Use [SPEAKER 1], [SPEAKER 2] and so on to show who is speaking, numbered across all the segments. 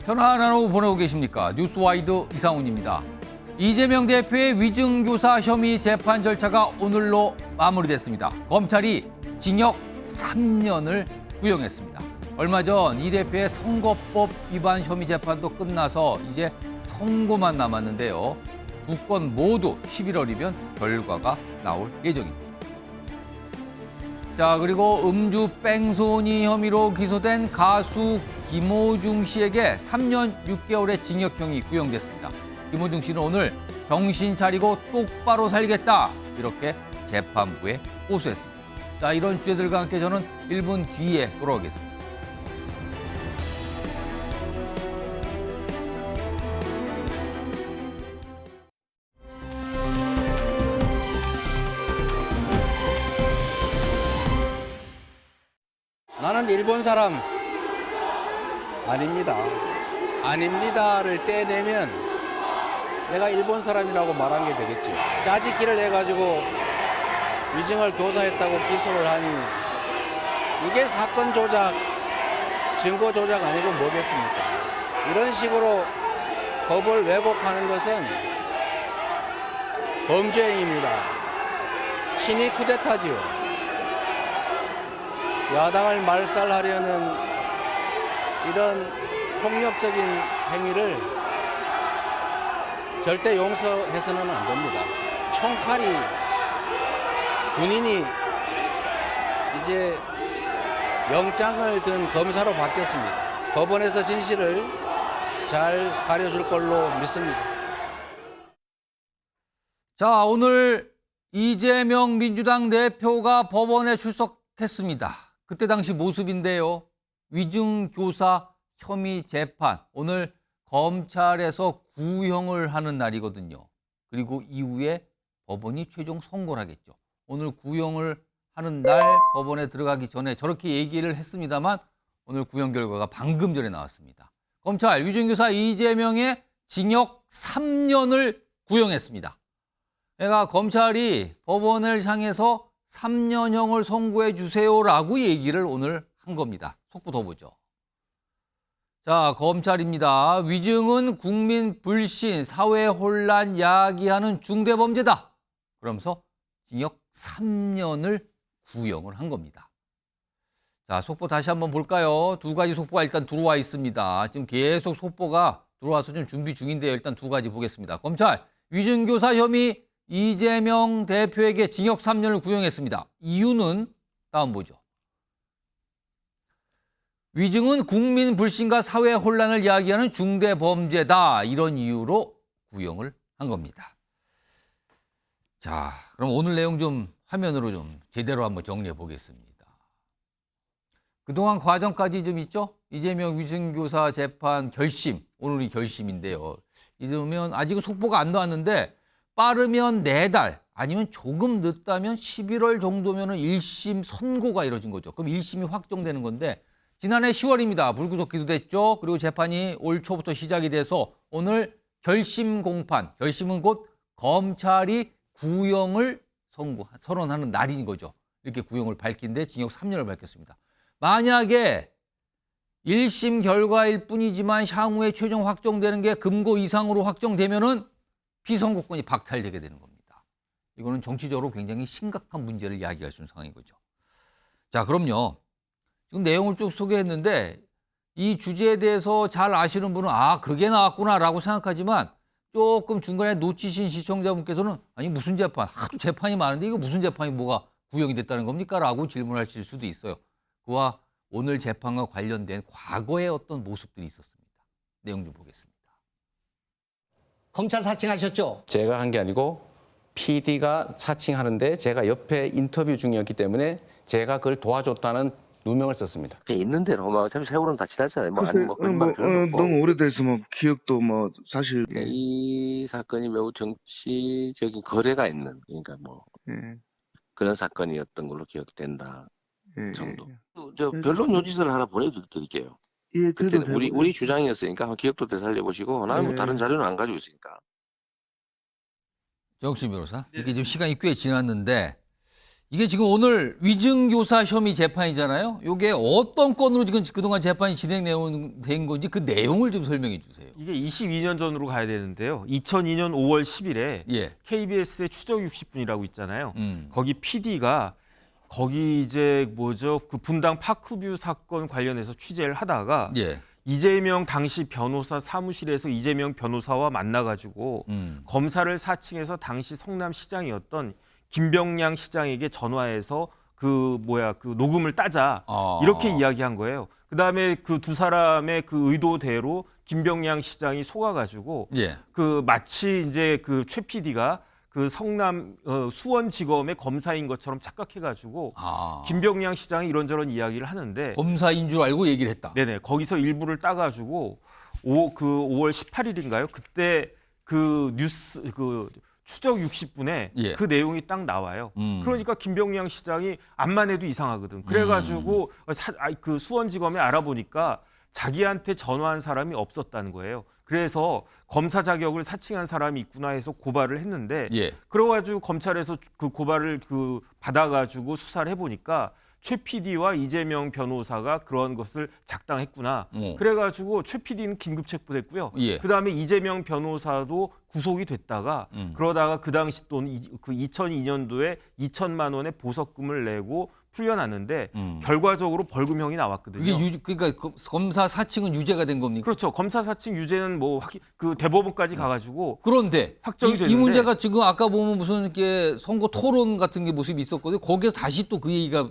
[SPEAKER 1] 편안한 오후 보내고 계십니까? 뉴스와이드 이상훈입니다. 이재명 대표의 위증교사 혐의 재판 절차가 오늘로 마무리됐습니다. 검찰이 징역 3년을 구형했습니다. 얼마 전 이 대표의 선거법 위반 혐의 재판도 끝나서 이제 선고만 남았는데요. 두 건 모두 11월이면 결과가 나올 예정입니다. 자, 그리고 음주 뺑소니 혐의로 기소된 가수 김호중 씨에게 3년 6개월의 징역형이 구형됐습니다. 김호중 씨는 오늘 정신 차리고 똑바로 살겠다 이렇게 재판부에 호소했습니다. 자, 이런 주제들과 함께 저는 1분 뒤에 돌아오겠습니다.
[SPEAKER 2] 나는 일본 사람 아닙니다. 아닙니다를 떼내면 내가 일본 사람이라고 말한 게 되겠지. 짜집기를 해가지고 위증을 교사했다고 기소를 하니 이게 사건 조작, 증거 조작 아니고 뭐겠습니까? 이런 식으로 법을 왜곡하는 것은 범죄 행위입니다. 친위 쿠데타지요. 야당을 말살하려는 이런 폭력적인 행위를 절대 용서해서는 안 됩니다. 총칼이 군인이 이제 영장을 든 검사로 바뀌었습니다. 법원에서 진실을 잘 가려줄 걸로 믿습니다.
[SPEAKER 1] 자, 오늘 이재명 민주당 대표가 법원에 출석했습니다. 그때 당시 모습인데요. 위증교사 혐의 재판, 오늘 검찰에서 구형을 하는 날이거든요. 그리고 이후에 법원이 최종 선고를 하겠죠. 오늘 구형을 하는 날 법원에 들어가기 전에 저렇게 얘기를 했습니다만 오늘 구형 결과가 방금 전에 나왔습니다. 검찰 위증교사 이재명의 징역 3년을 구형했습니다. 그러니까 검찰이 법원을 향해서 3년형을 선고해 주세요라고 얘기를 오늘 한 겁니다. 속보 더 보죠. 자, 검찰입니다. 위증은 국민 불신, 사회 혼란 야기하는 중대범죄다. 그러면서 징역 3년을 구형을 한 겁니다. 자, 속보 다시 한번 볼까요? 두 가지 속보가 일단 들어와 있습니다. 지금 계속 속보가 들어와서 좀 준비 중인데요. 일단 두 가지 보겠습니다. 검찰 위증교사 혐의 이재명 대표에게 징역 3년을 구형했습니다. 이유는 다음 보죠. 위증은 국민 불신과 사회 혼란을 야기하는 중대 범죄다. 이런 이유로 구형을 한 겁니다. 자, 그럼 오늘 내용 좀 화면으로 좀 제대로 한번 정리해 보겠습니다. 그동안 과정까지 좀 있죠? 이재명 위증교사 재판 결심, 오늘이 결심인데요. 이러면 아직은 속보가 안 나왔는데 빠르면 4달, 아니면 조금 늦다면 11월 정도면 1심 선고가 이루어진 거죠. 그럼 1심이 확정되는 건데 지난해 10월입니다. 불구속 기소됐죠. 그리고 재판이 올 초부터 시작이 돼서 오늘 결심 공판, 결심은 곧 검찰이 구형을 선언하는 날인 거죠. 이렇게 구형을 밝힌데 징역 3년을 밝혔습니다. 만약에 1심 결과일 뿐이지만 향후에 최종 확정되는 게 금고 이상으로 확정되면은 피선고권이 박탈되게 되는 겁니다. 이거는 정치적으로 굉장히 심각한 문제를 야기할 수 있는 상황인 거죠. 자, 그럼요. 지금 내용을 쭉 소개했는데 이 주제에 대해서 잘 아시는 분은 아, 그게 나왔구나라고 생각하지만 조금 중간에 놓치신 시청자분께서는 아니 무슨 재판, 하도 재판이 많은데 이거 무슨 재판이 뭐가 구형이 됐다는 겁니까? 라고 질문하실 수도 있어요. 그와 오늘 재판과 관련된 과거의 어떤 모습들이 있었습니다. 내용 좀 보겠습니다.
[SPEAKER 3] 검찰 사칭하셨죠?
[SPEAKER 4] 제가 한 게 아니고 PD가 사칭하는데 제가 옆에 인터뷰 중이었기 때문에 제가 그걸 도와줬다는 누명을 썼습니다.
[SPEAKER 5] 있는 대로 뭐 어차피 세월은 다 지났잖아요. 뭐
[SPEAKER 6] 글쎄,
[SPEAKER 5] 아니 뭐 거짓말 필요도 없고.
[SPEAKER 6] 너무 오래돼서 뭐 기억도 뭐 사실
[SPEAKER 5] 이 사건이 매우 정치적인 거래가 있는 그러니까 뭐
[SPEAKER 6] 예,
[SPEAKER 5] 그런 사건이었던 걸로 기억된다
[SPEAKER 6] 예,
[SPEAKER 5] 정도.
[SPEAKER 6] 예.
[SPEAKER 5] 저 변론 요지서를 하나 보내드릴게요.
[SPEAKER 6] 예, 그래도
[SPEAKER 5] 그때는
[SPEAKER 6] 되고.
[SPEAKER 5] 우리 주장이었으니까 한번 기억도 되살려 보시고 나는 뭐
[SPEAKER 6] 예.
[SPEAKER 5] 다른 자료는 안 가지고 있으니까.
[SPEAKER 1] 정신 변호사, 이게 지금 시간이 꽤 지났는데 이게 지금 오늘 위증교사 혐의 재판이잖아요. 이게 어떤 건으로 지금 그동안 재판이 진행된 건지 그 내용을 좀 설명해 주세요.
[SPEAKER 3] 이게 22년 전으로 가야 되는데요. 2002년 5월 10일에
[SPEAKER 1] 예.
[SPEAKER 3] KBS의 추적 60분이라고 있잖아요.
[SPEAKER 1] 음.
[SPEAKER 3] 거기 PD가 거기 이제 뭐죠? 그 분당 파크뷰 사건 관련해서 취재를 하다가
[SPEAKER 1] 예.
[SPEAKER 3] 이재명 당시 변호사 사무실에서 이재명 변호사와 만나가지고 검사를 사칭해서 당시 성남시장이었던 김병량 시장에게 전화해서 그 녹음을 따자 이렇게 이야기한 거예요. 그다음에 그 두 사람의 그 의도대로 김병량 시장이 속아가지고
[SPEAKER 1] 예.
[SPEAKER 3] 그 마치 이제 그 최 PD가 그 성남 수원지검의 검사인 것처럼 착각해가지고 김병량 시장이 이런저런 이야기를 하는데
[SPEAKER 1] 검사인 줄 알고 얘기를 했다.
[SPEAKER 3] 네네 거기서 일부를 따가지고 5월 18일인가요? 그때 그 뉴스 그 추적 60분에
[SPEAKER 1] 예.
[SPEAKER 3] 그 내용이 딱 나와요. 그러니까 김병량 시장이 암만 해도 이상하거든. 그래가지고 그 수원지검에 알아보니까 자기한테 전화한 사람이 없었다는 거예요. 그래서 검사 자격을 사칭한 사람이 있구나 해서 고발을 했는데
[SPEAKER 1] 예.
[SPEAKER 3] 그래가지고 검찰에서 그 고발을 그 받아가지고 수사를 해보니까 최 PD와 이재명 변호사가 그런 것을 작당했구나. 그래가지고 최 PD는 긴급 체포됐고요.
[SPEAKER 1] 예.
[SPEAKER 3] 그다음에 이재명 변호사도 구속이 됐다가 그러다가 그 당시 돈 그 2002년도에 2천만 원의 보석금을 내고 풀려났는데 결과적으로 벌금형이 나왔거든요.
[SPEAKER 1] 이게 그러니까 검사 사칭은 유죄가 된 겁니까?
[SPEAKER 3] 그렇죠. 검사 사칭 유죄는 뭐 그 대법원까지 가가지고
[SPEAKER 1] 그런데
[SPEAKER 3] 확정이
[SPEAKER 1] 이
[SPEAKER 3] 됐는데
[SPEAKER 1] 문제가 지금 아까 보면 무슨 이렇게 선거 토론 같은 게 모습이 있었거든요. 거기서 다시 또 그 얘기가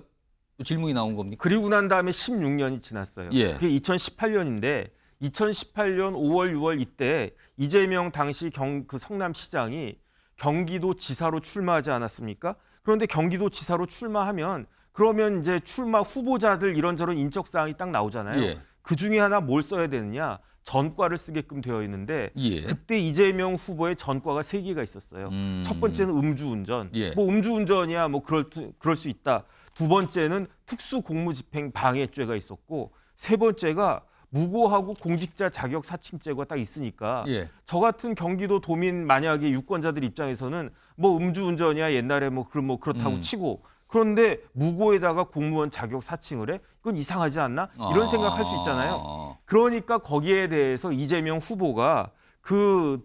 [SPEAKER 1] 질문이 나온 겁니까?
[SPEAKER 3] 그리고 난 다음에 16년이 지났어요.
[SPEAKER 1] 예.
[SPEAKER 3] 그게 2018년인데 2018년 5월 6월 이때 이재명 당시 그 성남시장이 경기도 지사로 출마하지 않았습니까? 그런데 경기도 지사로 출마하면 그러면 이제 출마 후보자들 이런저런 인적 사항이 딱 나오잖아요.
[SPEAKER 1] 예.
[SPEAKER 3] 그 중에 하나 뭘 써야 되느냐? 전과를 쓰게끔 되어 있는데
[SPEAKER 1] 예.
[SPEAKER 3] 그때 이재명 후보의 전과가 3개가 있었어요. 첫 번째는 음주운전.
[SPEAKER 1] 예.
[SPEAKER 3] 뭐 음주운전이야 뭐 그럴 수 있다. 두 번째는 특수공무집행 방해죄가 있었고 세 번째가 무고하고 공직자 자격 사칭죄가 딱 있으니까
[SPEAKER 1] 예.
[SPEAKER 3] 저 같은 경기도 도민 만약에 유권자들 입장에서는 뭐 음주운전이야 옛날에 뭐 그렇다고 치고 그런데 무고에다가 공무원 자격 사칭을 해? 그건 이상하지 않나? 이런 생각할 수 있잖아요. 그러니까 거기에 대해서 이재명 후보가 그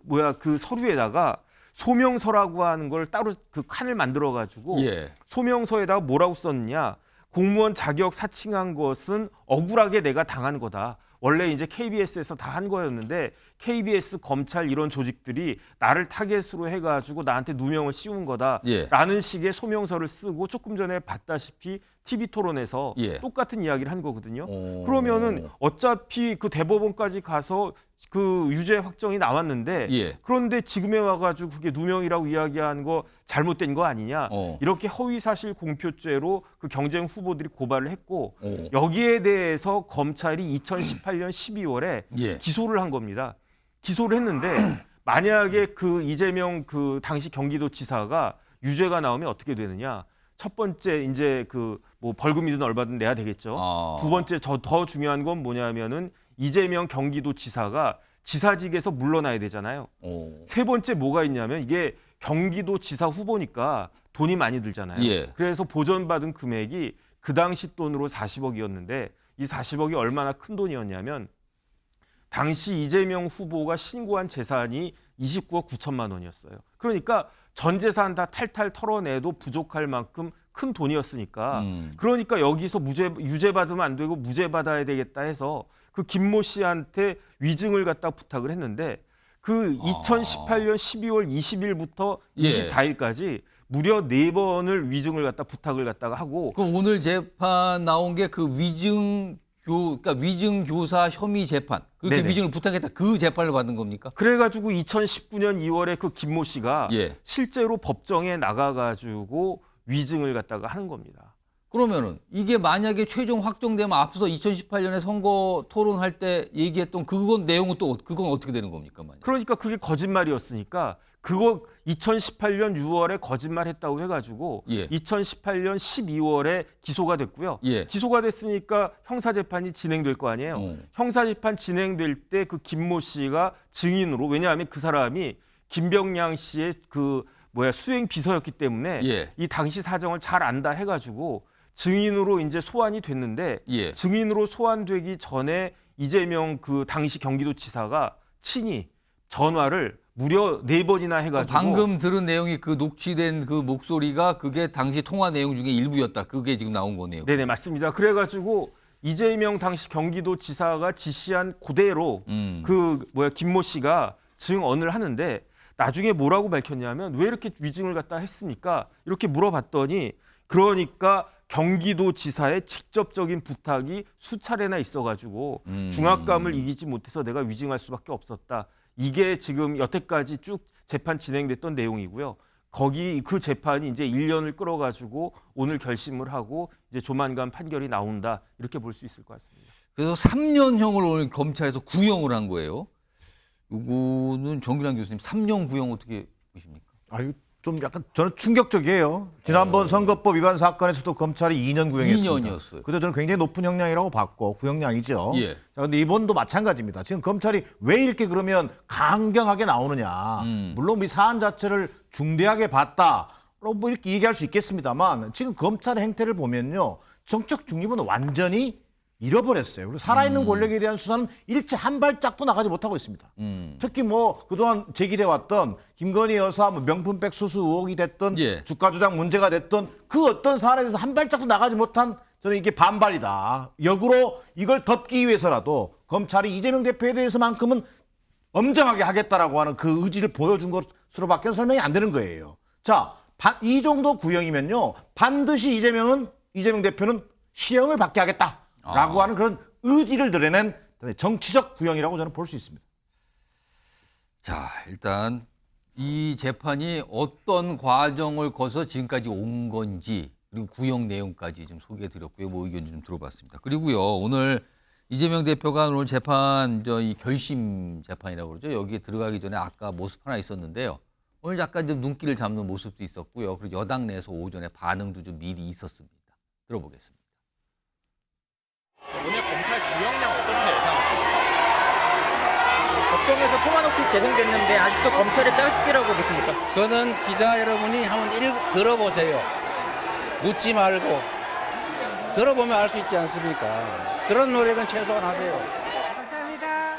[SPEAKER 3] 서류에다가 소명서라고 하는 걸 따로 그 칸을 만들어 가지고
[SPEAKER 1] 예.
[SPEAKER 3] 소명서에다가 뭐라고 썼느냐? 공무원 자격 사칭한 것은 억울하게 내가 당한 거다. 원래 이제 KBS에서 다 한 거였는데 KBS 검찰 이런 조직들이 나를 타겟으로 해가지고 나한테 누명을 씌운 거다라는
[SPEAKER 1] 예.
[SPEAKER 3] 식의 소명서를 쓰고 조금 전에 봤다시피 TV 토론에서
[SPEAKER 1] 예.
[SPEAKER 3] 똑같은 이야기를 한 거거든요. 그러면은 어차피 그 대법원까지 가서 그 유죄 확정이 나왔는데
[SPEAKER 1] 예.
[SPEAKER 3] 그런데 지금에 와가지고 그게 누명이라고 이야기한 거 잘못된 거 아니냐 이렇게 허위사실 공표죄로 그 경쟁 후보들이 고발을 했고 여기에 대해서 검찰이 2018년 12월에
[SPEAKER 1] 예.
[SPEAKER 3] 기소를 한 겁니다. 기소를 했는데 만약에 그 이재명 그 당시 경기도지사가 유죄가 나오면 어떻게 되느냐? 첫 번째 이제 그 뭐 벌금이든 얼마든 내야 되겠죠. 두 번째 더 중요한 건 뭐냐면은 이재명 경기도지사가 지사직에서 물러나야 되잖아요. 세 번째 뭐가 있냐면 이게 경기도지사 후보니까 돈이 많이 들잖아요.
[SPEAKER 1] 예.
[SPEAKER 3] 그래서 보전받은 금액이 그 당시 돈으로 40억이었는데 이 40억이 얼마나 큰 돈이었냐면 당시 이재명 후보가 신고한 재산이 29억 9천만 원이었어요. 그러니까 전 재산 다 탈탈 털어내도 부족할 만큼 큰 돈이었으니까 그러니까 여기서 유죄 받으면 안 되고 무죄 받아야 되겠다 해서 그 김모 씨한테 위증을 갖다 부탁을 했는데 그 2018년 12월 20일부터
[SPEAKER 1] 예.
[SPEAKER 3] 24일까지 무려 4번을 위증을 갖다 부탁을 갖다가 하고
[SPEAKER 1] 그럼 오늘 재판 나온 게 그 그러니까 위증교사 혐의 재판. 그렇게
[SPEAKER 3] 네네.
[SPEAKER 1] 위증을 부탁했다. 그 재판을 받은 겁니까?
[SPEAKER 3] 그래가지고 2019년 2월에 그 김모 씨가
[SPEAKER 1] 예.
[SPEAKER 3] 실제로 법정에 나가가지고 위증을 갖다가 하는 겁니다.
[SPEAKER 1] 그러면은 이게 만약에 최종 확정되면 앞서 2018년에 선거 토론할 때 얘기했던 그건 내용은 또 그건 어떻게 되는 겁니까? 만약?
[SPEAKER 3] 그러니까 그게 거짓말이었으니까 그거 2018년 6월에 거짓말했다고 해가지고
[SPEAKER 1] 예.
[SPEAKER 3] 2018년 12월에 기소가 됐고요.
[SPEAKER 1] 예.
[SPEAKER 3] 기소가 됐으니까 형사재판이 진행될 거 아니에요. 형사재판 진행될 때 그 김모 씨가 증인으로 왜냐하면 그 사람이 김병량 씨의 그 수행 비서였기 때문에
[SPEAKER 1] 예.
[SPEAKER 3] 이 당시 사정을 잘 안다 해가지고 증인으로 이제 소환이 됐는데
[SPEAKER 1] 예.
[SPEAKER 3] 증인으로 소환되기 전에 이재명 그 당시 경기도지사가 친히 전화를 무려 4번이나 해가지고
[SPEAKER 1] 방금 들은 내용이 그 녹취된 그 목소리가 그게 당시 통화 내용 중에 일부였다. 그게 지금 나온 거네요.
[SPEAKER 3] 네네 맞습니다. 그래가지고 이재명 당시 경기도지사가 지시한 그대로 김모 씨가 증언을 하는데 나중에 뭐라고 밝혔냐면 왜 이렇게 위증을 갖다 했습니까? 이렇게 물어봤더니 그러니까 경기도지사의 직접적인 부탁이 수차례나 있어가지고 중압감을 이기지 못해서 내가 위증할 수밖에 없었다. 이게 지금 여태까지 쭉 재판 진행됐던 내용이고요. 거기 그 재판이 이제 1년을 끌어가지고 오늘 결심을 하고 이제 조만간 판결이 나온다 이렇게 볼 수 있을 것 같습니다.
[SPEAKER 1] 그래서 3년형을 오늘 검찰에서 구형을 한 거예요. 요거는 정기란 교수님 3년 구형 어떻게 보십니까?
[SPEAKER 7] 아유, 좀 약간 저는 충격적이에요. 지난번 선거법 위반 사건에서도 검찰이 2년 구형했습니다.
[SPEAKER 1] 2년이었어요.
[SPEAKER 7] 근데 저는 굉장히 높은 형량이라고 봤고 구형량이죠.
[SPEAKER 1] 예.
[SPEAKER 7] 자, 근데 이번도 마찬가지입니다. 지금 검찰이 왜 이렇게 그러면 강경하게 나오느냐. 물론 이 사안 자체를 중대하게 봤다. 뭐 이렇게 얘기할 수 있겠습니다만 지금 검찰의 행태를 보면요. 정책 중립은 완전히 잃어버렸어요. 그리고 살아있는 권력에 대한 수사는 일체 한 발짝도 나가지 못하고 있습니다. 특히 뭐 그동안 제기돼 왔던 김건희 여사 명품백 수수 의혹이 됐던
[SPEAKER 1] 예.
[SPEAKER 7] 주가 조작 문제가 됐던 그 어떤 사안에 대해서 한 발짝도 나가지 못한 저는 이게 반발이다. 역으로 이걸 덮기 위해서라도 검찰이 이재명 대표에 대해서만큼은 엄정하게 하겠다라고 하는 그 의지를 보여준 것으로밖에 설명이 안 되는 거예요. 자, 이 정도 구형이면요. 반드시 이재명 대표는 시형을 받게 하겠다라고 하는 그런 의지를 드러낸 정치적 구형이라고 저는 볼 수 있습니다.
[SPEAKER 1] 자, 일단 이 재판이 어떤 과정을 거쳐 지금까지 온 건지 그리고 구형 내용까지 좀 소개해 드렸고요. 뭐 의견 좀 들어봤습니다. 그리고요. 오늘 이재명 대표가 오늘 재판 이 결심 재판이라고 그러죠. 여기에 들어가기 전에 아까 모습 하나 있었는데요. 오늘 약간 좀 눈길을 잡는 모습도 있었고요. 그리고 여당 내에서 오전에 반응도 좀 미리 있었습니다. 들어보겠습니다.
[SPEAKER 8] 오늘 검찰 구형량 어떻게 예상하십니까?
[SPEAKER 9] 법정에서 통화 녹취 재생됐는데 아직도 검찰의 짧게라고 보십니까?
[SPEAKER 2] 그거는 기자 여러분이 한번 들어보세요. 묻지 말고 들어보면 알 수 있지 않습니까? 그런 노력은 최소한 하세요.
[SPEAKER 9] 감사합니다.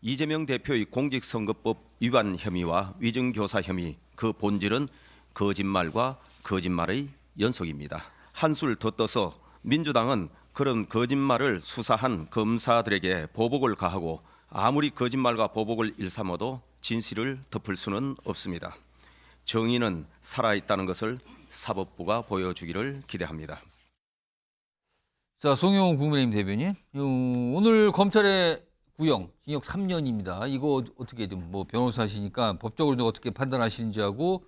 [SPEAKER 10] 이재명 대표의 공직선거법 위반 혐의와 위증교사 혐의, 그 본질은 거짓말과 거짓말의 연속입니다. 한술 더 떠서 민주당은 그런 거짓말을 수사한 검사들에게 보복을 가하고 아무리 거짓말과 보복을 일삼아도 진실을 덮을 수는 없습니다. 정의는 살아있다는 것을 사법부가 보여주기를 기대합니다.
[SPEAKER 1] 자, 송영훈 국민의힘 대변인. 오늘 검찰의 구형, 징역 3년입니다. 이거 어떻게 좀 뭐 변호사시니까 법적으로 좀 어떻게 판단하시는지 하고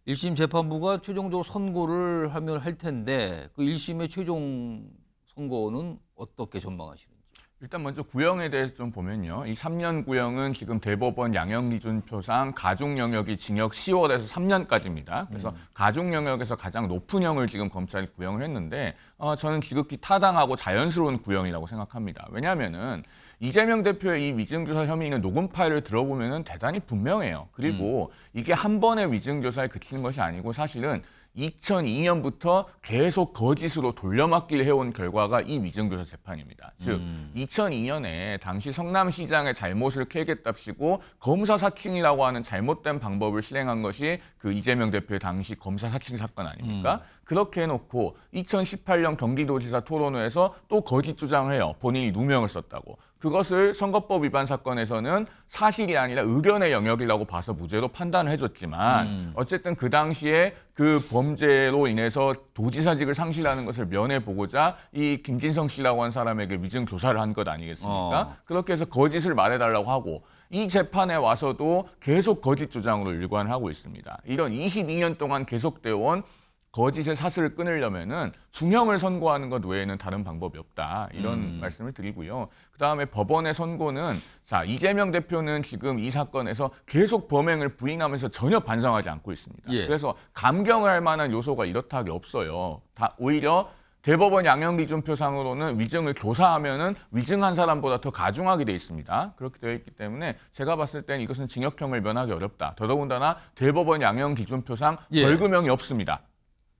[SPEAKER 1] 1심 재판부가 최종적으로 선고를 하면 할 텐데 그 1심의 최종 선고는 어떻게 전망하시는지?
[SPEAKER 8] 일단 먼저 구형에 대해서 좀 보면요. 이 3년 구형은 지금 대법원 양형기준표상 가중 영역이 징역 10월에서 3년까지입니다. 그래서 가중 영역에서 가장 높은 형을 지금 검찰이 구형을 했는데 저는 지극히 타당하고 자연스러운 구형이라고 생각합니다. 왜냐하면은 이재명 대표의 이 위증교사 혐의는 녹음 파일을 들어보면은 대단히 분명해요. 그리고 이게 한 번의 위증교사에 그치는 것이 아니고 사실은 2002년부터 계속 거짓으로 돌려막기를 해온 결과가 이 위증교사 재판입니다. 즉 2002년에 당시 성남시장의 잘못을 캐겠답시고 검사 사칭이라고 하는 잘못된 방법을 실행한 것이 그 이재명 대표의 당시 검사 사칭 사건 아닙니까? 그렇게 해놓고 2018년 경기도지사 토론회에서 또 거짓 주장을 해요. 본인이 누명을 썼다고. 그것을 선거법 위반 사건에서는 사실이 아니라 의견의 영역이라고 봐서 무죄로 판단을 해줬지만 어쨌든 그 당시에 그 범죄로 인해서 도지사직을 상실하는 것을 면해보고자 이 김진성 씨라고 한 사람에게 위증 교사를 한 것 아니겠습니까? 그렇게 해서 거짓을 말해달라고 하고 이 재판에 와서도 계속 거짓 주장으로 일관을 하고 있습니다. 이런 22년 동안 계속되어 온 거짓의 사슬을 끊으려면은 중형을 선고하는 것 외에는 다른 방법이 없다. 이런 말씀을 드리고요. 그다음에 법원의 선고는 자, 이재명 대표는 지금 이 사건에서 계속 범행을 부인하면서 전혀 반성하지 않고 있습니다.
[SPEAKER 1] 예.
[SPEAKER 8] 그래서 감경을 할 만한 요소가 이렇다 하기 없어요. 다 오히려 대법원 양형기준표상으로는 위증을 교사하면은 위증한 사람보다 더 가중하게 돼 있습니다. 그렇게 되어 있기 때문에 제가 봤을 때는 이것은 징역형을 면하기 어렵다. 더더군다나 대법원 양형기준표상 벌금형이 없습니다.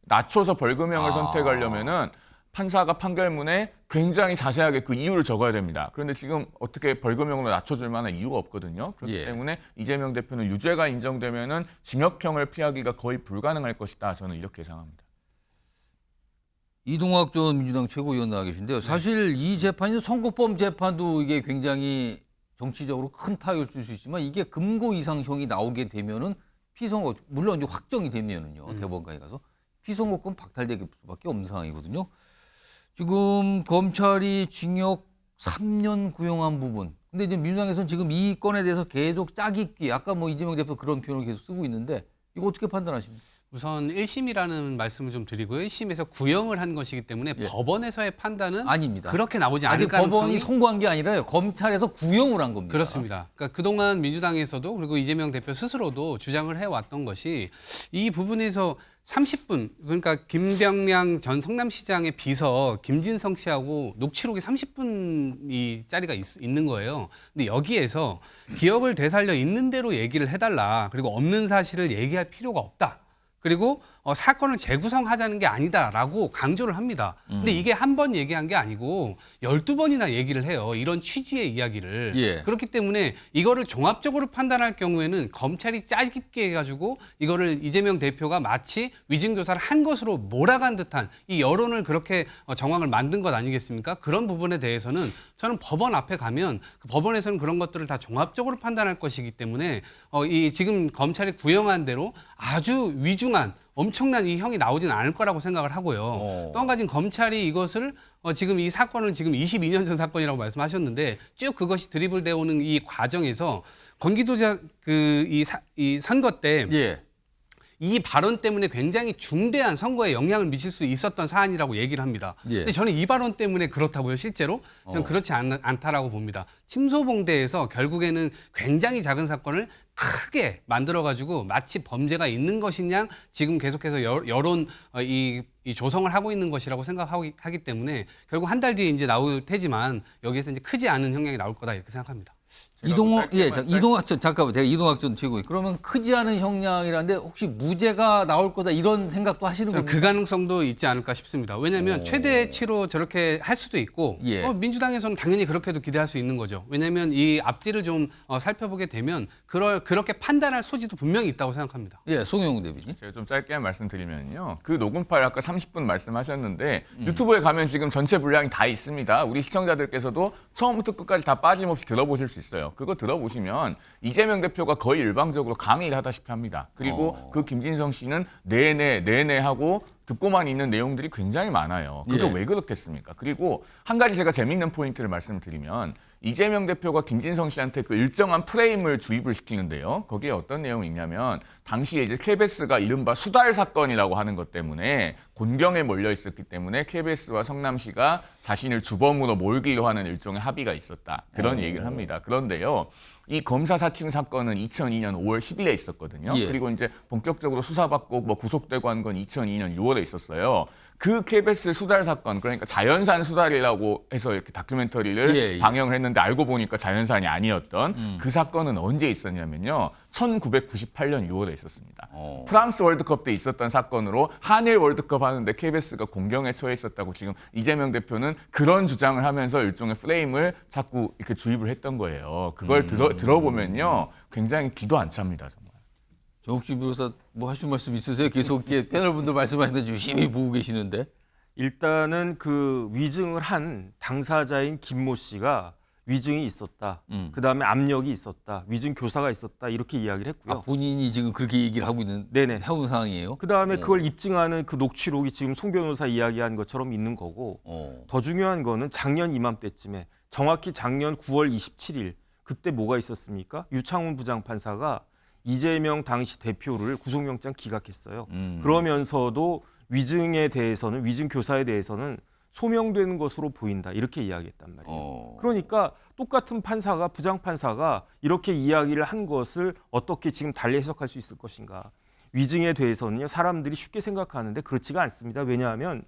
[SPEAKER 8] 낮춰서 벌금형을 선택하려면은 판사가 판결문에 굉장히 자세하게 그 이유를 적어야 됩니다. 그런데 지금 어떻게 벌금형으로 낮춰줄 만한 이유가 없거든요. 그렇기 때문에 이재명 대표는 유죄가 인정되면은 징역형을 피하기가 거의 불가능할 것이다. 저는 이렇게 예상합니다.
[SPEAKER 1] 이동학 전 민주당 최고위원 나와 계신데요. 사실 이 재판이 선거법 재판도 이게 굉장히 정치적으로 큰 타격을 줄 수 있지만 이게 금고 이상형이 나오게 되면은 피선거 물론 이제 확정이 되면은요 대법원까지 가서 피선거권 박탈될 수밖에 없는 상황이거든요. 지금 검찰이 징역 3년 구형한 부분. 근데 이제 민주당에서는 지금 이 건에 대해서 계속 짜깁기. 아까 뭐 이재명 대표 그런 표현을 계속 쓰고 있는데 이거 어떻게 판단하십니까?
[SPEAKER 11] 우선 1심이라는 말씀을 좀 드리고요. 1심에서 구형을 한 것이기 때문에 법원에서의 판단은
[SPEAKER 1] 아닙니다.
[SPEAKER 11] 그렇게 나오지 않을
[SPEAKER 1] 아직
[SPEAKER 11] 가능성이
[SPEAKER 1] 법원이 선고한 게 아니라요. 검찰에서 구형을 한 겁니다.
[SPEAKER 11] 그렇습니다. 그러니까 그동안 민주당에서도 그리고 이재명 대표 스스로도 주장을 해왔던 것이 이 부분에서 30분 그러니까 김병량 전 성남시장의 비서 김진성 씨하고 녹취록이 30분이 짜리가 있는 거예요. 근데 여기에서 기억을 되살려 있는 대로 얘기를 해달라. 그리고 없는 사실을 얘기할 필요가 없다. 그리고 사건을 재구성하자는 게 아니다라고 강조를 합니다. 근데 이게 한 번 얘기한 게 아니고 12번이나 얘기를 해요. 이런 취지의 이야기를. 그렇기 때문에 이거를 종합적으로 판단할 경우에는 검찰이 짜깁게 해가지고 이거를 이재명 대표가 마치 위증교사를 한 것으로 몰아간 듯한 이 여론을 그렇게 정황을 만든 것 아니겠습니까? 그런 부분에 대해서는 저는 법원 앞에 가면 그 법원에서는 그런 것들을 다 종합적으로 판단할 것이기 때문에 이 지금 검찰이 구형한 대로 아주 위중한 엄청난 이 형이 나오진 않을 거라고 생각을 하고요. 또 한 가지는 검찰이 이것을 지금 이 사건을 지금 22년 전 사건이라고 말씀하셨는데 쭉 그것이 드리블되어 오는 이 과정에서 경기도지사 이 선거 때 이 발언 때문에 굉장히 중대한 선거에 영향을 미칠 수 있었던 사안이라고 얘기를 합니다. 근데 저는 이 발언 때문에 그렇다고요, 실제로? 저는 그렇지 않다라고 봅니다. 침소봉대에서 결국에는 굉장히 작은 사건을 크게 만들어가지고 마치 범죄가 있는 것이냐 지금 계속해서 여론 이 조성을 하고 있는 것이라고 생각하기 때문에 결국 한 달 뒤에 이제 나올 테지만 여기에서 이제 크지 않은 형량이 나올 거다 이렇게 생각합니다.
[SPEAKER 1] 이동학 전 잠깐만 제가 이동학 전 최고 그러면 크지 않은 형량이라는데 혹시 무죄가 나올 거다 이런 생각도 하시는 겁니까?
[SPEAKER 11] 그 가능성도 있지 않을까 싶습니다. 왜냐하면 최대치로 저렇게 할 수도 있고 민주당에서는 당연히 그렇게도 기대할 수 있는 거죠. 왜냐하면 이 앞뒤를 좀 살펴보게 되면 그렇게 판단할 소지도 분명히 있다고 생각합니다.
[SPEAKER 1] 송영웅 대변인.
[SPEAKER 8] 제가 좀 짧게 말씀드리면요. 그 녹음 파일 아까 30분 말씀하셨는데 유튜브에 가면 지금 전체 분량이 다 있습니다. 우리 시청자들께서도 처음부터 끝까지 다 빠짐없이 들어보실 수 있어요. 그거 들어보시면 이재명 대표가 거의 일방적으로 강의를 하다시피 합니다. 그리고 그 김진성 씨는 네네 하고 듣고만 있는 내용들이 굉장히 많아요. 그게 왜 그렇겠습니까? 그리고 한 가지 제가 재밌는 포인트를 말씀드리면 이재명 대표가 김진성 씨한테 그 일정한 프레임을 주입을 시키는데요. 거기에 어떤 내용이 있냐면 당시에 이제 KBS가 이른바 수달 사건이라고 하는 것 때문에 곤경에 몰려 있었기 때문에 KBS와 성남시가 자신을 주범으로 몰기로 하는 일종의 합의가 있었다. 그런 얘기를 합니다. 그런데요. 이 검사 사칭 사건은 2002년 5월 10일에 있었거든요. 그리고 이제 본격적으로 수사받고 뭐 구속되고 한 건 2002년 6월에 있었어요. 그 KBS 수달 사건, 그러니까 자연산 수달이라고 해서 이렇게 다큐멘터리를 방영을 했는데 알고 보니까 자연산이 아니었던 그 사건은 언제 있었냐면요. 1998년 6월에 있었습니다. 프랑스 월드컵 때 있었던 사건으로 한일 월드컵 하는데 KBS가 공경에 처해 있었다고 지금 이재명 대표는 그런 주장을 하면서 일종의 프레임을 자꾸 이렇게 주입을 했던 거예요. 그걸 들어보면요. 굉장히 기도 안 찹니다. 정말.
[SPEAKER 1] 정옥진 변호사 뭐 하실 말씀 있으세요? 계속 패널분들 말씀하시는데 유심히 보고 계시는데.
[SPEAKER 3] 일단은 그 위증을 한 당사자인 김모 씨가 위증이 있었다. 그다음에 압력이 있었다. 위증 교사가 있었다. 이렇게 이야기를 했고요.
[SPEAKER 1] 본인이 지금 그렇게 얘기를 하고 있는 해온 상황이에요?
[SPEAKER 3] 그다음에 그걸 입증하는 그 녹취록이 지금 송 변호사 이야기한 것처럼 있는 거고 더 중요한 거는 작년 이맘때쯤에 정확히 작년 9월 27일 그때 뭐가 있었습니까? 유창훈 부장판사가 이재명 당시 대표를 구속영장 기각했어요. 그러면서도 위증에 대해서는 위증 교사에 대해서는 소명되는 것으로 보인다 이렇게 이야기했단 말이에요. 그러니까 똑같은 판사가 부장판사가 이렇게 이야기를 한 것을 어떻게 지금 달리 해석할 수 있을 것인가. 위증에 대해서는요 사람들이 쉽게 생각하는데 그렇지가 않습니다. 왜냐하면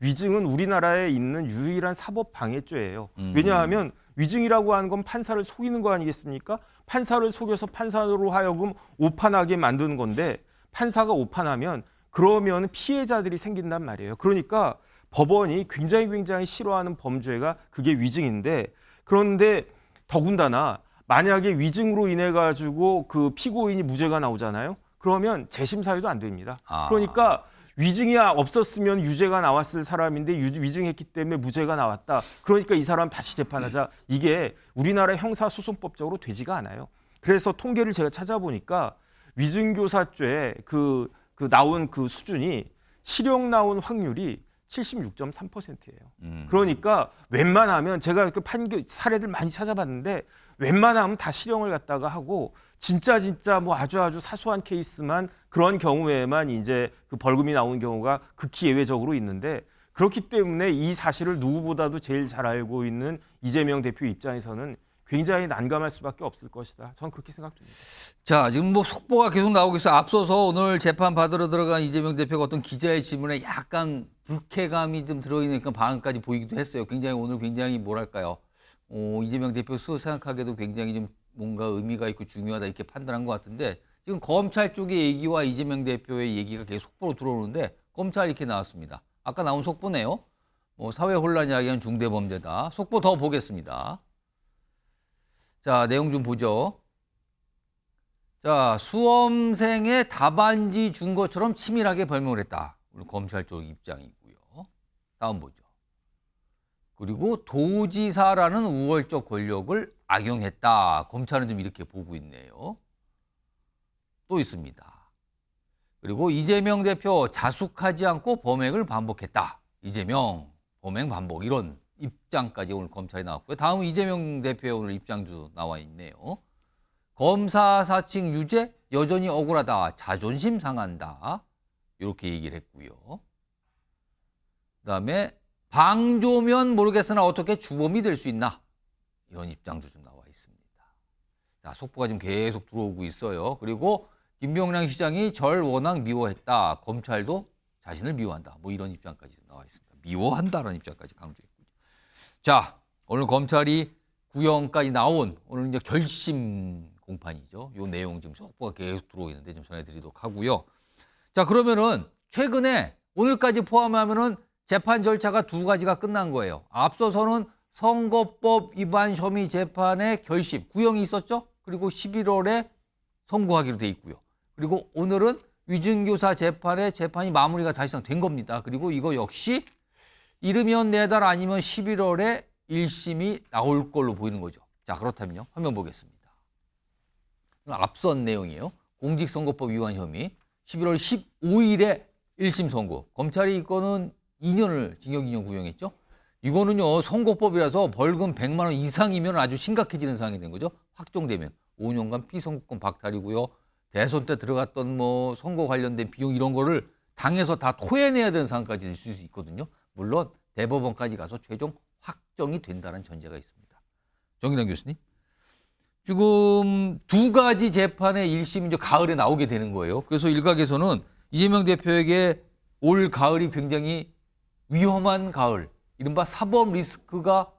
[SPEAKER 3] 위증은 우리나라에 있는 유일한 사법 방해죄예요. 왜냐하면 위증이라고 하는 건 판사를 속이는 거 아니겠습니까? 판사를 속여서 판사로 하여금 오판하게 만드는 건데 판사가 오판하면 그러면 피해자들이 생긴단 말이에요. 그러니까 법원이 굉장히 싫어하는 범죄가 그게 위증인데 그런데 더군다나 만약에 위증으로 인해 가지고 그 피고인이 무죄가 나오잖아요. 그러면 재심 사유도 안 됩니다. 그러니까 위증이 없었으면 유죄가 나왔을 사람인데 위증했기 때문에 무죄가 나왔다. 그러니까 이 사람 다시 재판하자. 이게 우리나라 형사소송법적으로 되지가 않아요. 그래서 통계를 제가 찾아보니까 위증교사죄 그 나온 그 수준이 실형 나온 확률이 76.3%예요. 그러니까 웬만하면 제가 그 사례들 많이 찾아봤는데 웬만하면 다 실형을 갖다가 하고 진짜 뭐 아주 사소한 케이스만 그런 경우에만 이제 그 벌금이 나오는 경우가 극히 예외적으로 있는데 그렇기 때문에 이 사실을 누구보다도 제일 잘 알고 있는 이재명 대표 입장에서는 굉장히 난감할 수밖에 없을 것이다. 저는 그렇게 생각합니다.
[SPEAKER 1] 자, 지금 뭐 속보가 계속 나오고 있어요. 앞서서 오늘 재판 받으러 들어간 이재명 대표가 어떤 기자의 질문에 약간 불쾌감이 좀 들어있는 반응까지 보이기도 했어요. 오늘 굉장히 뭐랄까요. 이재명 대표 스스로 생각하기에도 굉장히 좀 뭔가 의미가 있고 중요하다 이렇게 판단한 것 같은데 지금 검찰 쪽의 얘기와 이재명 대표의 얘기가 계속 속보로 들어오는데 검찰 이렇게 나왔습니다. 아까 나온 속보네요. 사회 혼란 야기한 중대범죄다. 속보 더 보겠습니다. 자, 내용 좀 보죠. 자, 수험생의 답안지 준 것처럼 치밀하게 설명을 했다. 오늘 검찰 쪽 입장이고요. 다음 보죠. 그리고 도지사라는 우월적 권력을 악용했다. 검찰은 좀 이렇게 보고 있네요. 또 있습니다. 그리고 이재명 대표 자숙하지 않고 범행을 반복했다. 이재명 범행 반복 이런 입장까지 오늘 검찰이 나왔고요. 다음은 이재명 대표의 오늘 입장도 나와 있네요. 검사 사칭 유죄 여전히 억울하다. 자존심 상한다. 이렇게 얘기를 했고요. 그다음에 방조면 모르겠으나 어떻게 주범이 될 수 있나. 이런 입장도 좀 나와 있습니다. 자, 속보가 지금 계속 들어오고 있어요. 그리고 김병량 시장이 절 워낙 미워했다. 검찰도 자신을 미워한다. 뭐 이런 입장까지 나와 있습니다. 미워한다라는 입장까지 강조했고요. 자, 오늘 검찰이 구형까지 나온 오늘 이제 결심 공판이죠. 이 내용 지금 속보가 계속 들어오는데 좀 전해드리도록 하고요. 자, 그러면은 최근에 오늘까지 포함하면은 재판 절차가 두 가지가 끝난 거예요. 앞서서는 선거법 위반 혐의 재판의 결심, 구형이 있었죠. 그리고 11월에 선고하기로 돼 있고요. 그리고 오늘은 위증교사 재판의 재판이 마무리가 사실상 된 겁니다. 그리고 이거 역시 이르면 내달 아니면 11월에 1심이 나올 걸로 보이는 거죠. 자, 그렇다면요. 화면 보겠습니다. 앞선 내용이에요. 공직선거법 위반 혐의 11월 15일에 1심 선고. 검찰이 이거는 2년을 징역 2년 구형했죠. 이거는요. 선거법이라서 벌금 100만 원 이상이면 아주 심각해지는 상황이 된 거죠. 확정되면 5년간 피선거권 박탈이고요. 대선 때 들어갔던 뭐 선거 관련된 비용 이런 거를 당에서 다 토해내야 되는 상황까지 될 수 있거든요. 물론 대법원까지 가서 최종 확정이 된다는 전제가 있습니다. 정기남 교수님. 지금 두 가지 재판의 1심이 이제 가을에 나오게 되는 거예요. 그래서 일각에서는 이재명 대표에게 올 가을이 굉장히 위험한 가을, 이른바 사법 리스크가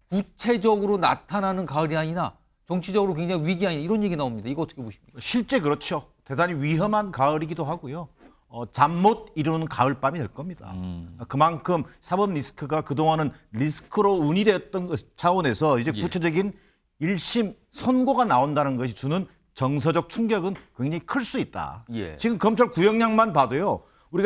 [SPEAKER 1] 구체적으로 나타나는 가을이 아니나 정치적으로 굉장히 위기 아니냐 이런 얘기 나옵니다. 이거 어떻게 보십니까?
[SPEAKER 7] 실제 그렇죠. 대단히 위험한 가을이기도 하고요. 잠 못 이루는 가을밤이 될 겁니다. 그만큼 사법 리스크가 그동안은 리스크로 운이됐던 차원에서 이제 구체적인 1심 선고가 나온다는 것이 주는 정서적 충격은 굉장히 클 수 있다. 지금 검찰 구형량만 봐도요.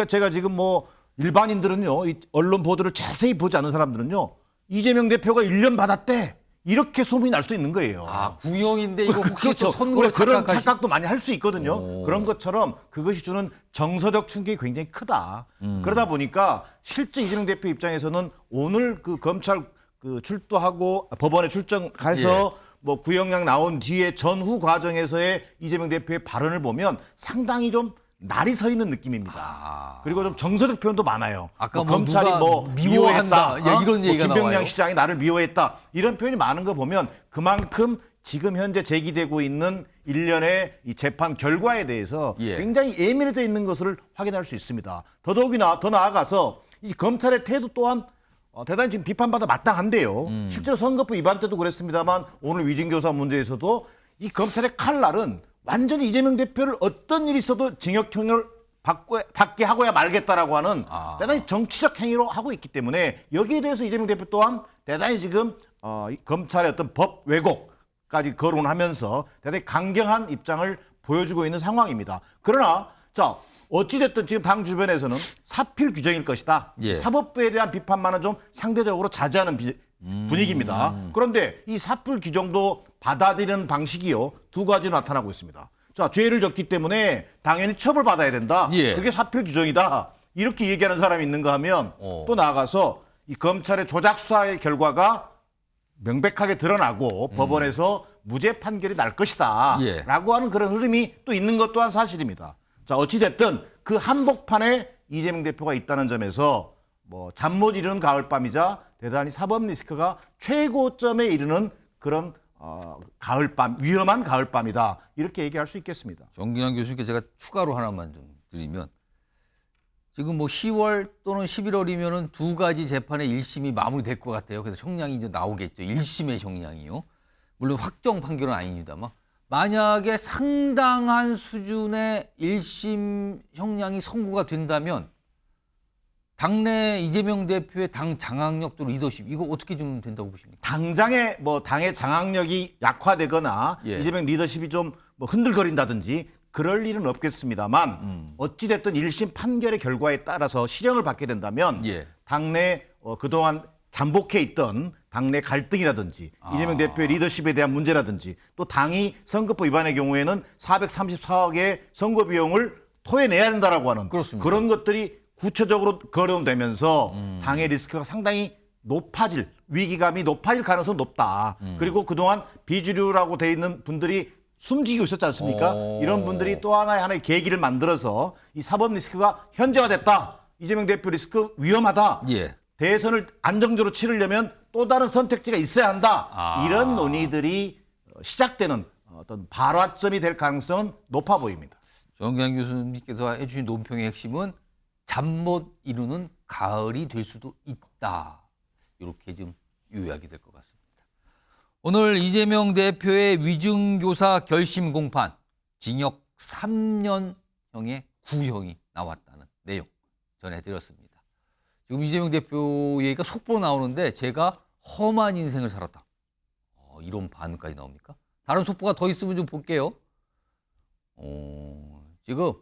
[SPEAKER 7] 제가 지금 뭐 일반인들은요. 이 언론 보도를 자세히 보지 않는 사람들은요. 이재명 대표가 1년 받았대. 이렇게 소문이 날 수 있는 거예요.
[SPEAKER 1] 아, 구형인데 이거 혹시
[SPEAKER 7] 그렇죠.
[SPEAKER 1] 또 선고를
[SPEAKER 7] 그런 착각도 많이 할 수 있거든요. 그런 것처럼 그것이 주는 정서적 충격이 굉장히 크다. 그러다 보니까 실제 이재명 대표 입장에서는 오늘 그 검찰 출두하고 법원에 출정해서 뭐 구형량 나온 뒤에 전후 과정에서의 이재명 대표의 발언을 보면 상당히 좀 날이 서 있는 느낌입니다. 그리고 좀 정서적 표현도 많아요.
[SPEAKER 1] 아까
[SPEAKER 7] 검찰이 미워했다.
[SPEAKER 1] 이런 얘기가
[SPEAKER 7] 김병량
[SPEAKER 1] 나와요.
[SPEAKER 7] 시장이 나를 미워했다. 이런 표현이 많은 거 보면 그만큼 지금 현재 제기되고 있는 일련의 이 재판 결과에 대해서 굉장히 예민해져 있는 것을 확인할 수 있습니다. 더더욱이나 더 나아가서 이 검찰의 태도 또한 대단히 지금 비판받아 마땅한데요. 실제로 선거법 위반 때도 그랬습니다만 오늘 위증교사 문제에서도 이 검찰의 칼날은 완전히 이재명 대표를 어떤 일이 있어도 징역형을 받게 하고야 말겠다라고 하는 대단히 정치적 행위로 하고 있기 때문에 여기에 대해서 이재명 대표 또한 대단히 지금 검찰의 어떤 법 왜곡까지 거론하면서 대단히 강경한 입장을 보여주고 있는 상황입니다. 그러나 자 어찌됐든 지금 당 주변에서는 사필 규정일 것이다.
[SPEAKER 1] 예.
[SPEAKER 7] 사법부에 대한 비판만은 좀 상대적으로 자제하는 분위기입니다. 그런데 이 사필 규정도 받아들이는 방식이요. 두 가지로 나타나고 있습니다. 자, 죄를 졌기 때문에 당연히 처벌받아야 된다.
[SPEAKER 1] 예.
[SPEAKER 7] 그게 사필 규정이다. 이렇게 얘기하는 사람이 있는가 하면 또 나아가서 이 검찰의 조작 수사의 결과가 명백하게 드러나고 법원에서 무죄 판결이 날 것이다.
[SPEAKER 1] 예.
[SPEAKER 7] 라고 하는 그런 흐름이 또 있는 것 또한 사실입니다. 자, 어찌됐든 그 한복판에 이재명 대표가 있다는 점에서 뭐 잠 못 이루는 가을밤이자 대단히 사법 리스크가 최고점에 이르는 그런 가을밤, 위험한 가을밤이다. 이렇게 얘기할 수 있겠습니다.
[SPEAKER 1] 정진환 교수님께 제가 추가로 하나만 좀 드리면 지금 뭐 10월 또는 11월이면은 두 가지 재판의 1심이 마무리될 것 같아요. 그래서 형량이 이제 나오겠죠. 1심의 형량이요. 물론 확정 판결은 아닙니다만 만약에 상당한 수준의 1심 형량이 선고가 된다면 당내 이재명 대표의 당 장악력 또 리더십 이거 어떻게 좀 된다고 보십니까?
[SPEAKER 7] 당장에 뭐 당의 장악력이 약화되거나
[SPEAKER 1] 예.
[SPEAKER 7] 이재명 리더십이 좀 뭐 흔들거린다든지 그럴 일은 없겠습니다만 어찌됐든 1심 판결의 결과에 따라서 실형을 받게 된다면
[SPEAKER 1] 예.
[SPEAKER 7] 당내 그동안 잠복해 있던 당내 갈등이라든지 이재명 대표의 리더십에 대한 문제라든지 또 당이 선거법 위반의 경우에는 434억의 선거 비용을 토해내야 된다라고 하는
[SPEAKER 1] 그렇습니다.
[SPEAKER 7] 그런 것들이 구체적으로 거론되면서 당의 리스크가 상당히 높아질 위기감이 높아질 가능성이 높다. 그리고 그동안 비주류라고 돼 있는 분들이 숨지고 있었지 않습니까? 이런 분들이 또 하나의 계기를 만들어서 이 사법 리스크가 현재화됐다. 이재명 대표 리스크 위험하다.
[SPEAKER 1] 예.
[SPEAKER 7] 대선을 안정적으로 치르려면 또 다른 선택지가 있어야 한다. 이런 논의들이 시작되는 어떤 발화점이 될 가능성은 높아 보입니다.
[SPEAKER 1] 정기환 교수님께서 해주신 논평의 핵심은 잠 못 이루는 가을이 될 수도 있다. 이렇게 좀 요약이 될 것 같습니다. 오늘 이재명 대표의 위증교사 결심 공판, 징역 3년형의 구형이 나왔다는 내용 전해드렸습니다. 지금 이재명 대표 얘기가 속보로 나오는데 제가 험한 인생을 살았다. 이런 반응까지 나옵니까? 다른 속보가 더 있으면 좀 볼게요. 지금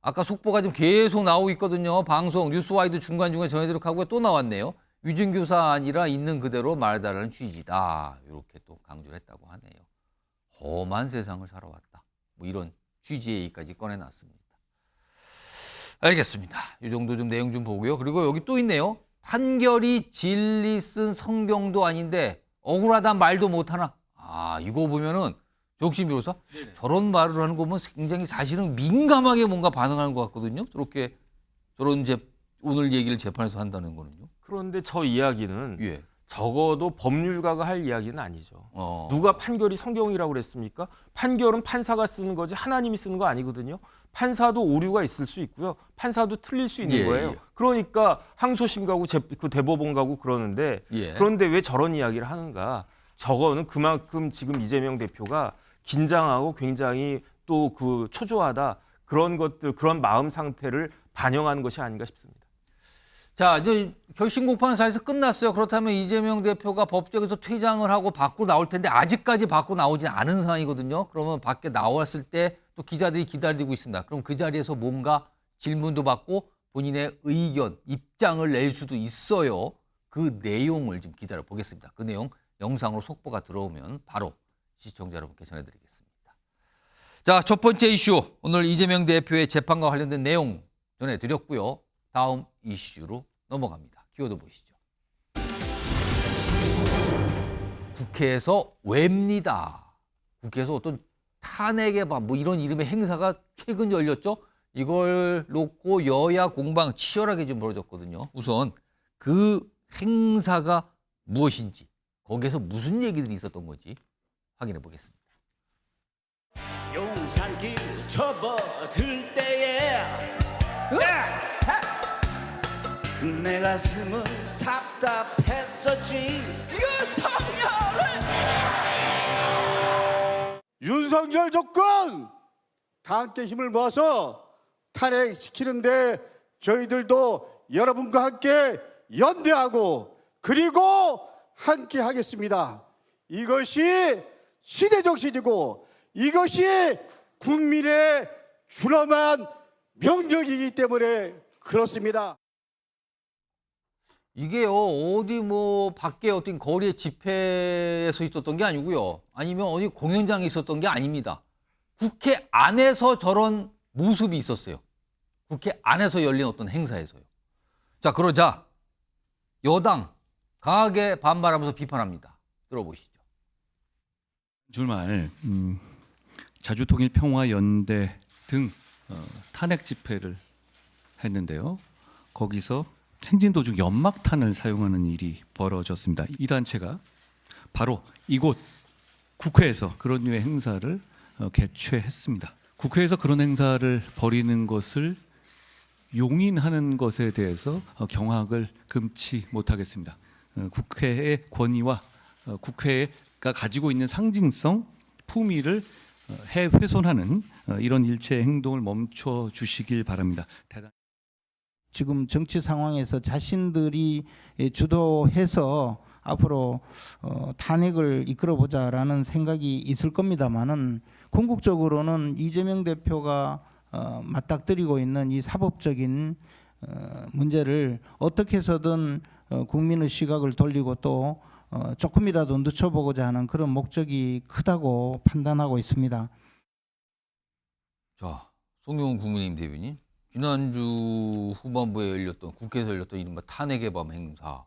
[SPEAKER 1] 아까 속보가 좀 계속 나오고 있거든요. 방송 뉴스와이드 중간중간 전해드리도록 하고요. 또 나왔네요. 위증교사 아니라 있는 그대로 말해달라는 취지다. 이렇게 또 강조를 했다고 하네요. 험한 세상을 살아왔다. 뭐 이런 취지의 얘기까지 꺼내놨습니다. 알겠습니다. 이 정도 좀 내용 좀 보고요. 그리고 여기 또 있네요. 판결이 진리 쓴 성경도 아닌데 억울하단 말도 못하나. 이거 보면은 정신 변호사 저런 말을 하는 거 보면 굉장히 사실은 민감하게 뭔가 반응하는 것 같거든요. 저런 오늘 얘기를 재판에서 한다는 거는요.
[SPEAKER 3] 그런데 저 이야기는
[SPEAKER 1] 예.
[SPEAKER 3] 적어도 법률가가 할 이야기는 아니죠. 누가 판결이 성경이라고 그랬습니까? 판결은 판사가 쓰는 거지 하나님이 쓰는 거 아니거든요. 판사도 오류가 있을 수 있고요. 판사도 틀릴 수 있는 거예요.
[SPEAKER 1] 예.
[SPEAKER 3] 그러니까 항소심 가고 그 대법원 가고 그러는데
[SPEAKER 1] 예.
[SPEAKER 3] 그런데 왜 저런 이야기를 하는가? 저거는 그만큼 지금 이재명 대표가 긴장하고 굉장히 또 그 초조하다 그런 것들 그런 마음 상태를 반영하는 것이 아닌가 싶습니다.
[SPEAKER 1] 자, 이제 결심 공판 사에서 끝났어요. 그렇다면 이재명 대표가 법정에서 퇴장을 하고 밖으로 나올 텐데 아직까지 밖으로 나오지 않은 상황이거든요. 그러면 밖에 나왔을 때 또 기자들이 기다리고 있습니다. 그럼 그 자리에서 뭔가 질문도 받고 본인의 의견, 입장을 낼 수도 있어요. 그 내용을 좀 기다려 보겠습니다. 그 내용 영상으로 속보가 들어오면 바로 시청자 여러분께 전해드리겠습니다. 자, 첫 번째 이슈. 오늘 이재명 대표의 재판과 관련된 내용 전해드렸고요. 다음 이슈로 넘어갑니다. 키워드 보시죠. 국회에서 왜입니다. 국회에서 어떤 탄핵의 밤, 뭐 이런 이름의 행사가 최근 열렸죠. 이걸 놓고 여야 공방 치열하게 좀 벌어졌거든요. 우선 그 행사가 무엇인지, 거기에서 무슨 얘기들이 있었던 건지 확인해 보겠습니다.
[SPEAKER 9] 용산길 접어들 때에
[SPEAKER 2] 내 가슴은 답답했었지.
[SPEAKER 12] 윤석열 정권 다 함께 힘을 모아서 탄핵시키는데 저희들도 여러분과 함께 연대하고 그리고 함께 하겠습니다. 이것이 시대정신이고 이것이 국민의 준엄한 명령이기 때문에 그렇습니다.
[SPEAKER 1] 이게요, 어디 뭐 밖에 어떤 거리의 집회에서 있었던 게 아니고요. 아니면 어디 공연장에 있었던 게 아닙니다. 국회 안에서 저런 모습이 있었어요. 국회 안에서 열린 어떤 행사에서요. 자, 그러자 여당 강하게 반발하면서 비판합니다. 들어보시죠.
[SPEAKER 13] 주말 자주통일평화연대 등 탄핵 집회를 했는데요. 거기서 행진 도중 연막탄을 사용하는 일이 벌어졌습니다. 이 단체가 바로 이곳 국회에서 그런 류의 행사를 개최했습니다. 국회에서 그런 행사를 벌이는 것을 용인하는 것에 대해서 경악을 금치 못하겠습니다. 국회의 권위와 국회가 가지고 있는 상징성, 품위를 훼손하는 이런 일체의 행동을 멈춰 주시길 바랍니다.
[SPEAKER 14] 지금 정치 상황에서 자신들이 주도해서 앞으로 탄핵을 이끌어보자라는 생각이 있을 겁니다만은 궁극적으로는 이재명 대표가 맞닥뜨리고 있는 이 사법적인 문제를 어떻게 해서든 국민의 시각을 돌리고 또 조금이라도 늦춰보고자 하는 그런 목적이 크다고 판단하고 있습니다.
[SPEAKER 1] 자, 송영훈 국민의힘 대변인. 지난주 후반부에 열렸던 국회에서 열렸던 이른바 탄핵의 밤 행사.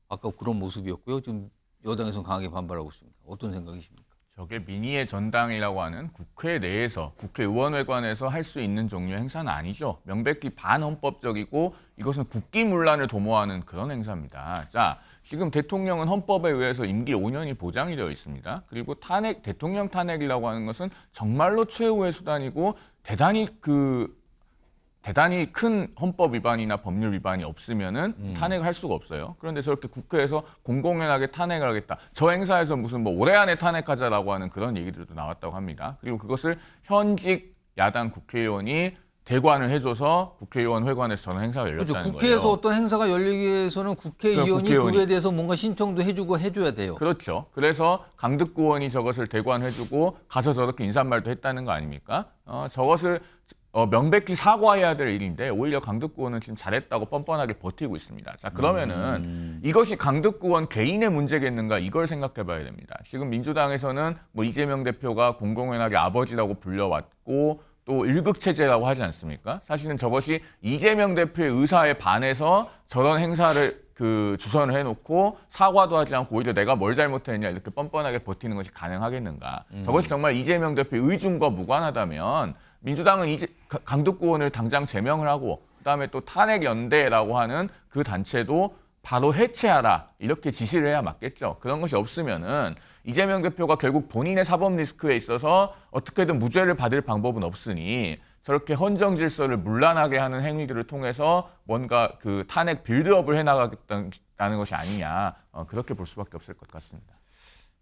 [SPEAKER 1] 아까 그런 모습이었고요. 지금 여당에서는 강하게 반발하고 있습니다. 어떤 생각이십니까?
[SPEAKER 8] 저게 민의의 전당이라고 하는 국회 내에서 국회의원회관에서 할 수 있는 종류의 행사는 아니죠. 명백히 반헌법적이고 이것은 국기문란을 도모하는 그런 행사입니다. 자, 지금 대통령은 헌법에 의해서 임기 5년이 보장이 되어 있습니다. 그리고 대통령 탄핵이라고 하는 것은 정말로 최후의 수단이고 대단히 큰 헌법 위반이나 법률 위반이 없으면은 탄핵을 할 수가 없어요. 그런데 저렇게 국회에서 공공연하게 탄핵을 하겠다. 저 행사에서 무슨 뭐 올해 안에 탄핵하자라고 하는 그런 얘기들도 나왔다고 합니다. 그리고 그것을 현직 야당 국회의원이 대관을 해줘서 국회의원 회관에서 저는 행사가 열렸다는
[SPEAKER 1] 그렇죠.
[SPEAKER 8] 거예요.
[SPEAKER 1] 국회에서 어떤 행사가 열리기 위해서는 국회의원이 그거에 대해서 뭔가 신청도 해주고 해줘야 돼요.
[SPEAKER 8] 그렇죠. 그래서 강득구원이 저것을 대관해주고 가서 저렇게 인사말도 했다는 거 아닙니까? 저것을 명백히 사과해야 될 일인데 오히려 강득구원은 지금 잘했다고 뻔뻔하게 버티고 있습니다. 자, 그러면은 이것이 강득구원 개인의 문제겠는가 이걸 생각해 봐야 됩니다. 지금 민주당에서는 뭐 이재명 대표가 공공연하게 아버지라고 불려왔고 또 일극체제라고 하지 않습니까? 사실은 저것이 이재명 대표의 의사에 반해서 저런 행사를 주선을 해놓고 사과도 하지 않고 오히려 내가 뭘 잘못했냐 이렇게 뻔뻔하게 버티는 것이 가능하겠는가? 저것이 정말 이재명 대표의 의중과 무관하다면 민주당은 강득구원을 당장 제명을 하고 그다음에 또 탄핵연대라고 하는 그 단체도 바로 해체하라 이렇게 지시를 해야 맞겠죠. 그런 것이 없으면은 이재명 대표가 결국 본인의 사법 리스크에 있어서 어떻게든 무죄를 받을 방법은 없으니 저렇게 헌정 질서를 문란하게 하는 행위들을 통해서 뭔가 그 탄핵 빌드업을 해나가겠다는 것이 아니냐 그렇게 볼 수밖에 없을 것 같습니다.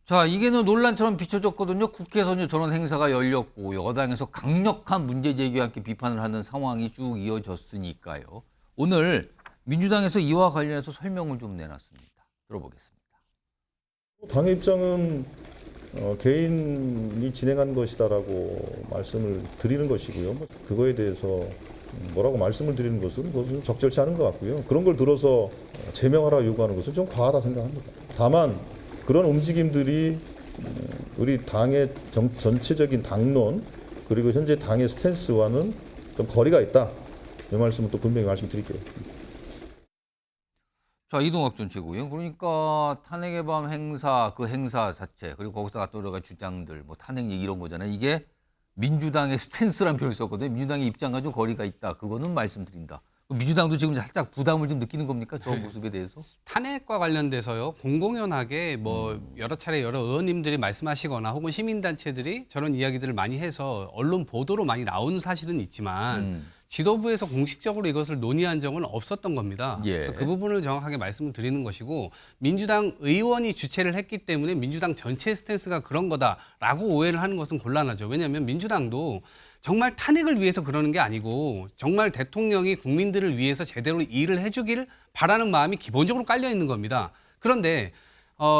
[SPEAKER 1] 자, 이게 논란처럼 비춰졌거든요. 국회에서 저런 행사가 열렸고 여당에서 강력한 문제 제기와 함께 비판을 하는 상황이 쭉 이어졌으니까요. 오늘 민주당에서 이와 관련해서 설명을 좀 내놨습니다. 들어보겠습니다.
[SPEAKER 15] 당의 입장은 개인이 진행한 것이다라고 말씀을 드리는 것이고요. 그거에 대해서 뭐라고 말씀을 드리는 것은 그것은 적절치 않은 것 같고요. 그런 걸 들어서 제명하라 요구하는 것은 좀 과하다 생각합니다. 다만 그런 움직임들이 우리 당의 전체적인 당론 그리고 현재 당의 스탠스와는 좀 거리가 있다. 이 말씀을 또 분명히 말씀드릴게요.
[SPEAKER 1] 자, 이동학 전 최고위원. 그러니까 탄핵의 밤 행사, 그 행사 자체 그리고 거기서 나왔던 여러 가지 주장들, 뭐 탄핵 얘기 이런 거잖아요. 이게 민주당의 스탠스라는 표현을 썼거든요. 민주당의 입장과 좀 거리가 있다. 그거는 말씀드린다. 민주당도 지금 살짝 부담을 좀 느끼는 겁니까? 저 모습에 대해서?
[SPEAKER 11] 탄핵과 관련돼서요. 공공연하게 뭐 여러 차례 여러 의원님들이 말씀하시거나 혹은 시민단체들이 저런 이야기들을 많이 해서 언론 보도로 많이 나오는 사실은 있지만 지도부에서 공식적으로 이것을 논의한 적은 없었던 겁니다.
[SPEAKER 1] 예.
[SPEAKER 11] 그래서 그 부분을 정확하게 말씀을 드리는 것이고 민주당 의원이 주최를 했기 때문에 민주당 전체 스탠스가 그런 거다라고 오해를 하는 것은 곤란하죠. 왜냐하면 민주당도 정말 탄핵을 위해서 그러는 게 아니고 정말 대통령이 국민들을 위해서 제대로 일을 해주길 바라는 마음이 기본적으로 깔려 있는 겁니다. 그런데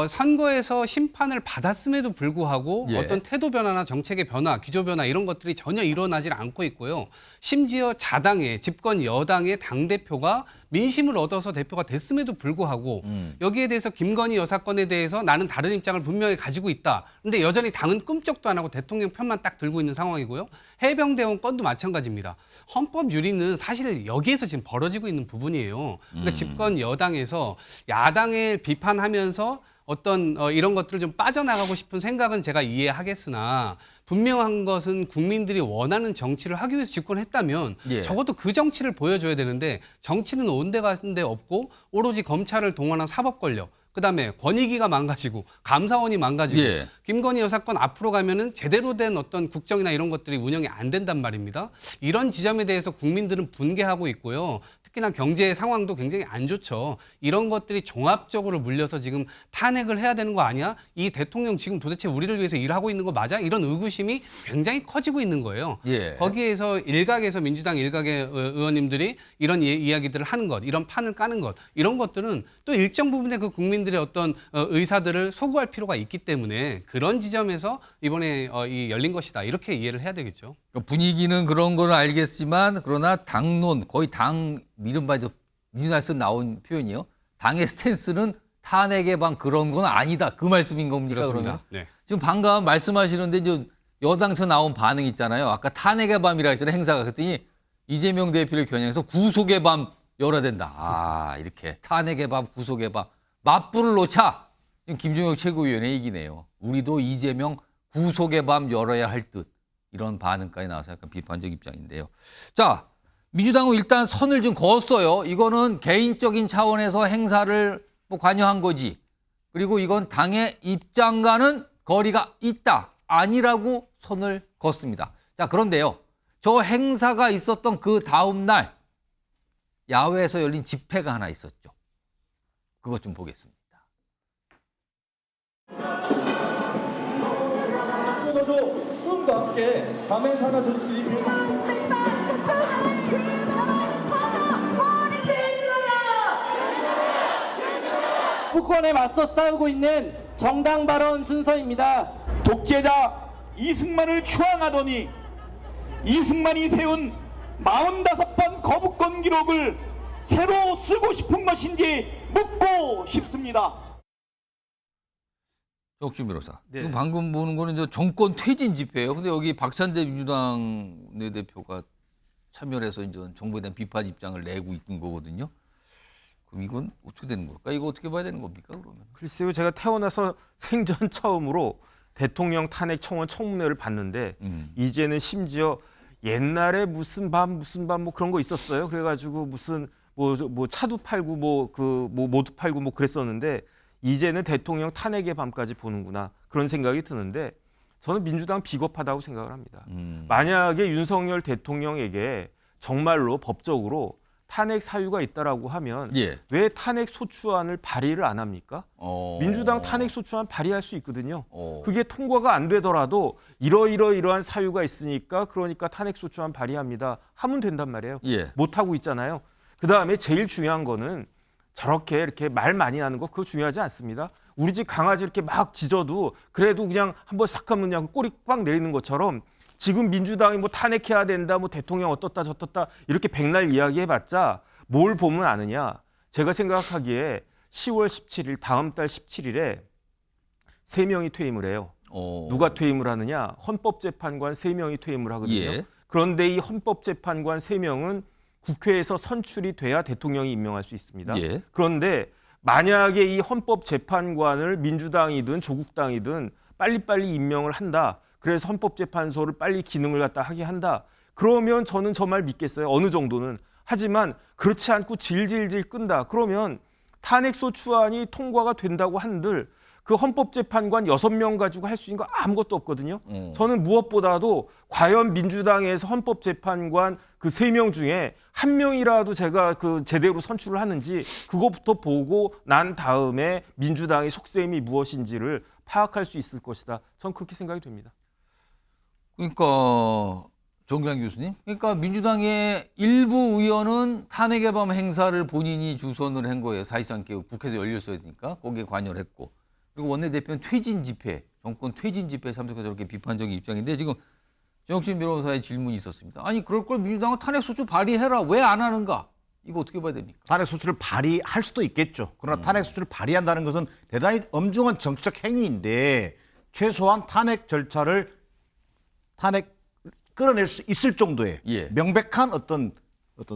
[SPEAKER 11] 선거에서 심판을 받았음에도 불구하고
[SPEAKER 1] 예.
[SPEAKER 11] 어떤 태도 변화나 정책의 변화, 기조 변화 이런 것들이 전혀 일어나질 않고 있고요. 심지어 자당의 집권 여당의 당대표가 민심을 얻어서 대표가 됐음에도 불구하고 여기에 대해서 김건희 여사건에 대해서 나는 다른 입장을 분명히 가지고 있다. 그런데 여전히 당은 꿈쩍도 안 하고 대통령 편만 딱 들고 있는 상황이고요. 해병대원 건도 마찬가지입니다. 헌법 유린은 사실 여기에서 지금 벌어지고 있는 부분이에요. 그러니까 집권 여당에서 야당을 비판하면서 어떤 이런 것들을 좀 빠져나가고 싶은 생각은 제가 이해하겠으나 분명한 것은 국민들이 원하는 정치를 하기 위해서 집권했다면
[SPEAKER 1] 예.
[SPEAKER 11] 적어도 그 정치를 보여줘야 되는데 정치는 온데간데 없고 오로지 검찰을 동원한 사법 권력 그다음에 권익위가 망가지고 감사원이 망가지고
[SPEAKER 1] 예.
[SPEAKER 11] 김건희 여사 건 앞으로 가면은 제대로 된 어떤 국정이나 이런 것들이 운영이 안 된단 말입니다. 이런 지점에 대해서 국민들은 분개하고 있고요. 특히나 경제 상황도 굉장히 안 좋죠. 이런 것들이 종합적으로 물려서 지금 탄핵을 해야 되는 거 아니야? 이 대통령 지금 도대체 우리를 위해서 일하고 있는 거 맞아? 이런 의구심이 굉장히 커지고 있는 거예요.
[SPEAKER 1] 예.
[SPEAKER 11] 거기에서 일각에서 민주당 일각의 의원님들이 이런 이야기들을 하는 것, 이런 판을 까는 것, 이런 것들은 또 일정 부분의 그 국민들의 어떤 의사들을 소구할 필요가 있기 때문에 그런 지점에서 이번에 이 열린 것이다. 이렇게 이해를 해야 되겠죠.
[SPEAKER 1] 분위기는 그런 건 알겠지만 그러나 당론 거의 당 이른바 민주당에서 나온 표현이요. 당의 스탠스는 탄핵의 방 그런 건 아니다. 그 말씀인 겁니까?
[SPEAKER 11] 그렇습니다.
[SPEAKER 1] 그러면?
[SPEAKER 11] 네.
[SPEAKER 1] 지금 방금 말씀하시는데 이제 여당에서 나온 반응 있잖아요. 아까 탄핵의 밤이라 했잖아요. 행사가. 그랬더니 이재명 대표를 겨냥해서 구속의 밤 열어야 된다. 아 이렇게 탄핵의 밤 구속의 밤 맞불을 놓자. 지금 김종혁 최고위원의 얘기네요. 우리도 이재명 구속의 밤 열어야 할 듯. 이런 반응까지 나와서 약간 비판적 입장인데요. 자, 민주당은 일단 선을 좀 그었어요. 이거는 개인적인 차원에서 행사를 뭐 관여한 거지. 그리고 이건 당의 입장과는 거리가 있다. 아니라고 선을 그었습니다. 자, 그런데요. 저 행사가 있었던 그 다음 날 야외에서 열린 집회가 하나 있었죠. 그것 좀 보겠습니다.
[SPEAKER 16] 수음과 함께 밤의 산하 조직들이
[SPEAKER 9] 북권에 맞서 싸우고 있는 정당 발언 순서입니다.
[SPEAKER 16] 독재자 이승만을 추앙하더니 이승만이 세운 45번 거부권 기록을 새로 쓰고 싶은 것인지 묻고 싶습니다.
[SPEAKER 1] 혁준 변호사.
[SPEAKER 3] 네.
[SPEAKER 1] 지금 방금 보는 거는 이제 정권 퇴진 집회예요. 근데 여기 박찬대 민주당 내대표가 참여를 해서 이제 정부에 대한 비판 입장을 내고 있는 거거든요. 그럼 이건 어떻게 되는 걸까? 이거 어떻게 봐야 되는 겁니까? 그러면?
[SPEAKER 3] 글쎄요, 제가 태어나서 생전 처음으로 대통령 탄핵 청원 청문회를 봤는데 이제는 심지어 옛날에 무슨 밤 뭐 그런 거 있었어요. 그래가지고 무슨 뭐 차도 팔고 모두 팔고 뭐 그랬었는데 이제는 대통령 탄핵의 밤까지 보는구나 그런 생각이 드는데 저는 민주당 비겁하다고 생각을 합니다. 만약에 윤석열 대통령에게 정말로 법적으로 탄핵 사유가 있다라고 하면
[SPEAKER 1] 예.
[SPEAKER 3] 왜 탄핵 소추안을 발의를 안 합니까? 민주당 탄핵 소추안 발의할 수 있거든요. 그게 통과가 안 되더라도 이러한 사유가 있으니까 그러니까 탄핵 소추안 발의합니다. 하면 된단 말이에요.
[SPEAKER 1] 예.
[SPEAKER 3] 못 하고 있잖아요. 그다음에 제일 중요한 거는 저렇게 이렇게 말 많이 하는 거 그거 중요하지 않습니다. 우리 집 강아지 이렇게 막 짖어도 그래도 그냥 한번 싹 하면 그냥 꼬리 꽉 내리는 것처럼 지금 민주당이 뭐 탄핵해야 된다, 뭐 대통령 어떻다 저떻다 이렇게 백날 이야기해봤자 뭘 보면 아느냐. 제가 생각하기에 10월 17일 다음 달 17일에 3명이 퇴임을 해요. 누가 퇴임을 하느냐? 헌법재판관 3명이 퇴임을 하거든요.
[SPEAKER 1] 예.
[SPEAKER 3] 그런데 이 헌법재판관 3명은 국회에서 선출이 돼야 대통령이 임명할 수 있습니다.
[SPEAKER 1] 예.
[SPEAKER 3] 그런데 만약에 이 헌법재판관을 민주당이든 조국당이든 빨리빨리 임명을 한다. 그래서 헌법재판소를 빨리 기능을 갖다 하게 한다. 그러면 저는 정말 믿겠어요. 어느 정도는. 하지만 그렇지 않고 질질질 끈다. 그러면 탄핵소추안이 통과가 된다고 한들 그 헌법재판관 6명 가지고 할 수 있는 거 아무것도 없거든요. 저는 무엇보다도 과연 민주당에서 헌법재판관 그 3명 중에 1명이라도 제가 그 제대로 선출을 하는지 그것부터 보고 난 다음에 민주당의 속셈이 무엇인지를 파악할 수 있을 것이다. 저는 그렇게 생각이 됩니다.
[SPEAKER 1] 그러니까 정규환 교수님, 그러니까 민주당의 일부 의원은 탄핵의 밤 행사를 본인이 주선을 한 거예요. 사실상 국회에서 열렸어야 되니까 거기에 관여를 했고, 그리고 원내대표는 퇴진 집회, 정권 퇴진 집회에 참석해서 저렇게 비판적인 입장인데 지금 정혁신 변호사의 질문이 있었습니다. 아니 그럴 걸 민주당은 탄핵소추 발의해라. 왜 안 하는가? 이거 어떻게 봐야 됩니까?
[SPEAKER 7] 탄핵소추를 발의할 수도 있겠죠. 그러나 탄핵소추를 발의한다는 것은 대단히 엄중한 정치적 행위인데 최소한 탄핵 절차를 끌어낼 수 있을 정도의 명백한 어떤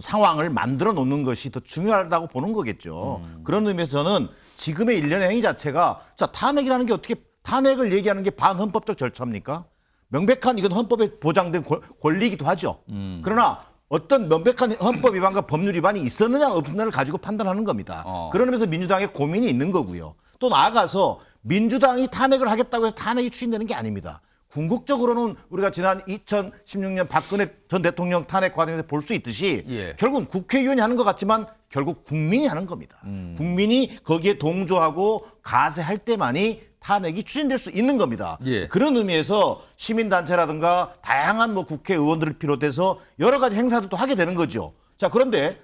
[SPEAKER 7] 상황을 만들어 놓는 것이 더 중요하다고 보는 거겠죠. 그런 의미에서 저는 지금의 일련의 행위 자체가 탄핵이라는 게 어떻게 탄핵을 얘기하는 게 반헌법적 절차입니까? 명백한 이건 헌법에 보장된 권리이기도 하죠. 그러나 어떤 명백한 헌법 위반과 법률 위반이 있었느냐 없느냐를 가지고 판단하는 겁니다. 그런 의미에서 민주당의 고민이 있는 거고요. 또 나아가서 민주당이 탄핵을 하겠다고 해서 탄핵이 추진되는 게 아닙니다. 궁극적으로는 우리가 지난 2016년 박근혜 전 대통령 탄핵 과정에서 볼 수 있듯이 결국은 국회의원이 하는 것 같지만 결국 국민이 하는 겁니다. 국민이 거기에 동조하고 가세할 때만이 탄핵이 추진될 수 있는 겁니다. 그런 의미에서 시민단체라든가 다양한 국회의원들을 비롯해서 여러 가지 행사들도 하게 되는 거죠. 자, 그런데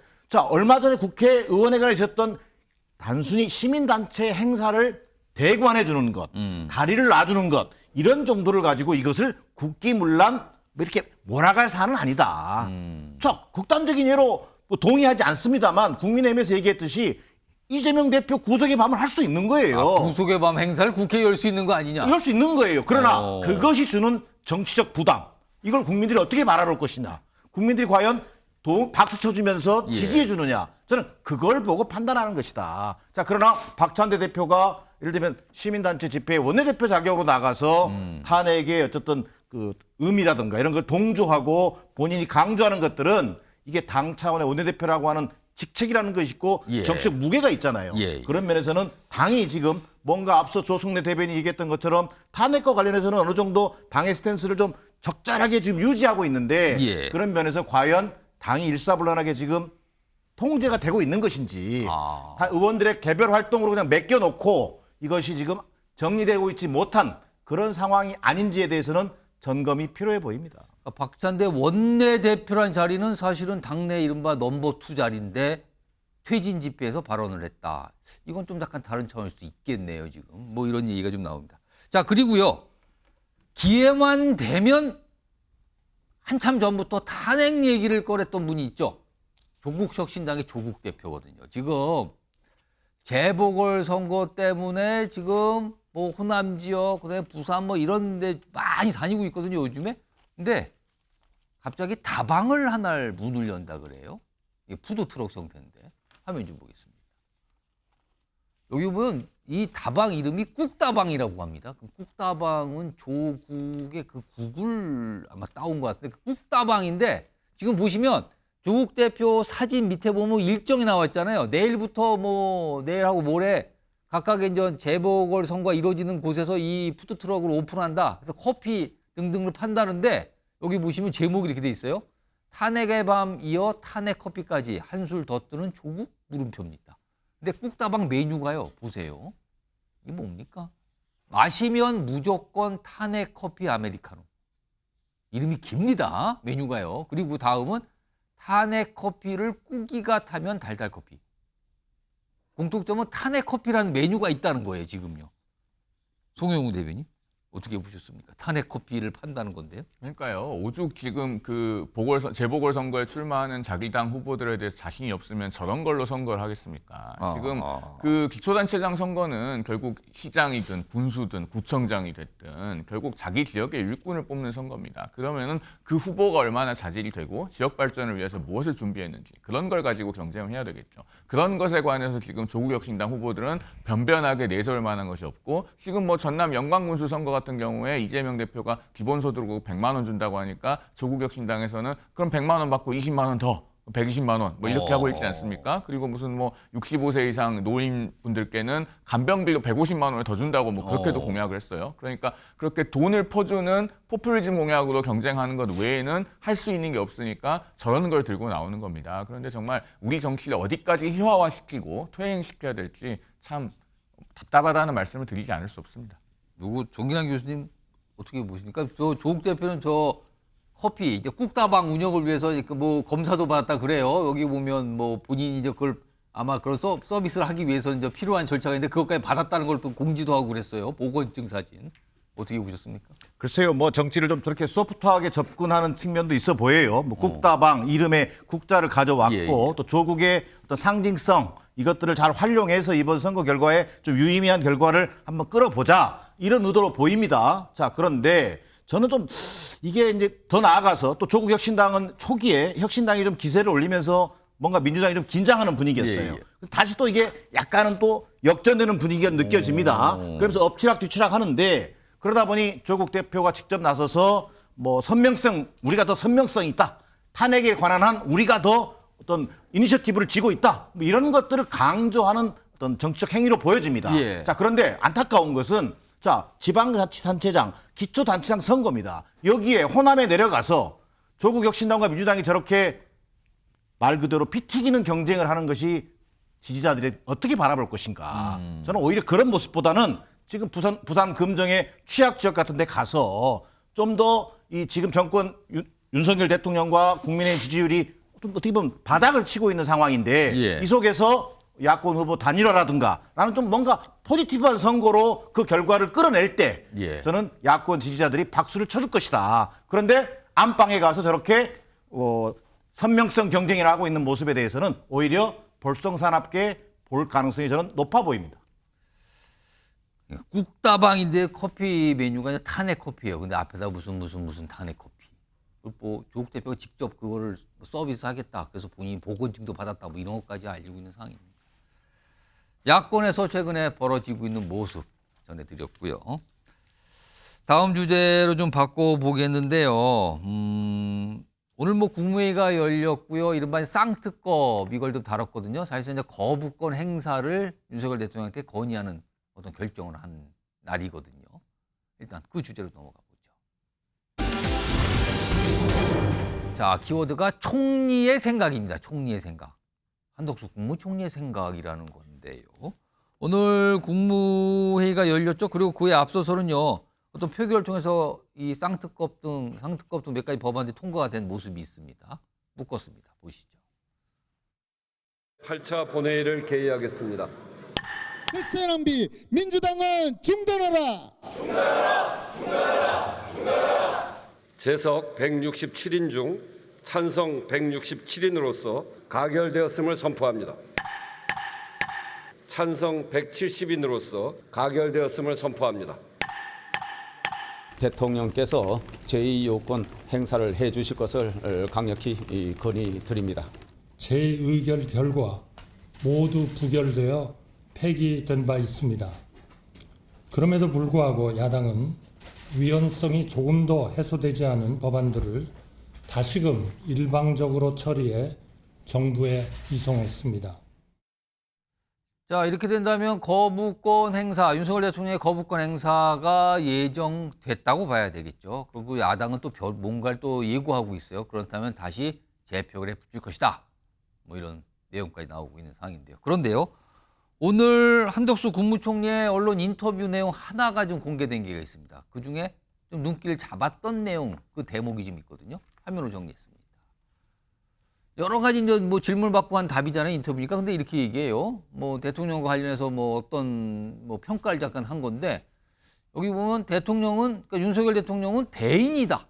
[SPEAKER 7] 얼마 전에 국회의원회관에 있었던 단순히 시민단체 행사를 대관해 주는 것, 다리를 놔주는 것, 이런 정도를 가지고 이것을 국기문란 이렇게 몰아갈 사안은 아니다. 극단적인 예로 동의하지 않습니다만 국민의힘에서 얘기했듯이 이재명 대표 구속의 밤을 할 수 있는 거예요.
[SPEAKER 1] 구속의 밤 행사를 국회에 열 수 있는 거 아니냐?
[SPEAKER 7] 열 수 있는 거예요. 그러나 그것이 주는 정치적 부담, 이걸 국민들이 어떻게 바라볼 것이냐. 국민들이 과연 박수 쳐주면서 지지해 주느냐. 저는 그걸 보고 판단하는 것이다. 자, 그러나 박찬대 대표가 예를 들면 시민단체 집회에 원내대표 자격으로 나가서 탄핵의 어쨌든 그 의미라든가 이런 걸 동조하고 본인이 강조하는 것들은 이게 당 차원의 원내대표라고 하는 직책이라는 것이 있고 정치적 무게가 있잖아요. 그런 면에서는 당이 지금 뭔가 앞서 조승래 대변인이 얘기했던 것처럼 탄핵과 관련해서는 어느 정도 당의 스탠스를 좀 적절하게 지금 유지하고 있는데 그런 면에서 과연 당이 일사불란하게 지금 통제가 되고 있는 것인지 의원들의 개별 활동으로 그냥 맡겨놓고 이것이 지금 정리되고 있지 못한 그런 상황이 아닌지에 대해서는 점검이 필요해 보입니다.
[SPEAKER 1] 박찬대 원내대표란 자리는 사실은 당내 이른바 넘버 2 자리인데 퇴진 집회에서 발언을 했다. 이건 좀 약간 다른 차원일 수 있겠네요, 지금. 이런 얘기가 좀 나옵니다. 자, 그리고요. 기회만 되면 한참 전부터 탄핵 얘기를 꺼냈던 분이 있죠. 조국혁신당의 조국 대표거든요. 지금 재보궐선거 때문에 지금 호남 지역, 그다음에 부산 이런 데 많이 다니고 있거든요, 요즘에. 근데 갑자기 다방을 하나를 문을 연다 그래요. 이게 푸드트럭 형태인데. 화면 좀 보겠습니다. 여기 보면 이 다방 이름이 꾹다방이라고 합니다. 꾹다방은 조국의 그 국을 아마 따온 것 같은데 꾹다방인데 지금 보시면 조국 대표 사진 밑에 보면 일정이 나와 있잖아요. 내일부터 내일하고 모레 각각의 이제 재보궐선거가 이루어지는 곳에서 이 푸드트럭을 오픈한다. 그래서 커피 등등을 판다는데 여기 보시면 제목이 이렇게 돼 있어요. 탄핵의 밤 이어 탄핵 커피까지 한술 더 뜨는 조국 물음표입니다. 근데 꾹다방 메뉴가요. 보세요. 이게 뭡니까? 마시면 무조건 탄핵 커피 아메리카노. 이름이 깁니다. 메뉴가요. 그리고 다음은 탄핵 커피를 꾸기가 타면 달달 커피. 공통점은 탄핵 커피라는 메뉴가 있다는 거예요, 지금요. 송영우 대변인. 어떻게 보셨습니까? 탄핵 커피를 판다는 건데요.
[SPEAKER 8] 그러니까요. 오죽 지금 그 재보궐선거에 출마하는 자기 당 후보들에 대해서 자신이 없으면 저런 걸로 선거를 하겠습니까? 지금 그 기초단체장 선거는 결국 시장이든 군수든 구청장이 됐든 결국 자기 지역의 일꾼을 뽑는 선거입니다. 그러면은 그 후보가 얼마나 자질이 되고 지역 발전을 위해서 무엇을 준비했는지 그런 걸 가지고 경쟁을 해야 되겠죠. 그런 것에 관해서 지금 조국혁신당 후보들은 변변하게 내세울 만한 것이 없고 지금 전남 영광군수 선거 같은 경우에 이재명 대표가 기본소득으로 100만 원 준다고 하니까 조국혁신당에서는 그럼 100만 원 받고 20만 원 더 120만 원 뭐 이렇게 하고 있지 않습니까? 그리고 무슨 뭐 65세 이상 노인분들께는 간병비로 150만 원을 더 준다고 뭐 그렇게도 공약을 했어요. 그러니까 그렇게 돈을 퍼주는 포퓰리즘 공약으로 경쟁하는 것 외에는 할 수 있는 게 없으니까 저런 걸 들고 나오는 겁니다. 그런데 정말 우리 정치를 어디까지 희화화시키고 퇴행시켜야 될지 참 답답하다는 말씀을 드리지 않을 수 없습니다.
[SPEAKER 1] 누구 정기남 교수님 어떻게 보십니까? 저 조국 대표는 저 커피 이제 꾹다방 운영을 위해서 뭐 검사도 받았다 그래요. 여기 보면 뭐 본인이 이제 그걸 아마 그런 서비스를 하기 위해서 이제 필요한 절차가 있는데 그것까지 받았다는 걸 또 공지도 하고 그랬어요. 보건증 사진 어떻게 보셨습니까?
[SPEAKER 7] 글쎄요, 뭐 정치를 좀 저렇게 소프트하게 접근하는 측면도 있어 보여요. 뭐 국다방 이름에 국자를 가져왔고 또 조국의 어떤 상징성 이것들을 잘 활용해서 이번 선거 결과에 좀 유의미한 결과를 한번 끌어보자 이런 의도로 보입니다. 자, 그런데 저는 좀 이게 이제 더 나아가서 또 조국 혁신당은 초기에 혁신당이 좀 기세를 올리면서 뭔가 민주당이 좀 긴장하는 분위기였어요. 다시 또 이게 약간은 또 역전되는 분위기가 느껴집니다. 그러면서 엎치락뒤치락 하는데 그러다 보니 조국 대표가 직접 나서서 뭐 선명성, 우리가 더 선명성이 있다. 탄핵에 관한 한 우리가 더 어떤 이니셔티브를 쥐고 있다. 뭐 이런 것들을 강조하는 어떤 정치적 행위로 보여집니다. 자, 그런데 안타까운 것은 자, 지방자치단체장, 기초단체장 선거입니다. 여기에 호남에 내려가서 조국 혁신당과 민주당이 저렇게 말 그대로 피 튀기는 경쟁을 하는 것이 지지자들이 어떻게 바라볼 것인가. 저는 오히려 그런 모습보다는 지금 부산 금정의 취약 지역 같은 데 가서 좀 더 이 지금 정권 윤석열 대통령과 국민의 지지율이 어떻게 보면 바닥을 치고 있는 상황인데 이 속에서 야권 후보 단일화라든가 라는 좀 뭔가 포지티브한 선거로 그 결과를 끌어낼 때 저는 야권 지지자들이 박수를 쳐줄 것이다. 그런데 안방에 가서 저렇게 선명성 경쟁을 하고 있는 모습에 대해서는 오히려 볼썽사납게 볼 가능성이 저는 높아 보입니다.
[SPEAKER 1] 꾹다방인데 커피 메뉴가 아니라 탄핵 커피예요. 근데 앞에다 무슨 탄핵 커피. 뭐 조국 대표가 직접 그거를 서비스 하겠다. 그래서 본인이 보건증도 받았다. 뭐 이런 것까지 알리고 있는 상황입니다. 야권에서 최근에 벌어지고 있는 모습 전해드렸고요. 다음 주제로 좀 바꿔보겠는데요. 오늘 뭐 국무회의가 열렸고요. 이른바 쌍특검 이걸 좀 다뤘거든요. 사실상 이제 거부권 행사를 윤석열 대통령한테 건의하는 어떤 결정을 한 날이거든요. 일단 그 주제로 넘어가 보죠. 자, 키워드가 총리의 생각입니다. 총리의 생각. 한덕수 국무총리의 생각이라는 건데요. 오늘 국무회의가 열렸죠. 그리고 그에 앞서서는요. 어떤 표결을 통해서 이 쌍특검 등 몇 가지 법안들이 통과가 된 모습이 있습니다. 묶었습니다. 보시죠.
[SPEAKER 17] 8차 본회의를 개의하겠습니다.
[SPEAKER 18] 햇새 낭비 민주당은 중단하라.
[SPEAKER 17] 재석 167인 중 찬성 167인으로서 가결되었음을 선포합니다. 찬성 170인으로서 가결되었음을 선포합니다.
[SPEAKER 19] 대통령께서 제2요건 행사를 해 주실 것을 강력히 건의드립니다.
[SPEAKER 20] 제 의결 결과 모두 부결되어 폐기된 바 있습니다. 그럼에도 불구하고 야당은 위헌성이 조금 더 해소되지 않은 법안들을 다시금 일방적으로 처리해 정부에 이송했습니다.
[SPEAKER 1] 자, 이렇게 된다면 거부권 행사, 윤석열 대통령의 거부권 행사가 예정됐다고 봐야 되겠죠. 그리고 야당은 또 뭔가를 또 예고하고 있어요. 그렇다면 다시 재표결에 붙일 것이다. 뭐 이런 내용까지 나오고 있는 상황인데요. 그런데요, 오늘 한덕수 국무총리의 언론 인터뷰 내용 하나가 좀 공개된 게 있습니다. 그중에 좀 눈길을 잡았던 내용, 그 대목이 좀 있거든요. 화면으로 정리했습니다. 여러 가지 이제 뭐 질문을 받고 한 답이잖아요, 인터뷰니까. 근데 이렇게 얘기해요. 뭐 대통령과 관련해서 뭐 어떤 뭐 평가를 잠깐 한 건데, 여기 보면 대통령은, 그러니까 윤석열 대통령은 대인이다.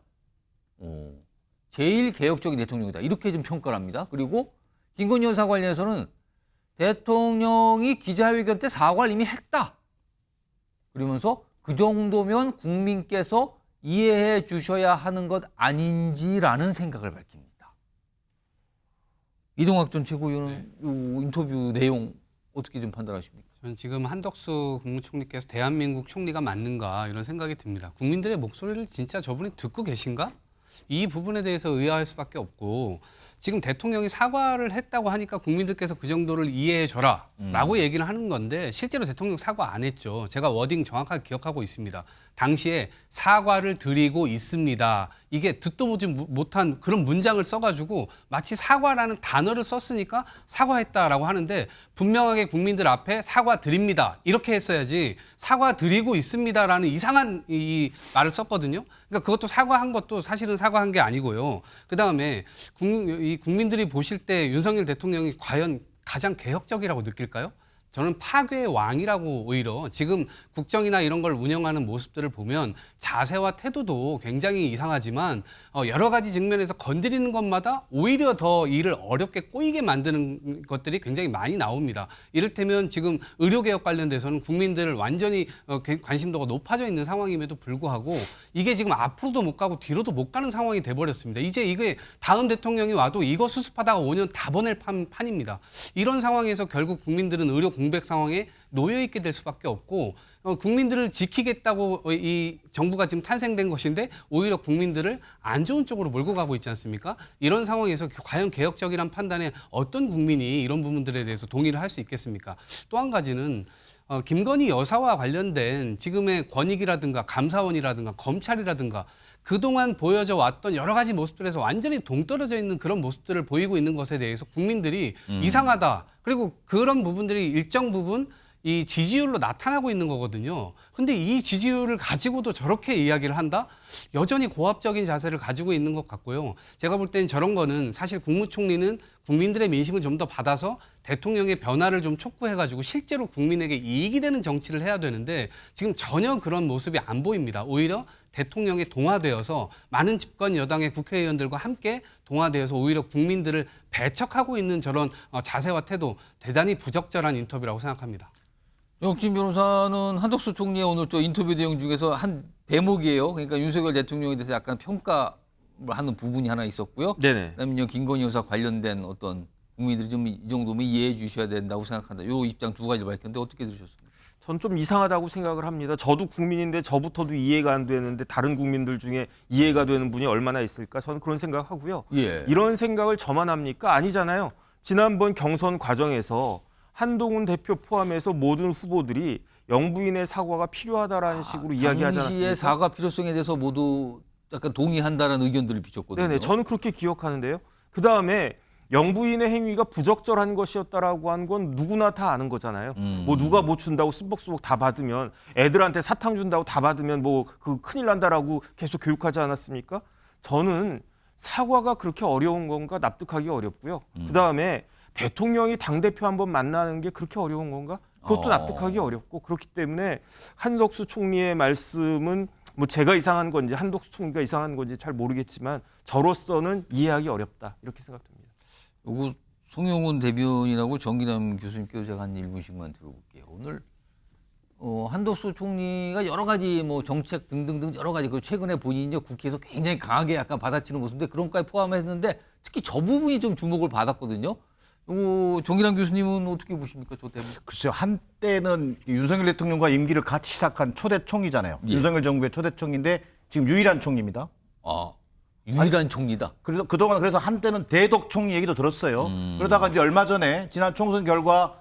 [SPEAKER 1] 제일 개혁적인 대통령이다. 이렇게 좀 평가를 합니다. 그리고 김건희 여사 관련해서는 대통령이 기자회견 때 사과를 이미 했다. 그러면서 그 정도면 국민께서 이해해 주셔야 하는 것 아닌지라는 생각을 밝힙니다. 이동학 전 최고위원은 이 인터뷰 내용 어떻게 좀 판단하십니까?
[SPEAKER 11] 저는 지금 한덕수 국무총리께서 대한민국 총리가 맞는가 이런 생각이 듭니다. 국민들의 목소리를 진짜 저분이 듣고 계신가? 이 부분에 대해서 의아할 수밖에 없고, 지금 대통령이 사과를 했다고 하니까 국민들께서 그 정도를 이해해 줘라라고 얘기를 하는 건데 실제로 대통령 사과 안 했죠. 제가 워딩 정확하게 기억하고 있습니다. 당시에 사과를 드리고 있습니다. 이게 듣도 보지 못한 그런 문장을 써가지고 마치 사과라는 단어를 썼으니까 사과했다라고 하는데 분명하게 국민들 앞에 사과드립니다. 이렇게 했어야지 사과드리고 있습니다라는 이상한 이 말을 썼거든요. 그러니까 그것도 사과한 것도 사실은 사과한 게 아니고요. 그다음에 국민들이 보실 때 윤석열 대통령이 과연 가장 개혁적이라고 느낄까요? 저는 파괴의 왕이라고 오히려 지금 국정이나 이런 걸 운영하는 모습들을 보면 자세와 태도도 굉장히 이상하지만 여러 가지 측면에서 건드리는 것마다 오히려 더 일을 어렵게 꼬이게 만드는 것들이 굉장히 많이 나옵니다. 이를테면 지금 의료개혁 관련돼서는 국민들 완전히 관심도가 높아져 있는 상황임에도 불구하고 이게 지금 앞으로도 못 가고 뒤로도 못 가는 상황이 돼버렸습니다. 이제 이게 다음 대통령이 와도 이거 수습하다가 5년 다 보낼 판입니다. 이런 상황에서 결국 국민들은 의료 공백 상황에 놓여 있게 될 수밖에 없고 국민들을 지키겠다고 이 정부가 지금 탄생된 것인데 오히려 국민들을 안 좋은 쪽으로 몰고 가고 있지 않습니까? 이런 상황에서 과연 개혁적이란 판단에 어떤 국민이 이런 부분들에 대해서 동의를 할 수 있겠습니까? 또 한 가지는 김건희 여사와 관련된 지금의 권익이라든가 감사원이라든가 검찰이라든가 그동안 보여져 왔던 여러 가지 모습들에서 완전히 동떨어져 있는 그런 모습들을 보이고 있는 것에 대해서 국민들이 이상하다. 그리고 그런 부분들이 일정 부분 이 지지율로 나타나고 있는 거거든요. 근데 이 지지율을 가지고도 저렇게 이야기를 한다? 여전히 고압적인 자세를 가지고 있는 것 같고요. 제가 볼 땐 저런 거는 사실 국무총리는 국민들의 민심을 좀 더 받아서 대통령의 변화를 좀 촉구해가지고 실제로 국민에게 이익이 되는 정치를 해야 되는데 지금 전혀 그런 모습이 안 보입니다. 오히려 대통령에 동화되어서 많은 집권 여당의 국회의원들과 함께 동화되어서 오히려 국민들을 배척하고 있는 저런 자세와 태도 대단히 부적절한 인터뷰라고 생각합니다.
[SPEAKER 1] 영진 변호사는 한덕수 총리의 오늘 또 인터뷰 내용 중에서 한 대목이에요. 그러니까 윤석열 대통령에 대해서 약간 평가하는 부분이 하나 있었고요.
[SPEAKER 3] 네네.
[SPEAKER 1] 그다음에 김건희 여사 관련된 어떤 국민들이 좀 이 정도면 이해해 주셔야 된다고 생각한다. 요 입장 두 가지를 밝혔는데 어떻게 들으셨습니까?
[SPEAKER 3] 전 좀 이상하다고 생각을 합니다. 저도 국민인데 저부터도 이해가 안 되는데 다른 국민들 중에 이해가 되는 분이 얼마나 있을까? 저는 그런 생각하고요.
[SPEAKER 1] 예.
[SPEAKER 3] 이런 생각을 저만 합니까? 아니잖아요. 지난번 경선 과정에서 한동훈 대표 포함해서 모든 후보들이 영부인의 사과가 필요하다라는 식으로 이야기하지 않았습니까?
[SPEAKER 1] 당시의 사과 필요성에 대해서 모두 약간 동의한다는 의견들을 비췄거든요.
[SPEAKER 3] 네네, 저는 그렇게 기억하는데요. 그 다음에 영부인의 행위가 부적절한 것이었다라고 한 건 누구나 다 아는 거잖아요. 뭐 누가 뭐 준다고 수벅수벅 다 받으면 애들한테 사탕 준다고 다 받으면 뭐 그 큰일 난다라고 계속 교육하지 않았습니까? 저는 사과가 그렇게 어려운 건가 납득하기 어렵고요. 그 다음에 대통령이 당대표 한번 만나는 게 그렇게 어려운 건가? 그것도 납득하기 어렵고 그렇기 때문에 한덕수 총리의 말씀은 뭐 제가 이상한 건지 한덕수 총리가 이상한 건지 잘 모르겠지만 저로서는 이해하기 어렵다 이렇게 생각됩니다.
[SPEAKER 1] 요거 송영훈 대변인하고 정기남 교수님께서 제가 한 1분씩만 들어볼게요. 오늘 한덕수 총리가 여러 가지 뭐 정책 등등등 여러 가지 그 최근에 본인이 국회에서 굉장히 강하게 약간 받아치는 모습인데 그런 것까지 포함했는데 특히 저 부분이 좀 주목을 받았거든요. 정기남 교수님은 어떻게 보십니까? 저 때문에.
[SPEAKER 7] 글쎄요. 한때는 윤석열 대통령과 임기를 같이 시작한 초대총이잖아요.
[SPEAKER 1] 예.
[SPEAKER 7] 윤석열 정부의 초대총인데 지금 유일한 총리입니다.
[SPEAKER 1] 유일한 총리다.
[SPEAKER 7] 그래서 그동안 그래서 한때는 대독 총리 얘기도 들었어요. 그러다가 이제 얼마 전에 지난 총선 결과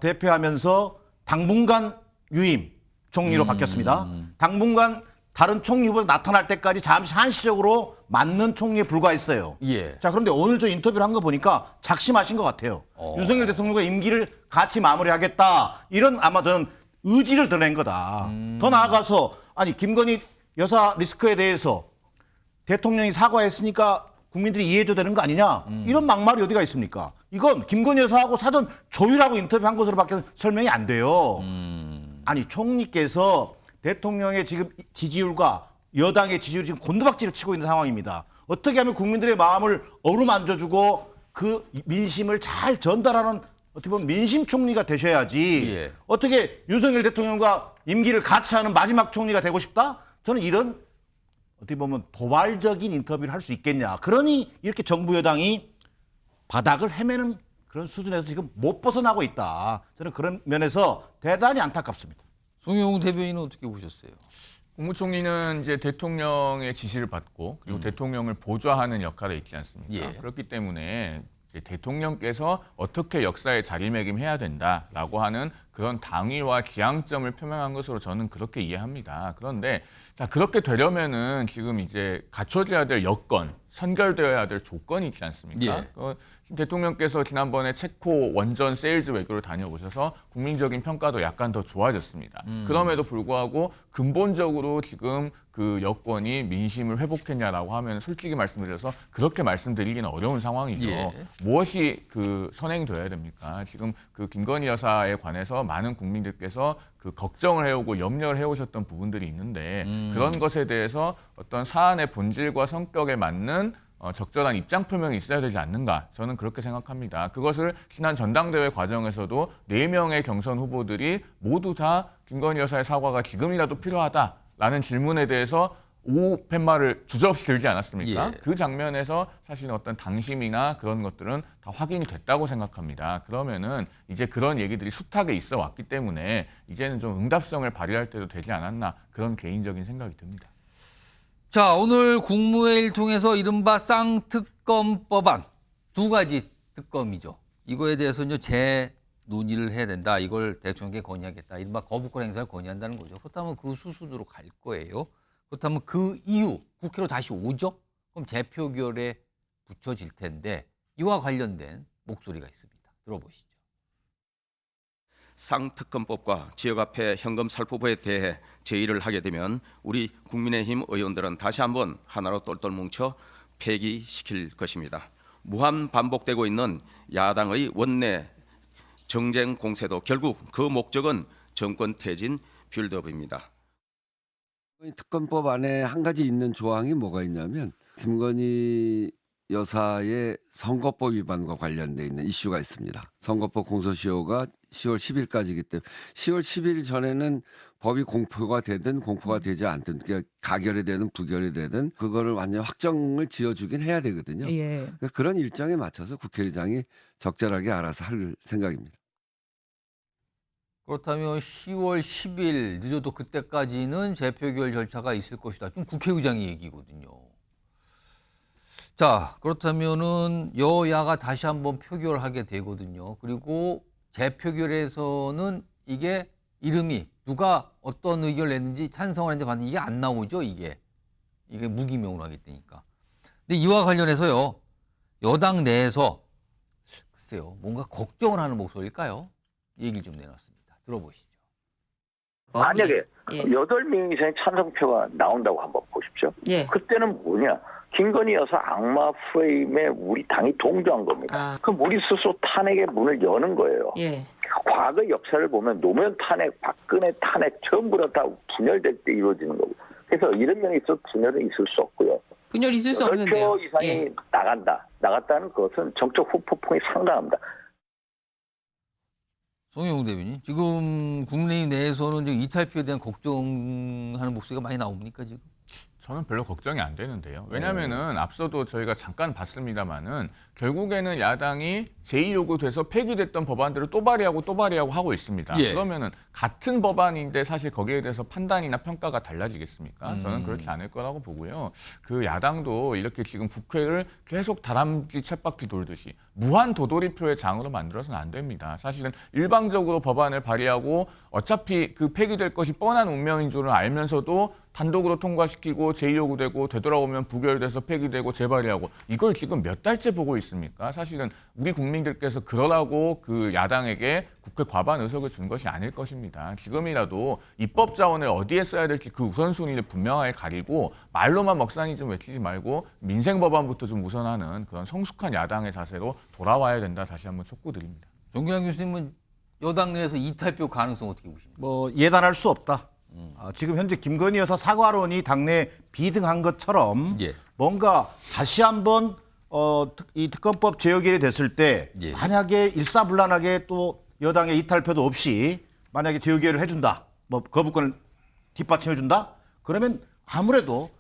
[SPEAKER 7] 대표하면서 당분간 유임 총리로 바뀌었습니다. 당분간 다른 총리 후보가 나타날 때까지 잠시 한시적으로 맞는 총리에 불과했어요.
[SPEAKER 1] 예.
[SPEAKER 7] 자, 그런데 오늘 저 인터뷰를 한 거 보니까 작심하신 것 같아요. 윤석열 대통령과 임기를 같이 마무리하겠다. 이런 아마 저는 의지를 드러낸 거다. 더 나아가서 아니 김건희 여사 리스크에 대해서 대통령이 사과했으니까 국민들이 이해해줘야 되는 거 아니냐. 이런 막말이 어디가 있습니까? 이건 김건희 여사하고 사전 조율하고 인터뷰한 것으로밖에 설명이 안 돼요. 아니 총리께서 대통령의 지금 지지율과 여당의 지지율이 지금 곤두박질을 치고 있는 상황입니다. 어떻게 하면 국민들의 마음을 어루만져주고 그 민심을 잘 전달하는 어떻게 보면 민심 총리가 되셔야지.
[SPEAKER 1] 예.
[SPEAKER 7] 어떻게 윤석열 대통령과 임기를 같이 하는 마지막 총리가 되고 싶다? 저는 이런 어떻게 보면 도발적인 인터뷰를 할 수 있겠냐. 그러니 이렇게 정부 여당이 바닥을 헤매는 그런 수준에서 지금 못 벗어나고 있다. 저는 그런 면에서 대단히 안타깝습니다.
[SPEAKER 1] 송영훈 대변인은 어떻게 보셨어요?
[SPEAKER 8] 국무총리는 이제 대통령의 지시를 받고 그리고 대통령을 보좌하는 역할에 있지 않습니까?
[SPEAKER 1] 예.
[SPEAKER 8] 그렇기 때문에 이제 대통령께서 어떻게 역사에 자리매김해야 된다라고 하는 그런 당위와 지향점을 표명한 것으로 저는 그렇게 이해합니다. 그런데 자 그렇게 되려면은 지금 이제 갖춰져야 될 여건, 선결되어야 될 조건이 있지 않습니까?
[SPEAKER 1] 예.
[SPEAKER 8] 대통령께서 지난번에 체코 원전 세일즈 외교를 다녀오셔서 국민적인 평가도 약간 더 좋아졌습니다. 그럼에도 불구하고 근본적으로 지금 그 여건이 민심을 회복했냐라고 하면 솔직히 말씀드려서 그렇게 말씀드리기는 어려운 상황이죠.
[SPEAKER 1] 예.
[SPEAKER 8] 무엇이 그 선행돼야 됩니까? 지금 그 김건희 여사에 관해서 많은 국민들께서 그 걱정을 해오고 염려를 해오셨던 부분들이 있는데 그런 것에 대해서 어떤 사안의 본질과 성격에 맞는 적절한 입장 표명이 있어야 되지 않는가 저는 그렇게 생각합니다. 그것을 지난 전당대회 과정에서도 4명의 경선 후보들이 모두 다 김건희 여사의 사과가 지금이라도 필요하다라는 질문에 대해서 오팻말을 주저없이 들지 않았습니까?
[SPEAKER 1] 예.
[SPEAKER 8] 그 장면에서 사실 어떤 당심이나 그런 것들은 다 확인이 됐다고 생각합니다. 그러면은 이제 그런 얘기들이 숱하게 있어 왔기 때문에 이제는 좀 응답성을 발휘할 때도 되지 않았나 그런 개인적인 생각이 듭니다.
[SPEAKER 1] 자, 오늘 국무회의를 통해서 이른바 쌍특검 법안 2가지 특검이죠. 이거에 대해서는 재논의를 해야 된다. 이걸 대통령께 건의하겠다. 이른바 거부권 행사를 건의한다는 거죠. 그렇다면 그 수순으로 갈 거예요. 그렇다면 그 이후 국회로 다시 오죠? 그럼 재표결에 붙여질 텐데 이와 관련된 목소리가 있습니다. 들어보시죠.
[SPEAKER 10] 쌍특검법과 지역화폐 현금 살포법에 대해 제의를 하게 되면 우리 국민의힘 의원들은 다시 한번 하나로 똘똘 뭉쳐 폐기시킬 것입니다. 무한 반복되고 있는 야당의 원내 정쟁 공세도 결국 그 목적은 정권 퇴진 빌드업입니다.
[SPEAKER 21] 특검법 안에 한 가지 있는 조항이 뭐가 있냐면 김건희 여사의 선거법 위반과 관련돼 있는 이슈가 있습니다. 선거법 공소시효가 10월 10일까지이기 때문에 10월 10일 전에는 법이 공포가 되든 공포가 되지 않든 그러니까 가결이 되든 부결이 되든 그거를 완전 확정을 지어주긴 해야 되거든요.
[SPEAKER 22] 예.
[SPEAKER 21] 그러니까 그런 일정에 맞춰서 국회의장이 적절하게 알아서 할 생각입니다.
[SPEAKER 1] 그렇다면 10월 10일 늦어도 그때까지는 재표결 절차가 있을 것이다. 좀 국회의장의 얘기거든요. 자, 그렇다면은 여야가 다시 한번 표결하게 되거든요. 그리고 재표결에서는 이게 이름이 누가 어떤 의견을 냈는지 찬성을 했는지 봤는데 이게 안 나오죠, 이게 무기명으로 하기 때니까. 근데 이와 관련해서요, 여당 내에서 글쎄요, 뭔가 걱정을 하는 목소리일까요? 얘기를 좀 내놨습니다. 들어보시죠.
[SPEAKER 23] 만약에 8명 이상의 찬성표가 나온다고 한번 보십시오. 그때는 뭐냐? 김건희 여사 악마 프레임에 우리 당이 동조한 겁니다. 그럼 우리 스스로 탄핵의 문을 여는 거예요. 과거 역사를 보면 노무현 탄핵, 박근혜 탄핵 전부 다 분열될 때 이루어지는 거고. 그래서 이런 면에 있어 분열은 있을 수 없고요.
[SPEAKER 22] 분열 있을 수 없는데요.
[SPEAKER 23] 8표 이상이 나갔다는 것은 정적 후폭풍이 상당합니다.
[SPEAKER 1] 송영웅 대변인, 지금 국민의힘 내에서는 지금 이탈표에 대한 걱정하는 목소리가 많이 나옵니까 지금?
[SPEAKER 8] 저는 별로 걱정이 안 되는데요. 왜냐하면은 앞서도 저희가 잠깐 봤습니다마는 결국에는 야당이 제2요구돼서 폐기됐던 법안들을 또 발의하고 하고 있습니다.
[SPEAKER 1] 예.
[SPEAKER 8] 그러면은 같은 법안인데 사실 거기에 대해서 판단이나 평가가 달라지겠습니까? 저는 그렇지 않을 거라고 보고요. 그 야당도 이렇게 지금 국회를 계속 다람쥐 쳇바퀴 돌듯이 무한 도돌이표의 장으로 만들어서는 안 됩니다. 사실은 일방적으로 법안을 발의하고 어차피 그 폐기될 것이 뻔한 운명인 줄을 알면서도 단독으로 통과시키고 제2요구되고 되돌아오면 부결돼서 폐기되고 재발의하고 이걸 지금 몇 달째 보고 있습니까? 사실은 우리 국민들께서 그러라고 그 야당에게 국회 과반 의석을 준 것이 아닐 것입니다. 지금이라도 입법 자원을 어디에 써야 될지 그 우선순위를 분명하게 가리고 말로만 먹상이 좀 외치지 말고 민생 법안부터 좀 우선하는 그런 성숙한 야당의 자세로 돌아와야 된다. 다시 한번 촉구드립니다.
[SPEAKER 1] 정경환 교수님은 여당 내에서 이탈표 가능성 어떻게 보십니까?
[SPEAKER 7] 뭐 예단할 수 없다. 지금 현재 김건희 여사 사과론이 당내 비등한 것처럼 뭔가 다시 한번 이 특검법 재의결이 됐을 때 만약에 일사불란하게 또 여당의 이탈표도 없이 만약에 재의결을 해준다, 뭐 거부권을 뒷받침해준다, 그러면 아무래도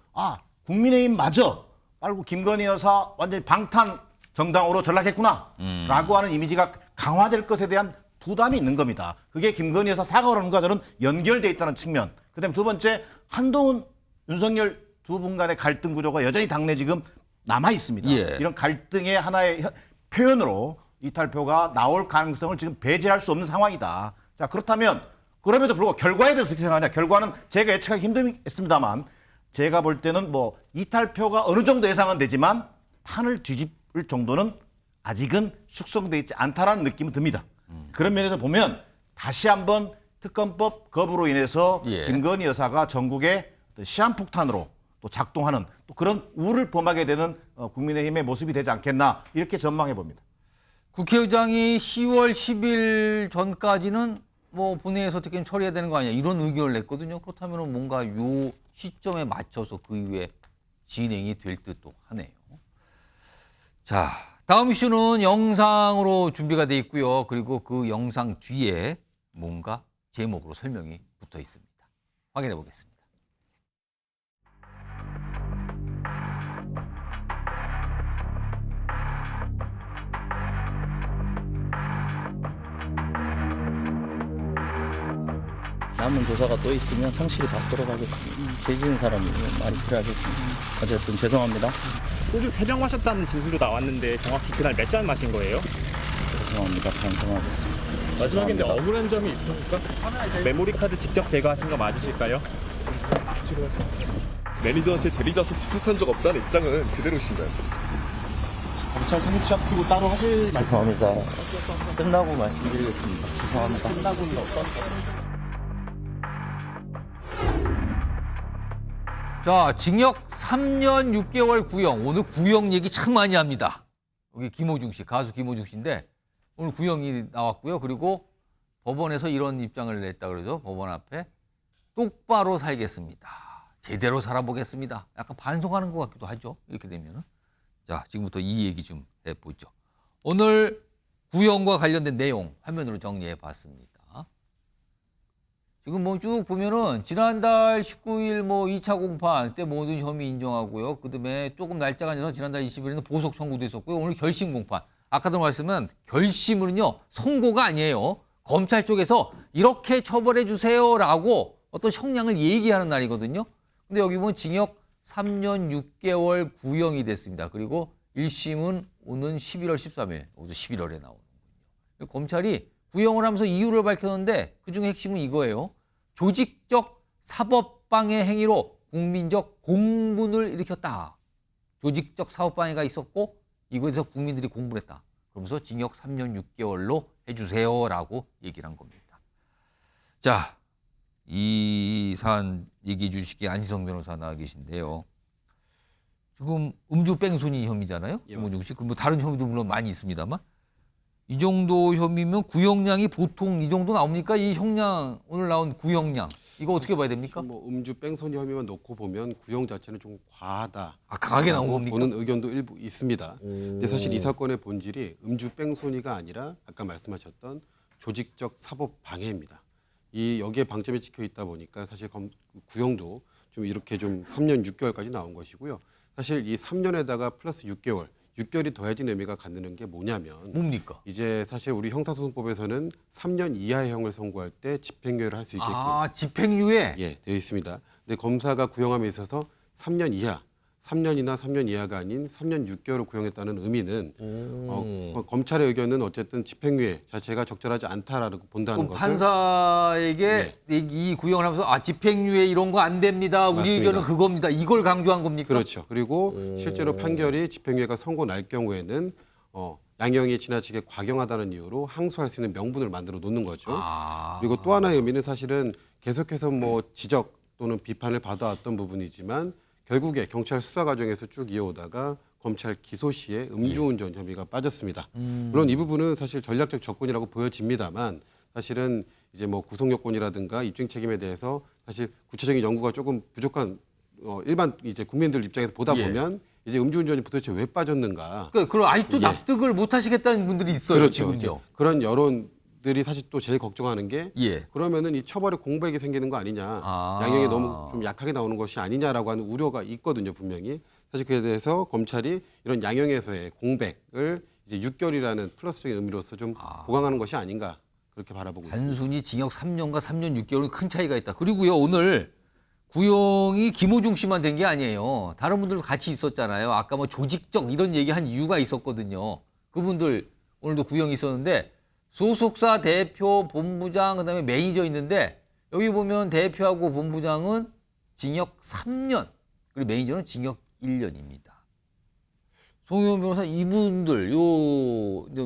[SPEAKER 7] 국민의힘마저 말고 김건희 여사 완전히 방탄 정당으로 전락했구나라고 하는 이미지가 강화될 것에 대한 부담이 있는 겁니다. 그게 김건희 여사 사과론과 저는 연결돼 있다는 측면. 그다음에 두 번째, 한동훈, 윤석열 두 분 간의 갈등 구조가 여전히 당내 지금 남아 있습니다.
[SPEAKER 1] 예.
[SPEAKER 7] 이런 갈등의 하나의 표현으로 이탈표가 나올 가능성을 지금 배제할 수 없는 상황이다. 자, 그렇다면 그럼에도 불구하고 결과에 대해서 어떻게 생각하냐? 결과는 제가 예측하기 힘들겠습니다만 제가 볼 때는 뭐 이탈표가 어느 정도 예상은 되지만 판을 뒤집을 정도는 아직은 숙성돼 있지 않다라는 느낌은 듭니다. 그런 면에서 보면 다시 한번 특검법 거부로 인해서
[SPEAKER 1] 예.
[SPEAKER 7] 김건희 여사가 전국에 시한폭탄으로 또 작동하는 또 그런 우를 범하게 되는 국민의힘의 모습이 되지 않겠나 이렇게 전망해 봅니다.
[SPEAKER 1] 국회의장이 10월 10일 전까지는 뭐 본회의에서 어떻게 처리해야 되는 거 아니냐 이런 의견을 냈거든요. 그렇다면 뭔가 요 시점에 맞춰서 그 이후에 진행이 될 듯도 하네요. 자, 다음 이슈는 영상으로 준비가 돼 있고요. 그리고 그 영상 뒤에 뭔가 제목으로 설명이 붙어 있습니다. 확인해 보겠습니다.
[SPEAKER 4] 남은 조사가 또 있으면 성실히 받도록 하겠습니다. 죄 지은 사람이 많이 필요하겠습니다. 어쨌든 죄송합니다.
[SPEAKER 9] 소주 3병 마셨다는 진술도 나왔는데 정확히 그날 몇 잔 마신 거예요?
[SPEAKER 4] 죄송합니다. 반성하겠습니다.
[SPEAKER 9] 마지막인데 억울한 점이 있습니까? 메모리 카드 직접 제거하신 거 맞으실까요?
[SPEAKER 6] 매니저한테 대리자수 부탁한 적 없다는 입장은 그대로신가요?
[SPEAKER 9] 검찰 성취학 두고 따로 하실
[SPEAKER 4] 죄송합니다. 끝나고 말씀드리겠습니다. 죄송합니다. 끝나고는 어떤
[SPEAKER 1] 자, 징역 3년 6개월 구형. 오늘 구형 얘기 참 많이 합니다. 여기 김호중 씨, 가수 김호중 씨인데 오늘 구형이 나왔고요. 그리고 법원에서 이런 입장을 냈다 그러죠. 법원 앞에 똑바로 살겠습니다. 제대로 살아보겠습니다. 약간 반성하는 것 같기도 하죠. 이렇게 되면은. 자, 지금부터 이 얘기 좀 해보죠. 오늘 구형과 관련된 내용 화면으로 정리해 봤습니다. 지금 뭐 쭉 보면은 지난달 19일 뭐 2차 공판 때 모든 혐의 인정하고요. 그다음에 조금 날짜가 지나서 지난달 20일에는 보석 청구도 있었고요. 오늘 결심 공판. 아까도 말씀은 결심은요 선고가 아니에요. 검찰 쪽에서 이렇게 처벌해 주세요라고 어떤 형량을 얘기하는 날이거든요. 근데 여기 보면 징역 3년 6개월 구형이 됐습니다. 그리고 1심은 오는 11월 13일, 오늘 11월에 나오는군요. 검찰이 구형을 하면서 이유를 밝혔는데 그중에 핵심은 이거예요. 조직적 사법방해 행위로 국민적 공분을 일으켰다. 조직적 사법방해가 있었고 이거에 대해서 국민들이 공분을 했다. 그러면서 징역 3년 6개월로 해주세요라고 얘기를 한 겁니다. 자, 이 사안 얘기해 주시기에 안희성 변호사 나와 계신데요. 지금 음주 뺑소니 혐의잖아요. 김호중 씨. 뭐 다른 혐의도 물론 많이 있습니다만. 이 정도 혐의면 구형량이 보통 이 정도 나옵니까? 이 형량 오늘 나온 구형량 이거 어떻게 봐야 됩니까?
[SPEAKER 22] 뭐 음주 뺑소니 혐의만 놓고 보면 구형 자체는 좀 과하다.
[SPEAKER 1] 강하게 나온 겁니까?
[SPEAKER 22] 보는 의견도 일부 있습니다. 근데 사실 이 사건의 본질이 음주 뺑소니가 아니라 아까 말씀하셨던 조직적 사법 방해입니다. 이 여기에 방점이 찍혀 있다 보니까 사실 구형도 좀 이렇게 좀 3년 6개월까지 나온 것이고요. 사실 이 3년에다가 플러스 6개월이 더해진 의미가 갖는 게 뭐냐면
[SPEAKER 1] 뭡니까?
[SPEAKER 22] 이제 사실 우리 형사소송법에서는 3년 이하의 형을 선고할 때 집행유예를 할 수 있게끔
[SPEAKER 1] 집행유예?
[SPEAKER 22] 예, 되어 있습니다. 근데 검사가 구형함에 있어서 3년 이하, 3년이나 3년 이하가 아닌 3년 6개월을 구형했다는 의미는 검찰의 의견은 어쨌든 집행유예 자체가 적절하지 않다라고 본다는 것을
[SPEAKER 1] 판사에게 이 구형을 하면서 집행유예 이런 거 안 됩니다. 우리
[SPEAKER 22] 맞습니다.
[SPEAKER 1] 의견은 그겁니다. 이걸 강조한 겁니까?
[SPEAKER 22] 그렇죠. 그리고 실제로 판결이 집행유예가 선고 날 경우에는 양형이 지나치게 과경하다는 이유로 항소할 수 있는 명분을 만들어 놓는 거죠. 그리고 또 하나의 의미는 사실은 계속해서 뭐 지적 또는 비판을 받아왔던 부분이지만 결국에 경찰 수사 과정에서 쭉 이어오다가 검찰 기소 시에 음주운전 혐의가 빠졌습니다. 물론 이 부분은 사실 전략적 접근이라고 보여집니다만 사실은 이제 뭐 구속 요건이라든가 입증 책임에 대해서 사실 구체적인 연구가 조금 부족한 일반 이제 국민들 입장에서 보다 보면 이제 음주운전이 도대체 왜 빠졌는가?
[SPEAKER 1] 그럼 아직도 납득을 못 하시겠다는 분들이 있어요.
[SPEAKER 22] 그렇죠.
[SPEAKER 1] 지금요.
[SPEAKER 22] 그런 여론들이 사실 또 제일 걱정하는 게 그러면은 이 처벌에 공백이 생기는 거 아니냐? 양형이 너무 좀 약하게 나오는 것이 아니냐라고 하는 우려가 있거든요, 분명히. 사실 그에 대해서 검찰이 이런 양형에서의 공백을 이제 6개월이라는 플러스적인 의미로서 좀 보강하는 것이 아닌가 그렇게 바라보고 있습니다.
[SPEAKER 1] 단순히 징역 3년과 3년 6개월은 큰 차이가 있다. 그리고요, 오늘 구형이 김호중 씨만 된 게 아니에요. 다른 분들도 같이 있었잖아요. 아까 뭐 조직적 이런 얘기한 이유가 있었거든요. 그분들 오늘도 구형이 있었는데 소속사 대표, 본부장, 그다음에 매니저 있는데 여기 보면 대표하고 본부장은 징역 3년, 그리고 매니저는 징역 1년입니다. 송혜원 변호사 이분들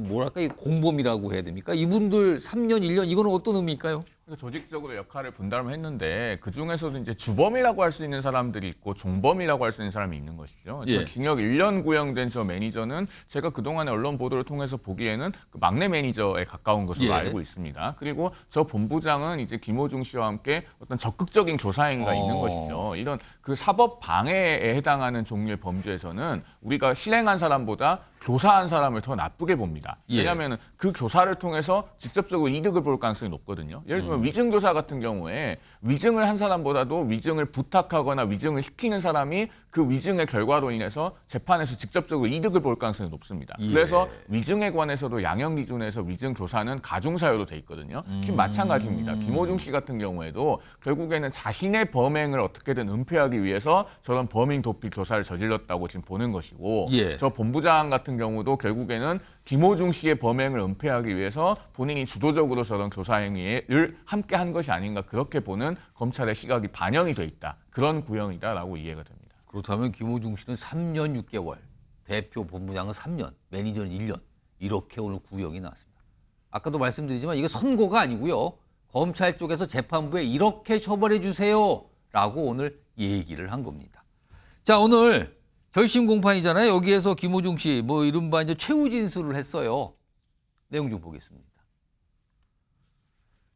[SPEAKER 1] 뭐랄까 이 공범이라고 해야 됩니까? 이분들 3년, 1년 이거는 어떤 의미일까요?
[SPEAKER 8] 조직적으로 역할을 분담을 했는데 그 중에서도 이제 주범이라고 할 수 있는 사람들이 있고 종범이라고 할 수 있는 사람이 있는 것이죠.
[SPEAKER 1] 예.
[SPEAKER 8] 징역 1년 구형된 저 매니저는 제가 그동안의 언론 보도를 통해서 보기에는 그 막내 매니저에 가까운 것으로
[SPEAKER 1] 예.
[SPEAKER 8] 알고 있습니다. 그리고 저 본부장은 이제 김호중 씨와 함께 어떤 적극적인 조사 행위가 있는 것이죠. 이런 그 사법 방해에 해당하는 종류의 범죄에서는 우리가 실행한 사람보다 교사한 사람을 더 나쁘게 봅니다.
[SPEAKER 1] 예.
[SPEAKER 8] 왜냐하면 그 교사를 통해서 직접적으로 이득을 볼 가능성이 높거든요. 예를 들면 위증교사 같은 경우에 위증을 한 사람보다도 위증을 부탁하거나 위증을 시키는 사람이 그 위증의 결과로 인해서 재판에서 직접적으로 이득을 볼 가능성이 높습니다.
[SPEAKER 1] 예.
[SPEAKER 8] 그래서 위증에 관해서도 양형 기준에서 위증교사는 가중사유로 돼 있거든요. 지금 마찬가지입니다. 김호중 씨 같은 경우에도 결국에는 자신의 범행을 어떻게든 은폐하기 위해서 저런 범인 도피 교사를 저질렀다고 지금 보는 것이고
[SPEAKER 1] 예.
[SPEAKER 8] 저 본부장 같은 경우도 결국에는 김호중 씨의 범행을 은폐하기 위해서 본인이 주도적으로 저런 교사 행위를 함께 한 것이 아닌가 그렇게 보는 검찰의 시각이 반영이 돼 있다. 그런 구형이다라고 이해가 됩니다.
[SPEAKER 1] 그렇다면 김호중 씨는 3년 6개월, 대표 본부장은 3년, 매니저는 1년 이렇게 오늘 구형이 나왔습니다. 아까도 말씀드리지만 이게 선고가 아니고요. 검찰 쪽에서 재판부에 이렇게 처벌해 주세요라고 오늘 얘기를 한 겁니다. 자, 오늘 결심 공판이잖아요. 여기에서 김호중 씨 뭐 이른바 이제 최후 진술을 했어요. 내용 좀 보겠습니다.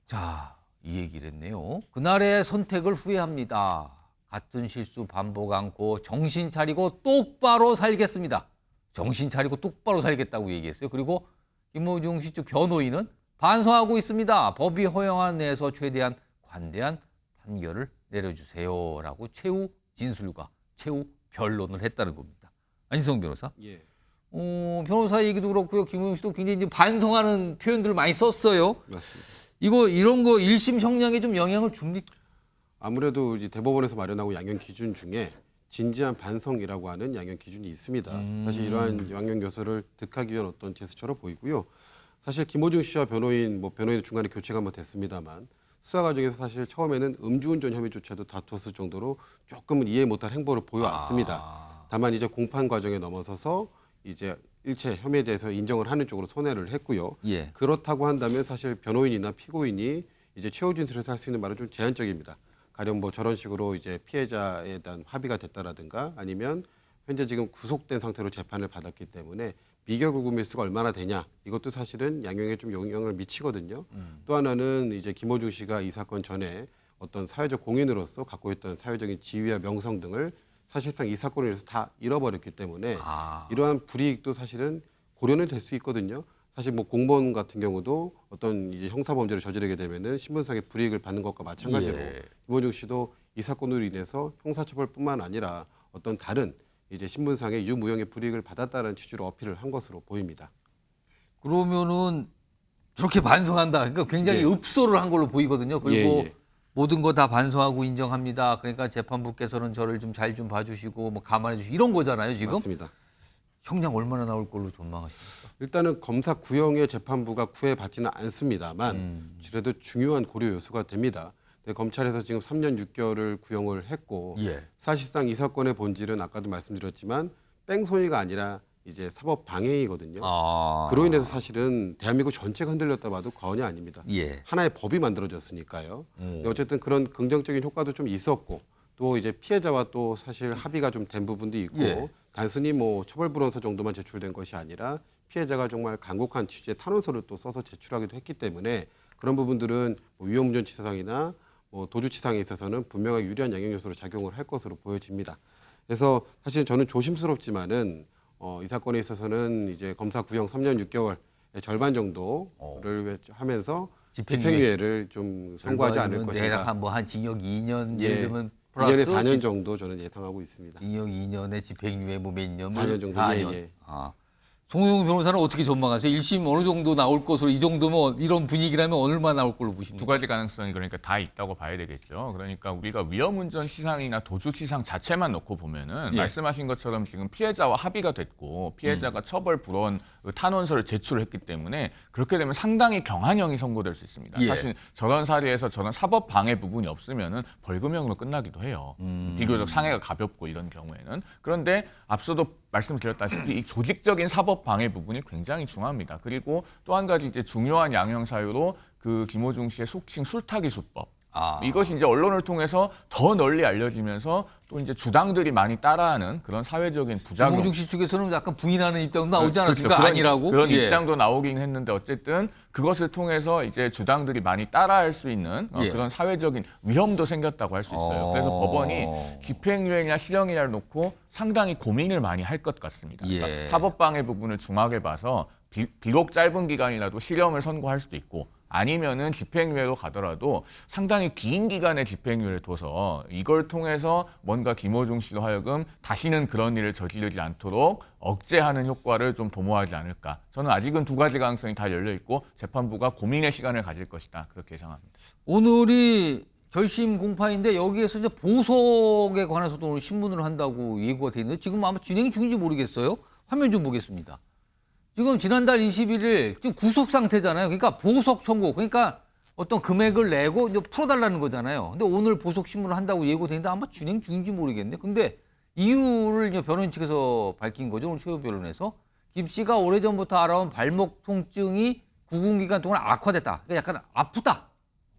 [SPEAKER 1] 자, 이 얘기를 했네요. 그날의 선택을 후회합니다. 같은 실수 반복 않고 정신 차리고 똑바로 살겠습니다. 정신 차리고 똑바로 살겠다고 얘기했어요. 그리고 김호중 씨 쪽 변호인은 반성하고 있습니다. 법이 허용한 내에서 최대한 관대한 판결을 내려주세요라고 최후 진술과 최후 변론을 했다는 겁니다. 안희성 변호사.
[SPEAKER 22] 예.
[SPEAKER 1] 변호사 얘기도 그렇고요. 김호중 씨도 굉장히 이제 반성하는 표현들을 많이 썼어요.
[SPEAKER 22] 맞습니다.
[SPEAKER 1] 이런 거 1심 형량에 좀 영향을 줍니까?
[SPEAKER 22] 아무래도 이제 대법원에서 마련하고 양형 기준 중에 진지한 반성이라고 하는 양형 기준이 있습니다. 사실 이러한 양형 요소를 득하기 위한 어떤 제스처로 보이고요. 사실 김호중 씨와 변호인 중간에 교체가 한번 됐습니다만 수사 과정에서 사실 처음에는 음주운전 혐의조차도 다투었을 정도로 조금은 이해 못할 행보를 보여왔습니다. 다만 이제 공판 과정에 넘어서서 이제 일체 혐의에 대해서 인정을 하는 쪽으로 선회를 했고요.
[SPEAKER 1] 예.
[SPEAKER 22] 그렇다고 한다면 사실 변호인이나 피고인이 이제 최후 진술에서 할 수 있는 말은 좀 제한적입니다. 가령 뭐 저런 식으로 이제 피해자에 대한 합의가 됐다라든가 아니면 현재 지금 구속된 상태로 재판을 받았기 때문에 미결구금 일수가 얼마나 되냐 이것도 사실은 양형에 좀 영향을 미치거든요. 또 하나는 이제 김호중 씨가 이 사건 전에 어떤 사회적 공인으로서 갖고 있던 사회적인 지위와 명성 등을 사실상 이 사건을 위해서 다 잃어버렸기 때문에 이러한 불이익도 사실은 고려는 될 수 있거든요. 사실 뭐 공무원 같은 경우도 어떤 이제 형사 범죄를 저지르게 되면은 신분상의 불이익을 받는 것과 마찬가지로 김호중 씨도 이 사건으로 인해서 형사처벌뿐만 아니라 어떤 다른 이제 신분상의 유무형의 불이익을 받았다는 취지로 어필을 한 것으로 보입니다.
[SPEAKER 1] 그러면은 저렇게 반성한다. 그러니까 굉장히 읍소를 한 걸로 보이거든요. 그리고 모든 거 다 반성하고 인정합니다. 그러니까 재판부께서는 저를 좀 잘 좀 봐주시고 뭐 감안해 주시고 이런 거잖아요, 지금.
[SPEAKER 22] 맞습니다.
[SPEAKER 1] 형량 얼마나 나올 걸로 전망하십니까?
[SPEAKER 22] 일단은 검사 구형의 재판부가 구해받지는 않습니다만 그래도 중요한 고려 요소가 됩니다. 검찰에서 지금 3년 6개월을 구형을 했고 사실상 이 사건의 본질은 아까도 말씀드렸지만 뺑소니가 아니라 이제 사법 방해이거든요. 그로 인해서 사실은 대한민국 전체가 흔들렸다 봐도 과언이 아닙니다. 하나의 법이 만들어졌으니까요. 어쨌든 그런 긍정적인 효과도 좀 있었고 또 이제 피해자와 또 사실 합의가 좀 된 부분도 있고 단순히 뭐 처벌불원서 정도만 제출된 것이 아니라 피해자가 정말 간곡한 취지의 탄원서를 또 써서 제출하기도 했기 때문에 그런 부분들은 뭐 위험운전치사상이나 뭐 도주치상에 있어서는 분명하게 유리한 양형 요소로 작용을 할 것으로 보여집니다. 그래서 사실 저는 조심스럽지만은 이 사건에 있어서는 이제 검사 구형 3년 6개월의 절반 정도를 하면서 집행유예를 좀 선고하지 않을 것인가.
[SPEAKER 1] 대략 한 징역 2년 예를 들면
[SPEAKER 22] 2년에 4년 정도 저는 예상하고 있습니다.
[SPEAKER 1] 징역 2년에 집행유예 뭐 몇 년?
[SPEAKER 22] 4년 정도.
[SPEAKER 1] 4년. 송영우 변호사는 어떻게 전망하세요? 1심 어느 정도 나올 것으로 이 정도면 이런 분위기라면 얼마 나올 걸로 보십니까?
[SPEAKER 8] 두 가지 가능성이 그러니까 다 있다고 봐야 되겠죠. 그러니까 우리가 위험운전 치상이나 도주치상 자체만 놓고 보면은
[SPEAKER 1] 예.
[SPEAKER 8] 말씀하신 것처럼 지금 피해자와 합의가 됐고 피해자가 처벌 불원 탄원서를 제출했기 때문에 그렇게 되면 상당히 경한형이 선고될 수 있습니다.
[SPEAKER 1] 예.
[SPEAKER 8] 사실 저런 사례에서 저런 사법 방해 부분이 없으면은 벌금형으로 끝나기도 해요. 비교적 상해가 가볍고 이런 경우에는. 그런데 앞서도 말씀드렸다시피 이 조직적인 사법 방해 부분이 굉장히 중요합니다. 그리고 또 한 가지 이제 중요한 양형 사유로 그 김호중 씨의 속칭 술타기 수법. 이것이 이제 언론을 통해서 더 널리 알려지면서 또 이제 주당들이 많이 따라하는 그런 사회적인 부작용.
[SPEAKER 1] 김호중 씨 측에서는 약간 부인하는 입장도 나오지
[SPEAKER 8] 그렇죠.
[SPEAKER 1] 않았습니까?
[SPEAKER 8] 그런,
[SPEAKER 1] 아니라고.
[SPEAKER 8] 그런
[SPEAKER 1] 예.
[SPEAKER 8] 입장도 나오긴 했는데 어쨌든 그것을 통해서 이제 주당들이 많이 따라할 수 있는
[SPEAKER 1] 예.
[SPEAKER 8] 그런 사회적인 위험도 생겼다고 할 수 있어요. 그래서 법원이 집행유예냐 실형이냐를 놓고 상당히 고민을 많이 할 것 같습니다.
[SPEAKER 1] 예.
[SPEAKER 8] 그러니까 사법방해 부분을 중하게 봐서 비록 짧은 기간이라도 실형을 선고할 수도 있고 아니면은 집행유예로 가더라도 상당히 긴 기간의 집행유예를 둬서 이걸 통해서 뭔가 김호중 씨로 하여금 다시는 그런 일을 저지르지 않도록 억제하는 효과를 좀 도모하지 않을까. 저는 아직은 두 가지 가능성이 다 열려 있고 재판부가 고민의 시간을 가질 것이다. 그렇게 예상합니다.
[SPEAKER 1] 오늘이 결심 공판인데 여기에서 이제 보석에 관해서도 오늘 신문을 한다고 예고가 돼 있는데 지금 아마 진행 중인지 모르겠어요. 화면 좀 보겠습니다. 지금 지난달 21일 지금 구속 상태잖아요. 그러니까 보석 청구, 그러니까 어떤 금액을 내고 이제 풀어달라는 거잖아요. 근데 오늘 보석 신문을 한다고 예고돼 있는데 아마 진행 중인지 모르겠네. 근데 이유를 이제 변호인 측에서 밝힌 거죠. 오늘 최후 변론에서 김 씨가 오래전부터 알아온 발목 통증이 구금 기간 동안 악화됐다. 그러니까 약간 아프다.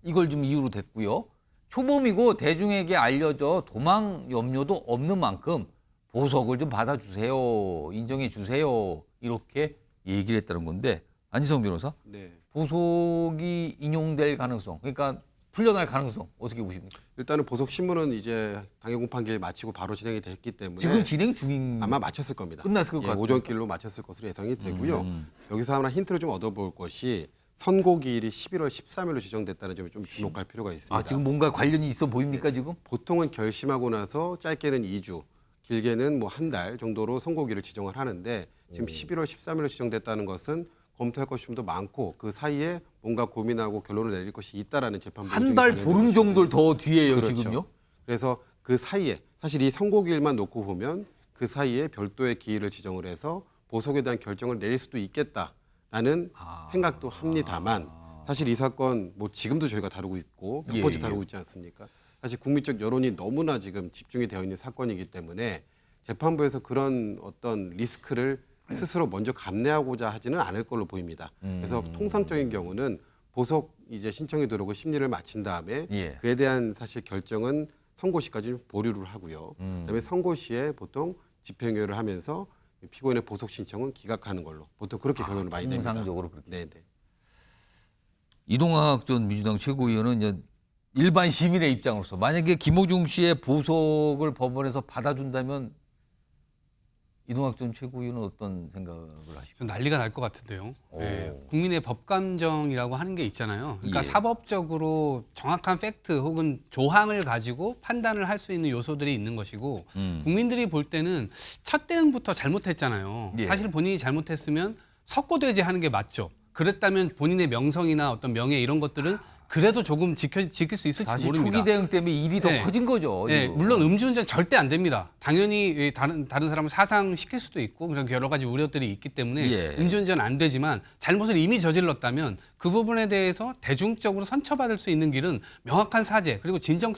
[SPEAKER 1] 이걸 좀 이유로 댔고요. 초범이고 대중에게 알려져 도망 염려도 없는 만큼 보석을 좀 받아주세요. 인정해 주세요. 이렇게 얘기를 했다는 건데 안지성 변호사,
[SPEAKER 22] 네.
[SPEAKER 1] 보석이 인용될 가능성, 그러니까 풀려날 가능성 어떻게 보십니까?
[SPEAKER 22] 일단은 보석 신문은 이제 당일 공판기일 마치고 바로 진행이 됐기 때문에
[SPEAKER 1] 지금 진행 중인
[SPEAKER 22] 아마 마쳤을 겁니다.
[SPEAKER 1] 끝났을 것 같아요.
[SPEAKER 22] 오전길로 마쳤을 것으로 예상이 되고요. 여기서 하나 힌트를 좀 얻어볼 것이 선고기일이 11월 13일로 지정됐다는 점에 좀 주목할 필요가 있습니다.
[SPEAKER 1] 지금 뭔가 관련이 있어 보입니까 지금?
[SPEAKER 22] 보통은 결심하고 나서 짧게는 2주, 길게는 뭐 한 달 정도로 선고기를 지정을 하는데 지금 11월 13일로 지정됐다는 것은 검토할 것이 좀 더 많고 그 사이에 뭔가 고민하고 결론을 내릴 것이 있다라는 재판부
[SPEAKER 1] 한 달 보름 정도를 더 뒤에요.
[SPEAKER 22] 그렇죠.
[SPEAKER 1] 지금요?
[SPEAKER 22] 그래서 그 사이에 사실 이 선고기일만 놓고 보면 그 사이에 별도의 기일을 지정을 해서 보석에 대한 결정을 내릴 수도 있겠다라는 생각도 합니다만 사실 이 사건 뭐 지금도 저희가 다루고 있고 몇 번째 다루고 있지 않습니까? 사실 국민적 여론이 너무나 지금 집중이 되어 있는 사건이기 때문에 재판부에서 그런 어떤 리스크를 스스로 먼저 감내하고자 하지는 않을 걸로 보입니다. 그래서 통상적인 경우는 보석 이제 신청이 들어오고 심리를 마친 다음에 그에 대한 사실 결정은 선고시까지 보류를 하고요. 그다음에 선고시에 보통 집행유예를 하면서 피고인의 보석 신청은 기각하는 걸로 보통 그렇게 결론을 많이 냅니다.
[SPEAKER 1] 통상적으로 그렇게.
[SPEAKER 22] 네.
[SPEAKER 1] 이동학 전 민주당 최고위원은 이제 일반 시민의 입장으로서 만약에 김호중 씨의 보석을 법원에서 받아준다면 이동학 전 최고위원은 어떤 생각을 하십니까?
[SPEAKER 11] 난리가 날 것 같은데요. 네. 국민의 법감정이라고 하는 게 있잖아요. 그러니까 사법적으로 정확한 팩트 혹은 조항을 가지고 판단을 할 수 있는 요소들이 있는 것이고 국민들이 볼 때는 첫 대응부터 잘못했잖아요. 사실 본인이 잘못했으면 석고대죄하는 게 맞죠. 그랬다면 본인의 명성이나 어떤 명예 이런 것들은 그래도 조금 지킬 수 있을지
[SPEAKER 1] 사실
[SPEAKER 11] 모릅니다.
[SPEAKER 1] 초기 대응 때문에 일이 더 커진 거죠.
[SPEAKER 11] 네, 물론 음주운전 절대 안 됩니다. 당연히 다른 사람을 사상시킬 수도 있고 그런 여러 가지 우려들이 있기 때문에 음주운전 안 되지만 잘못을 이미 저질렀다면 그 부분에 대해서 대중적으로 선처받을 수 있는 길은 명확한 사죄 그리고 진정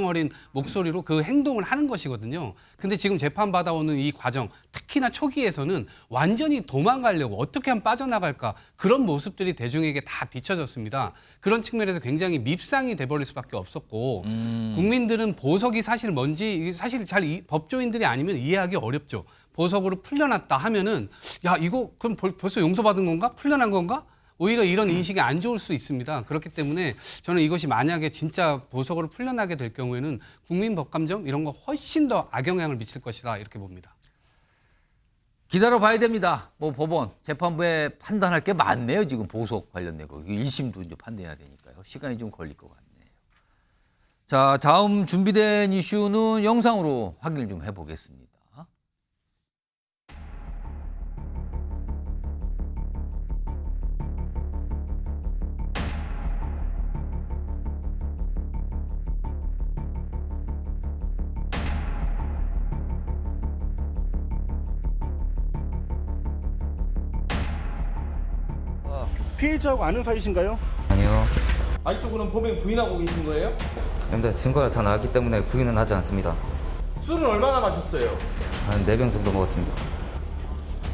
[SPEAKER 11] 어린 목소리로 그 행동을 하는 것이거든요. 근데 지금 재판받아오는 이 과정 특히나 초기에서는 완전히 도망가려고 어떻게 하면 빠져나갈까 그런 모습들이 대중에게 다 비춰졌습니다. 그런 측면에서 굉장히 밉상이 돼버릴 수밖에 없었고 국민들은 보석이 사실 뭔지 사실 법조인들이 아니면 이해하기 어렵죠. 보석으로 풀려났다 하면은 야 이거 그럼 벌써 용서받은 건가? 풀려난 건가? 오히려 이런 인식이 안 좋을 수 있습니다. 그렇기 때문에 저는 이것이 만약에 진짜 보석으로 풀려나게 될 경우에는 국민 법감정 이런 거 훨씬 더 악영향을 미칠 것이다 이렇게 봅니다.
[SPEAKER 1] 기다려봐야 됩니다. 뭐 법원, 재판부에 판단할 게 많네요. 지금 보석 관련된 거. 1심도 이제 판단해야 되니까요. 시간이 좀 걸릴 것 같네요. 자, 다음 준비된 이슈는 영상으로 확인을 좀 해보겠습니다.
[SPEAKER 2] 피해자하고 아는 사이신가요?
[SPEAKER 5] 아니요.
[SPEAKER 2] 아직도 그럼 범행 부인하고 계신 거예요?
[SPEAKER 5] 근데 증거가 다 나왔기 때문에 부인은 하지 않습니다.
[SPEAKER 2] 술은 얼마나 마셨어요?
[SPEAKER 5] 한 4병 정도 먹었습니다.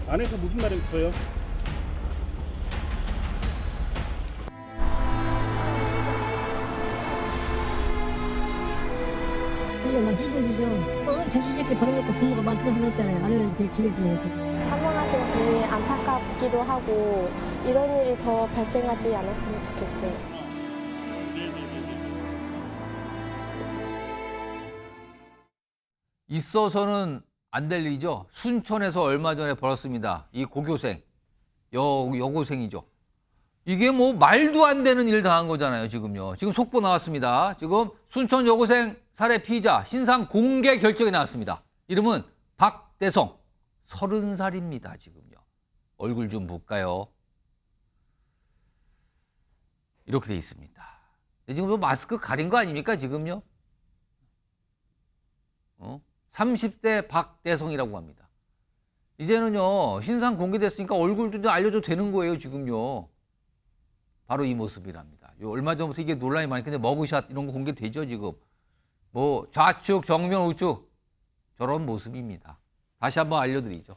[SPEAKER 2] 안에서 무슨 말 했어요?
[SPEAKER 12] 근데 막 찢어지죠. 자식 새끼 버려놓고 부모가 많다고 했잖아요. 아니면 되게 지질지질.
[SPEAKER 24] 사망하신 분이 안타깝기도 하고 이런 일이 더 발생하지 않았으면 좋겠어요.
[SPEAKER 1] 있어서는 안 될 일이죠. 순천에서 얼마 전에 벌었습니다. 이 고교생, 여고생이죠. 이게 뭐 말도 안 되는 일 당한 거잖아요, 지금요. 지금 속보 나왔습니다. 지금 순천 여고생 살해 피의자 신상 공개 결정이 나왔습니다. 이름은 박대성, 30살입니다, 지금요. 얼굴 좀 볼까요? 이렇게 돼 있습니다. 지금 뭐 마스크 가린 거 아닙니까, 지금요? 30대 박대성이라고 합니다. 이제는요, 신상 공개됐으니까 얼굴도 좀 알려줘도 되는 거예요, 지금요. 바로 이 모습이랍니다. 얼마 전부터 이게 논란이 많이 근데 머그샷 이런 거 공개되죠, 지금. 뭐 좌측, 정면, 우측 저런 모습입니다. 다시 한번 알려드리죠.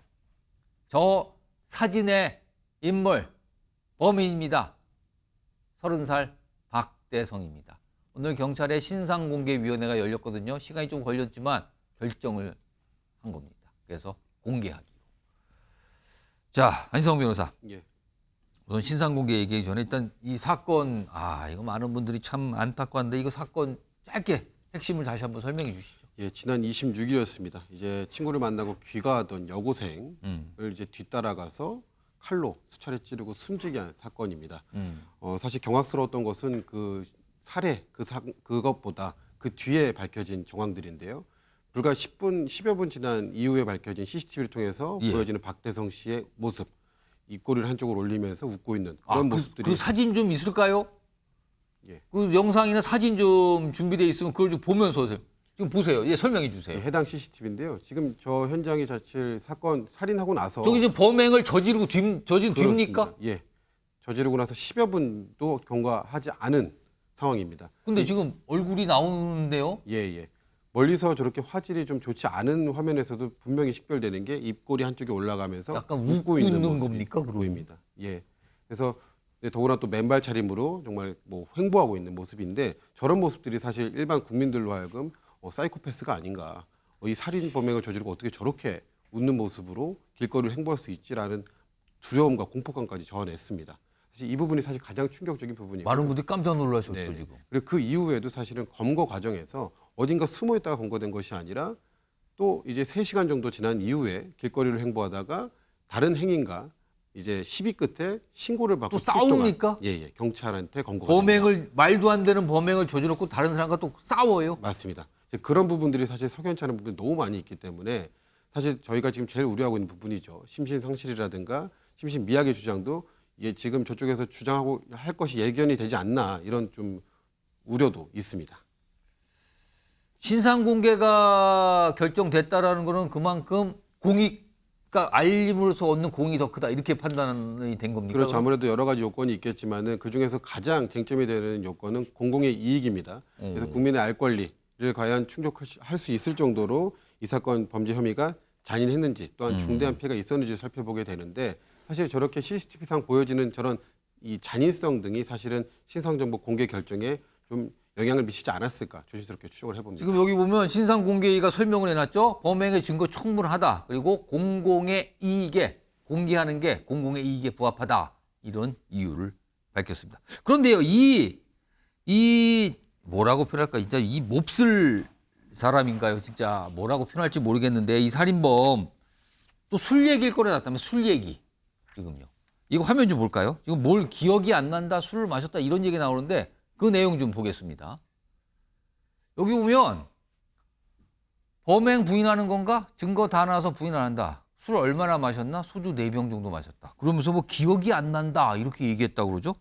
[SPEAKER 1] 저 사진의 인물, 범인입니다. 30살 박대성입니다. 오늘 경찰의 신상공개위원회가 열렸거든요. 시간이 좀 걸렸지만 결정을 한 겁니다. 그래서 공개하기로. 자, 안희성 변호사.
[SPEAKER 22] 예.
[SPEAKER 1] 우선 신상공개 얘기하기 전에 일단 이 사건, 이거 많은 분들이 참 안타까운데 이거 사건 짧게 핵심을 다시 한번 설명해 주시죠.
[SPEAKER 22] 예, 지난 26일이었습니다. 이제 친구를 만나고 귀가하던 여고생을 이제 뒤따라가서 칼로 수차례 찌르고 숨지게 한 사건입니다. 사실 경악스러웠던 것은 그 살해 그것보다 그 뒤에 밝혀진 정황들인데요. 불과 10여 분 지난 이후에 밝혀진 CCTV를 통해서 보여지는 박대성 씨의 모습, 입꼬리를 한쪽으로 올리면서 웃고 있는 그런 모습들이.
[SPEAKER 1] 그 사진 좀 있을까요?
[SPEAKER 22] 예.
[SPEAKER 1] 그 영상이나 사진 좀 준비되어 있으면 그걸 좀 보면서 지금 보세요. 예, 설명해 주세요.
[SPEAKER 22] 해당 CCTV인데요. 지금 저 현장에 자칠 사건 살인하고 나서
[SPEAKER 1] 저기 이제 범행을 저지르고 저진 뒤입니까?
[SPEAKER 22] 예. 저지르고 나서 10여 분도 경과하지 않은 상황입니다.
[SPEAKER 1] 근데 지금 얼굴이 나오는데요?
[SPEAKER 22] 예. 멀리서 저렇게 화질이 좀 좋지 않은 화면에서도 분명히 식별되는 게 입꼬리 한쪽에 올라가면서
[SPEAKER 1] 약간
[SPEAKER 22] 웃고 있는 모습이
[SPEAKER 1] 겁니까?
[SPEAKER 22] 보입니다. 예. 그래서 더구나 또 맨발 차림으로 정말 뭐 횡보하고 있는 모습인데 저런 모습들이 사실 일반 국민들로 하여금 사이코패스가 아닌가. 이 살인 범행을 저지르고 어떻게 저렇게 웃는 모습으로 길거리를 횡보할 수 있지라는 두려움과 공포감까지 저어냈습니다. 사실 이 부분이 사실 가장 충격적인 부분이고
[SPEAKER 1] 많은 분들이 깜짝 놀라셨죠,
[SPEAKER 22] 네.
[SPEAKER 1] 지금.
[SPEAKER 22] 그리고 그 이후에도 사실은 검거 과정에서 어딘가 숨어 있다가 검거된 것이 아니라 또 이제 3시간 정도 지난 이후에 길거리를 횡보하다가 다른 행인과 이제 시비 끝에 신고를 받고
[SPEAKER 1] 또 싸웁니까?
[SPEAKER 22] 예, 경찰한테 검거가
[SPEAKER 1] 범행을 말도 안 되는 범행을 저질렀고 다른 사람과 또 싸워요?
[SPEAKER 22] 맞습니다. 이제 그런 부분들이 사실 석연치 않은 부분이 너무 많이 있기 때문에 사실 저희가 지금 제일 우려하고 있는 부분이죠. 심신상실이라든가 심신미약의 주장도 이게 지금 저쪽에서 주장하고 할 것이 예견이 되지 않나 이런 좀 우려도 있습니다.
[SPEAKER 1] 신상 공개가 결정됐다라는 거는 그만큼 공익과 알림으로서 얻는 공이 더 크다 이렇게 판단이 된 겁니까?
[SPEAKER 22] 그렇죠. 아무래도 여러 가지 요건이 있겠지만은 그 중에서 가장 쟁점이 되는 요건은 공공의 이익입니다. 그래서 국민의 알 권리를 과연 충족할 수 있을 정도로 이 사건 범죄 혐의가 잔인했는지 또한 중대한 피해가 있었는지 살펴보게 되는데 사실 저렇게 CCTV상 보여지는 저런 이 잔인성 등이 사실은 신상정보 공개 결정에 좀 영향을 미치지 않았을까 조심스럽게 추정을 해봅니다.
[SPEAKER 1] 지금 여기 보면 신상공개위가 설명을 해놨죠. 범행의 증거 충분하다. 그리고 공공의 이익에 공개하는 게 공공의 이익에 부합하다. 이런 이유를 밝혔습니다. 그런데요, 이 뭐라고 표현할까? 진짜 이 몹쓸 사람인가요? 진짜 뭐라고 표현할지 모르겠는데 이 살인범 또 술 얘기를 꺼내놨다면 술 얘기 지금요. 이거 화면 좀 볼까요? 지금 뭘 기억이 안 난다, 술을 마셨다 이런 얘기 나오는데 그 내용 좀 보겠습니다. 여기 보면 범행 부인하는 건가? 증거 다 나와서 부인 안 한다. 술 얼마나 마셨나? 소주 4병 정도 마셨다. 그러면서 뭐 기억이 안 난다 이렇게 얘기했다고 그러죠?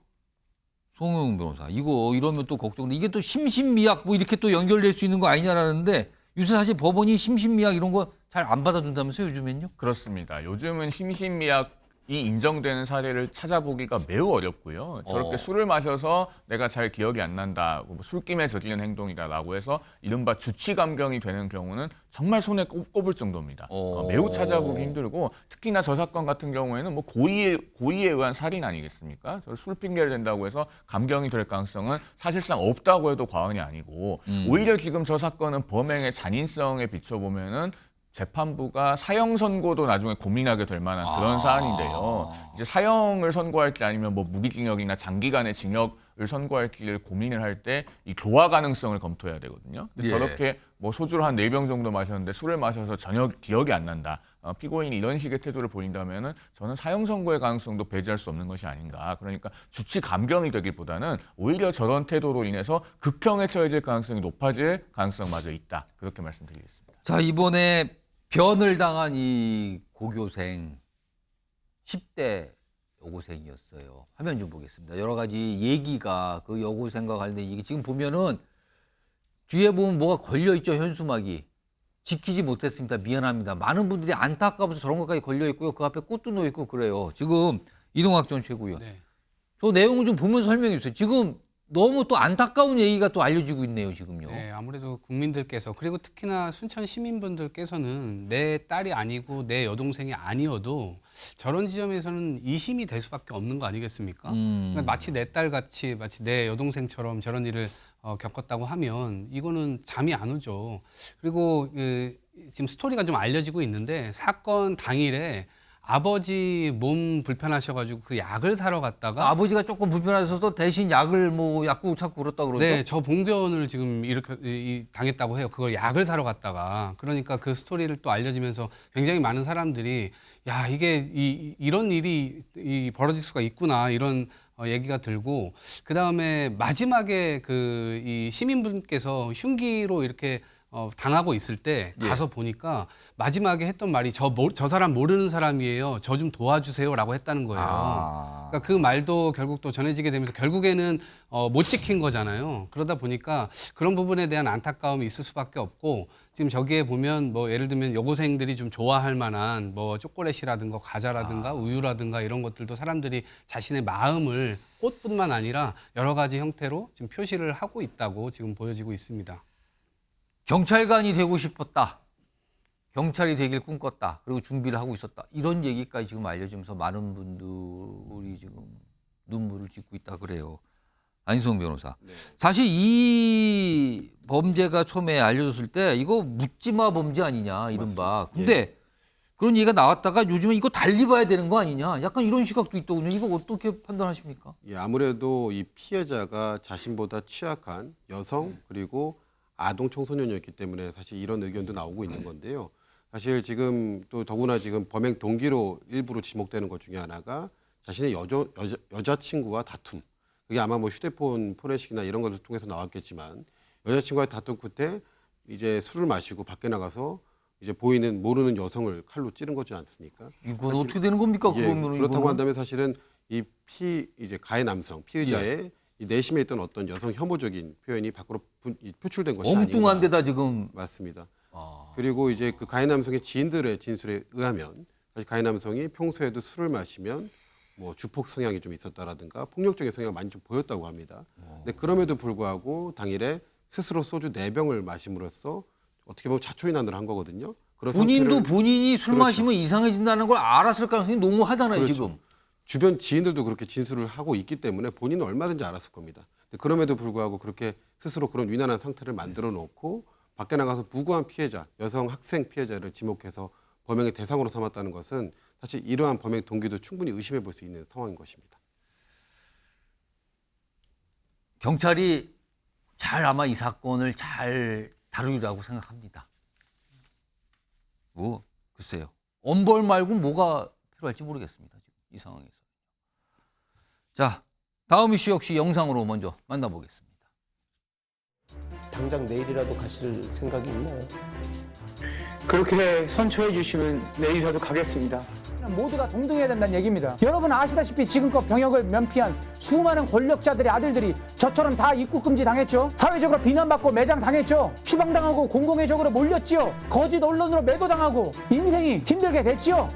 [SPEAKER 1] 송영 변호사. 이거 이러면 또 걱정돼. 이게 또 심신미약 뭐 이렇게 또 연결될 수 있는 거 아니냐라는데 요새 사실 법원이 심신미약 이런 거 잘 안 받아준다면서요, 요즘엔요?
[SPEAKER 8] 그렇습니다. 요즘은 심신미약 인정되는 사례를 찾아보기가 매우 어렵고요. 저렇게 술을 마셔서 내가 잘 기억이 안 난다, 뭐 술김에 저지른 행동이다라고 해서 이른바 주치감경이 되는 경우는 정말 손에 꼽을 정도입니다. 매우 찾아보기 힘들고 특히나 저 사건 같은 경우에는 뭐 고의에 의한 살인 아니겠습니까? 술 핑계를 댄다고 해서 감경이 될 가능성은 사실상 없다고 해도 과언이 아니고 오히려 지금 저 사건은 범행의 잔인성에 비춰보면은 재판부가 사형 선고도 나중에 고민하게 될 만한 그런 사안인데요. 이제 사형을 선고할지 아니면 뭐 무기징역이나 장기간의 징역을 선고할지를 고민을 할 때 이 교화 가능성을 검토해야 되거든요. 근데 저렇게 뭐 소주를 한 4병 정도 마셨는데 술을 마셔서 전혀 기억이 안 난다. 피고인이 이런 식의 태도를 보인다면은 저는 사형 선고의 가능성도 배제할 수 없는 것이 아닌가. 그러니까 주치 감경이 되기보다는 오히려 저런 태도로 인해서 극형에 처해질 가능성이 높아질 가능성마저 있다. 그렇게 말씀드리겠습니다.
[SPEAKER 1] 자, 이번에 변을 당한 이 고교생 10대 여고생이었어요. 화면 좀 보겠습니다. 여러 가지 얘기가 그 여고생과 관련된 얘기 지금 보면은 뒤에 보면 뭐가 걸려 있죠. 현수막이 지키지 못했습니다. 미안합니다. 많은 분들이 안타까워서 저런 것까지 걸려 있고요. 그 앞에 꽃도 놓여 있고 그래요. 지금 이동학 전 최고위원. 저 내용을 좀 보면서 설명해 주세요. 지금 너무 또 안타까운 얘기가 또 알려지고 있네요, 지금요.
[SPEAKER 11] 네, 아무래도 국민들께서 그리고 특히나 순천 시민분들께서는 내 딸이 아니고 내 여동생이 아니어도 저런 지점에서는 이심이 될 수밖에 없는 거 아니겠습니까? 그러니까 마치 내 딸 같이 마치 내 여동생처럼 저런 일을 겪었다고 하면 이거는 잠이 안 오죠. 그리고 지금 스토리가 좀 알려지고 있는데 사건 당일에 아버지 몸 불편하셔가지고 그 약을 사러 갔다가
[SPEAKER 1] 아버지가 조금 불편하셔서 대신 약을 뭐 약국 찾고 그렇다 그러죠?
[SPEAKER 11] 네, 저 봉변을 지금 이렇게 당했다고 해요. 그걸 약을 사러 갔다가 그러니까 그 스토리를 또 알려지면서 굉장히 많은 사람들이 야 이게 이런 일이 벌어질 수가 있구나 이런 얘기가 들고 그 다음에 마지막에 이 시민분께서 흉기로 이렇게 당하고 있을 때 가서 보니까 마지막에 했던 말이 저 사람 모르는 사람이에요. 저 좀 도와주세요라고 했다는 거예요. 그러니까 그 말도 결국 또 전해지게 되면서 결국에는 못 지킨 거잖아요. 그러다 보니까 그런 부분에 대한 안타까움이 있을 수밖에 없고 지금 저기에 보면 뭐 예를 들면 여고생들이 좀 좋아할 만한 뭐 초콜릿이라든가 과자라든가 우유라든가 이런 것들도 사람들이 자신의 마음을 꽃뿐만 아니라 여러 가지 형태로 지금 표시를 하고 있다고 지금 보여지고 있습니다.
[SPEAKER 1] 경찰관이 되고 싶었다. 경찰이 되길 꿈꿨다. 그리고 준비를 하고 있었다. 이런 얘기까지 지금 알려지면서 많은 분들이 지금 눈물을 짓고 있다 그래요. 안희성 변호사. 사실 이 범죄가 처음에 알려졌을 때 이거 묻지마 범죄 아니냐 이른바. 근데 그런 얘기가 나왔다가 요즘은 이거 달리 봐야 되는 거 아니냐. 약간 이런 시각도 있더군요. 이거 어떻게 판단하십니까?
[SPEAKER 22] 예, 아무래도 이 피해자가 자신보다 취약한 여성 그리고 아동 청소년이었기 때문에 사실 이런 의견도 나오고 있는 건데요. 사실 지금 또 더구나 지금 범행 동기로 일부로 지목되는 것 중에 하나가 자신의 여자친구와 다툼. 그게 아마 뭐 휴대폰 포렌식이나 이런 것을 통해서 나왔겠지만 여자친구와 다툰 끝에 이제 술을 마시고 밖에 나가서 이제 모르는 여성을 칼로 찌른 거지 않습니까?
[SPEAKER 1] 이건 어떻게 되는 겁니까? 그러면
[SPEAKER 22] 그렇다고 한다면 사실은 이제 가해 남성 피의자의 이 내심에 있던 어떤 여성 혐오적인 표현이 밖으로 표출된 것이 아닌가.
[SPEAKER 1] 엉뚱한 데다 지금.
[SPEAKER 22] 맞습니다. 그리고 이제 그 가해 남성의 지인들의 진술에 의하면 사실 가해 남성이 평소에도 술을 마시면 뭐 주폭 성향이 좀 있었다라든가 폭력적인 성향을 많이 좀 보였다고 합니다. 근데 그럼에도 불구하고 당일에 스스로 소주 4병을 마심으로써 어떻게 보면 자초인환을 한 거거든요.
[SPEAKER 1] 본인도 본인이 술 마시면 이상해진다는 걸 알았을 가능성이 농후하잖아요, 지금.
[SPEAKER 22] 주변 지인들도 그렇게 진술을 하고 있기 때문에 본인은 얼마든지 알았을 겁니다. 그럼에도 불구하고 그렇게 스스로 그런 위난한 상태를 만들어 놓고 밖에 나가서 무고한 피해자, 여성 학생 피해자를 지목해서 범행의 대상으로 삼았다는 것은 사실 이러한 범행 동기도 충분히 의심해 볼 수 있는 상황인 것입니다.
[SPEAKER 1] 경찰이 잘 아마 이 사건을 잘 다루리라고 생각합니다. 뭐 글쎄요. 엄벌 말고 뭐가 필요할지 모르겠습니다. 지금 이 상황에서. 자, 다음 이슈 역시 영상으로 먼저 만나보겠습니다.
[SPEAKER 13] 당장 내일이라도 가실 생각이 있나요?
[SPEAKER 14] 그렇게 선처해 주시면 내일이라도 가겠습니다. 모두가 동등해야 된다는 얘기입니다. 여러분 아시다시피 지금껏 병역을 면피한 수많은 권력자들의 아들들이 저처럼 다 입국 금지 당했죠. 사회적으로 비난받고 매장 당했죠. 추방당하고 공공의적으로 몰렸지요. 거짓 언론으로 매도당하고 인생이 힘들게 됐지요.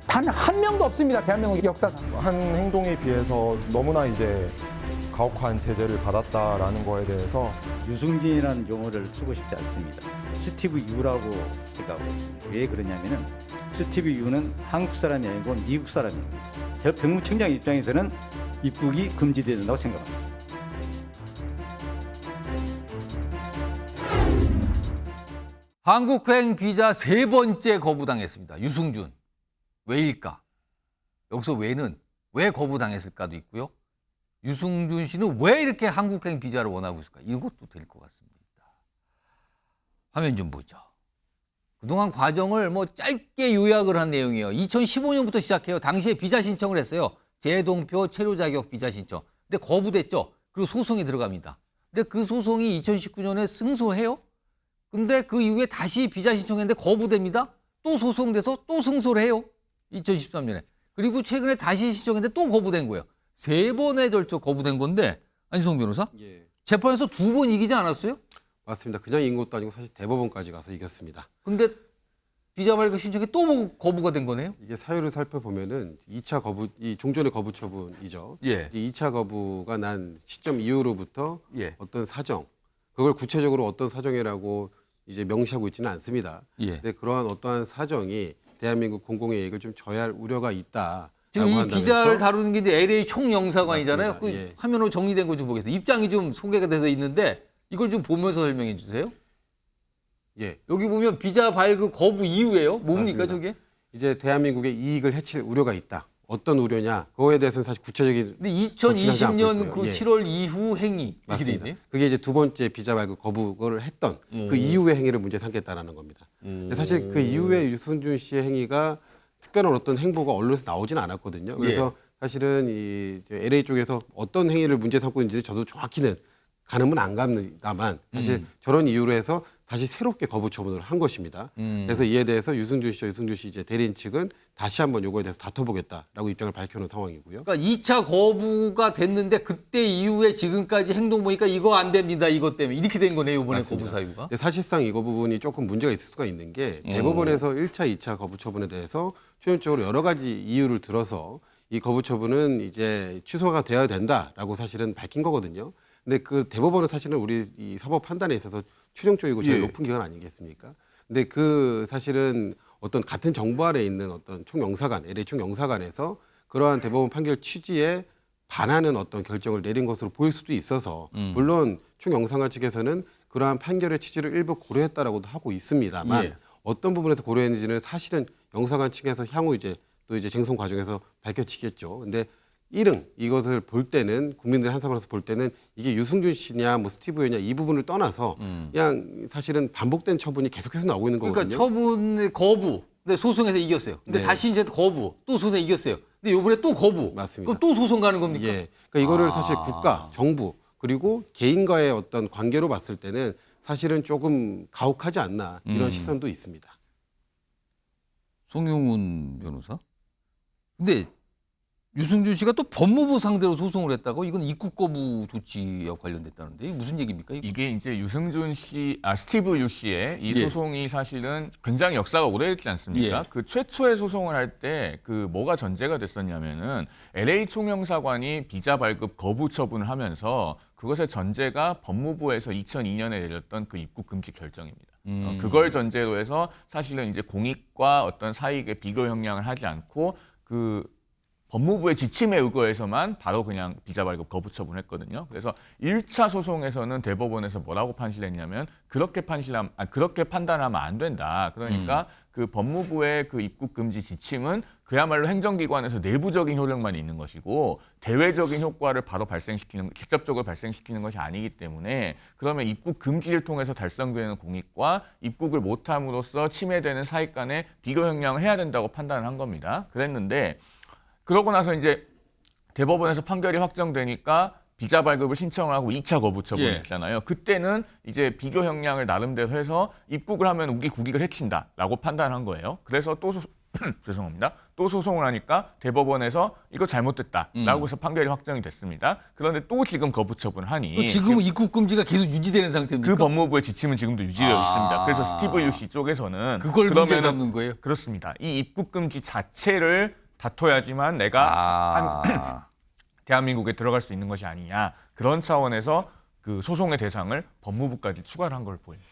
[SPEAKER 14] 단 한 명도 없습니다. 대한민국 역사상.
[SPEAKER 6] 한 행동에 비해서 너무나 이제 가혹한 제재를 받았다라는 거에 대해서
[SPEAKER 15] 유승진이라는 용어를 쓰고 싶지 않습니다. 스티브 유라고 생각하고 있습니다. 왜 그러냐면은 스티브 유는 한국 사람이 아니고 미국 사람입니다. 제가 병무청장 입장에서는 입국이 금지돼야 된다고 생각합니다.
[SPEAKER 1] 한국행 비자 3번째 거부당했습니다. 유승준. 왜일까? 여기서 왜는 왜 거부당했을까도 있고요. 유승준 씨는 왜 이렇게 한국행 비자를 원하고 있을까? 이것도 될 것 같습니다. 화면 좀 보죠. 그동안 과정을 짧게 요약을 한 내용이에요. 2015년부터 시작해요. 당시에 비자 신청을 했어요. 재동표 체류 자격 비자 신청. 근데 거부됐죠. 그리고 소송이 들어갑니다. 근데 그 소송이 2019년에 승소해요. 근데 그 이후에 다시 비자 신청했는데 거부됩니다. 또 소송돼서 또 승소를 해요. 2013년에. 그리고 최근에 다시 신청했는데 또 거부된 거예요. 3번에 걸쳐 거부된 건데 안지성 변호사?
[SPEAKER 22] 예.
[SPEAKER 1] 재판에서 2번 이기지 않았어요?
[SPEAKER 22] 맞습니다. 그냥 이긴 것도 아니고 사실 대법원까지 가서 이겼습니다.
[SPEAKER 1] 근데 비자 발급 신청에 또 거부가 된 거네요?
[SPEAKER 22] 이게 사유를 살펴보면은 2차 거부, 이 종전의 거부 처분이죠.
[SPEAKER 1] 예.
[SPEAKER 22] 2차 거부가 난 시점 이후로부터
[SPEAKER 1] 예.
[SPEAKER 22] 어떤 사정, 그걸 구체적으로 어떤 사정이라고 이제 명시하고 있지는 않습니다.
[SPEAKER 1] 예.
[SPEAKER 22] 근데 그러한 어떠한 사정이 대한민국 공공의 이익을 좀 저해할 우려가 있다.
[SPEAKER 1] 지금 이 비자를 다루는 게 이제 LA 총영사관이잖아요. 그
[SPEAKER 22] 예.
[SPEAKER 1] 화면으로 정리된 거 좀 보겠습니다. 입장이 좀 소개가 돼서 있는데 이걸 좀 보면서 설명해 주세요.
[SPEAKER 22] 예.
[SPEAKER 1] 여기 보면 비자 발급 거부 이유예요. 뭡니까
[SPEAKER 22] 맞습니다.
[SPEAKER 1] 저게?
[SPEAKER 22] 이제 대한민국의 이익을 해칠 우려가 있다. 어떤 우려냐? 그거에 대해서는 사실 구체적인.
[SPEAKER 1] 근데 2020년 그
[SPEAKER 22] 예.
[SPEAKER 1] 7월 이후 행위 이렇게 돼 있네요.
[SPEAKER 22] 그게 이제 두 번째 비자 발급 거부를 했던 그 이후의 행위를 문제 삼겠다라는 겁니다. 근데 사실 그 이후에 유승준 씨의 행위가 특별한 어떤 행보가 언론에서 나오진 않았거든요. 그래서 사실은 이 LA 쪽에서 어떤 행위를 문제 삼고 있는지 저도 정확히는 가늠은 안 갑니다만 사실 저런 이유로 해서 다시 새롭게 거부 처분을 한 것입니다. 그래서 이에 대해서 유승준 씨 이제 대리인 측은 다시 한번 요거에 대해서 다퉈보겠다라고 입장을 밝혀놓은 상황이고요.
[SPEAKER 1] 그러니까 2차 거부가 됐는데 그때 이후에 지금까지 행동 보니까 이거 안 됩니다. 이것 때문에 이렇게 된 거네요. 이번에
[SPEAKER 22] 맞습니다.
[SPEAKER 1] 거부 사유가.
[SPEAKER 22] 사실상 이거 부분이 조금 문제가 있을 수가 있는 게 대법원에서 1차, 2차 거부 처분에 대해서 최종적으로 여러 가지 이유를 들어서 이 거부 처분은 이제 취소가 되어야 된다라고 사실은 밝힌 거거든요. 근데 그 대법원은 사실은 우리 이 사법 판단에 있어서 최종적이고 제일 높은 기관 아니겠습니까? 근데 그 사실은 어떤 같은 정부 아래 있는 어떤 총영사관, LA 총영사관에서 그러한 대법원 판결 취지에 반하는 어떤 결정을 내린 것으로 보일 수도 있어서 물론 총영사관 측에서는 그러한 판결의 취지를 일부 고려했다라고도 하고 있습니다만 어떤 부분에서 고려했는지는 사실은 영사관 측에서 향후 이제 또 이제 쟁송 과정에서 밝혀지겠죠. 근데 이것을 볼 때는 국민들 한사람으로서 볼 때는 이게 유승준 씨냐 뭐 스티브였냐 이 부분을 떠나서 그냥 사실은 반복된 처분이 계속해서 나오고 있는 거거든요.
[SPEAKER 1] 그러니까 처분의 거부. 근데 소송에서 이겼어요. 근데 다시 이제 거부. 또 소송에 이겼어요. 근데 이번에 또 거부.
[SPEAKER 22] 맞습니다.
[SPEAKER 1] 그럼 또 소송 가는 겁니까?
[SPEAKER 22] 예. 그러니까 이거를 사실 국가, 정부 그리고 개인과의 어떤 관계로 봤을 때는 사실은 조금 가혹하지 않나 이런 시선도 있습니다.
[SPEAKER 1] 송영훈 변호사. 근데 유승준 씨가 또 법무부 상대로 소송을 했다고? 이건 입국 거부 조치와 관련됐다는데 이게 무슨 얘기입니까?
[SPEAKER 8] 이게 이제 유승준 씨, 스티브 유 씨의 이 소송이 사실은 굉장히 역사가 오래됐지 않습니까? 그 최초의 소송을 할 때 그 뭐가 전제가 됐었냐면은 LA 총영사관이 비자 발급 거부 처분을 하면서 그것의 전제가 법무부에서 2002년에 내렸던 그 입국 금지 결정입니다. 그걸 전제로 해서 사실은 이제 공익과 어떤 사익의 비교 형량을 하지 않고 그 법무부의 지침에 의거해서만 바로 그냥 비자 발급 거부 처분을 했거든요. 그래서 1차 소송에서는 대법원에서 뭐라고 판시했냐면 그렇게 판단하면 안 된다. 그러니까 그 법무부의 그 입국 금지 지침은 그야말로 행정기관에서 내부적인 효력만 있는 것이고 대외적인 효과를 바로 직접적으로 발생시키는 것이 아니기 때문에 그러면 입국 금지를 통해서 달성되는 공익과 입국을 못함으로써 침해되는 사익 간의 비교 형량을 해야 된다고 판단을 한 겁니다. 그랬는데 그러고 나서 이제 대법원에서 판결이 확정되니까 비자 발급을 신청을 하고 2차 거부 처분을 했잖아요. 그때는 이제 비교 형량을 나름대로 해서 입국을 하면 우리 국익을 해친다라고 판단한 거예요. 그래서 또 죄송합니다. 또 소송을 하니까 대법원에서 이거 잘못됐다라고 해서 판결이 확정이 됐습니다. 그런데 또 지금 거부 처분하니
[SPEAKER 1] 지금은 입국 금지가 계속 유지되는 상태입니까?
[SPEAKER 8] 그 법무부의 지침은 지금도 유지되어 있습니다. 그래서 스티브 유 씨 쪽에서는
[SPEAKER 1] 그걸 문제 삼는 거예요?
[SPEAKER 8] 그렇습니다. 이 입국 금지 자체를 다퉈야지만 내가 대한민국에 들어갈 수 있는 것이 아니냐. 그런 차원에서 그 소송의 대상을 법무부까지 추가를 한 걸 보입니다.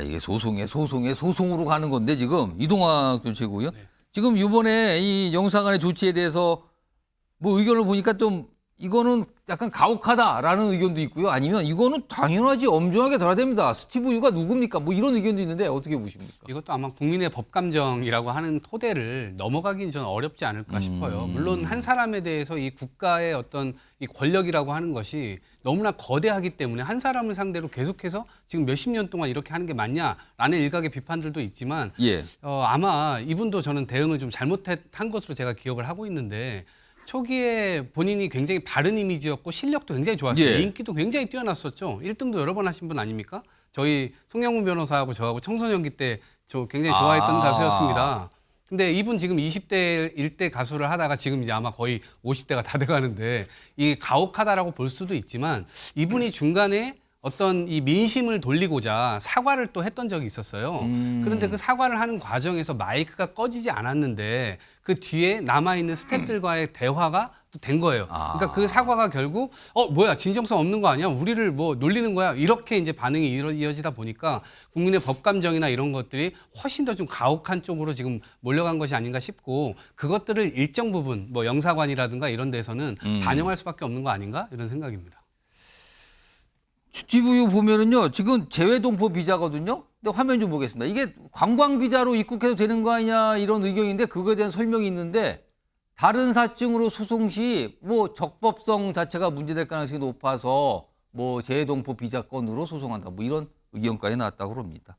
[SPEAKER 1] 이게 소송으로 가는 건데 지금 이동학 교체고요. 지금 이번에 이 영사관의 조치에 대해서 뭐 의견을 보니까 좀 이거는 약간 가혹하다라는 의견도 있고요. 아니면 이거는 당연하지 엄중하게 다뤄야 됩니다. 스티브 유가 누굽니까? 뭐 이런 의견도 있는데 어떻게 보십니까?
[SPEAKER 11] 이것도 아마 국민의 법감정이라고 하는 토대를 넘어가긴 좀 어렵지 않을까 싶어요. 물론 한 사람에 대해서 이 국가의 어떤 이 권력이라고 하는 것이 너무나 거대하기 때문에 한 사람을 상대로 계속해서 지금 몇십 년 동안 이렇게 하는 게 맞냐라는 일각의 비판들도 있지만 아마 이분도 저는 대응을 좀 잘못한 것으로 제가 기억을 하고 있는데 초기에 본인이 굉장히 바른 이미지였고 실력도 굉장히 좋았어요. 인기도 굉장히 뛰어났었죠. 1등도 여러 번 하신 분 아닙니까? 저희 송영문 변호사하고 저하고 청소년기 때 저 굉장히 좋아했던 가수였습니다. 근데 이분 지금 20대일 때 가수를 하다가 지금 이제 아마 거의 50대가 다 돼가는데 이게 가혹하다라고 볼 수도 있지만 이분이 중간에 어떤 이 민심을 돌리고자 사과를 또 했던 적이 있었어요. 그런데 그 사과를 하는 과정에서 마이크가 꺼지지 않았는데 그 뒤에 남아있는 스태프들과의 대화가 또 된 거예요. 그러니까 그 사과가 결국 뭐야 진정성 없는 거 아니야? 우리를 뭐 놀리는 거야? 이렇게 이제 반응이 이어지다 보니까 국민의 법감정이나 이런 것들이 훨씬 더 좀 가혹한 쪽으로 지금 몰려간 것이 아닌가 싶고 그것들을 일정 부분 뭐 영사관이라든가 이런 데서는 반영할 수밖에 없는 거 아닌가 이런 생각입니다.
[SPEAKER 1] 스티브 유 보면은요, 지금 재외동포 비자거든요. 근데 화면 좀 보겠습니다. 이게 관광 비자로 입국해도 되는 거 아니냐 이런 의견인데 그거에 대한 설명이 있는데 다른 사증으로 소송 시 뭐 적법성 자체가 문제될 가능성이 높아서 뭐 재외동포 비자건으로 소송한다. 뭐 이런 의견까지 나왔다고 합니다.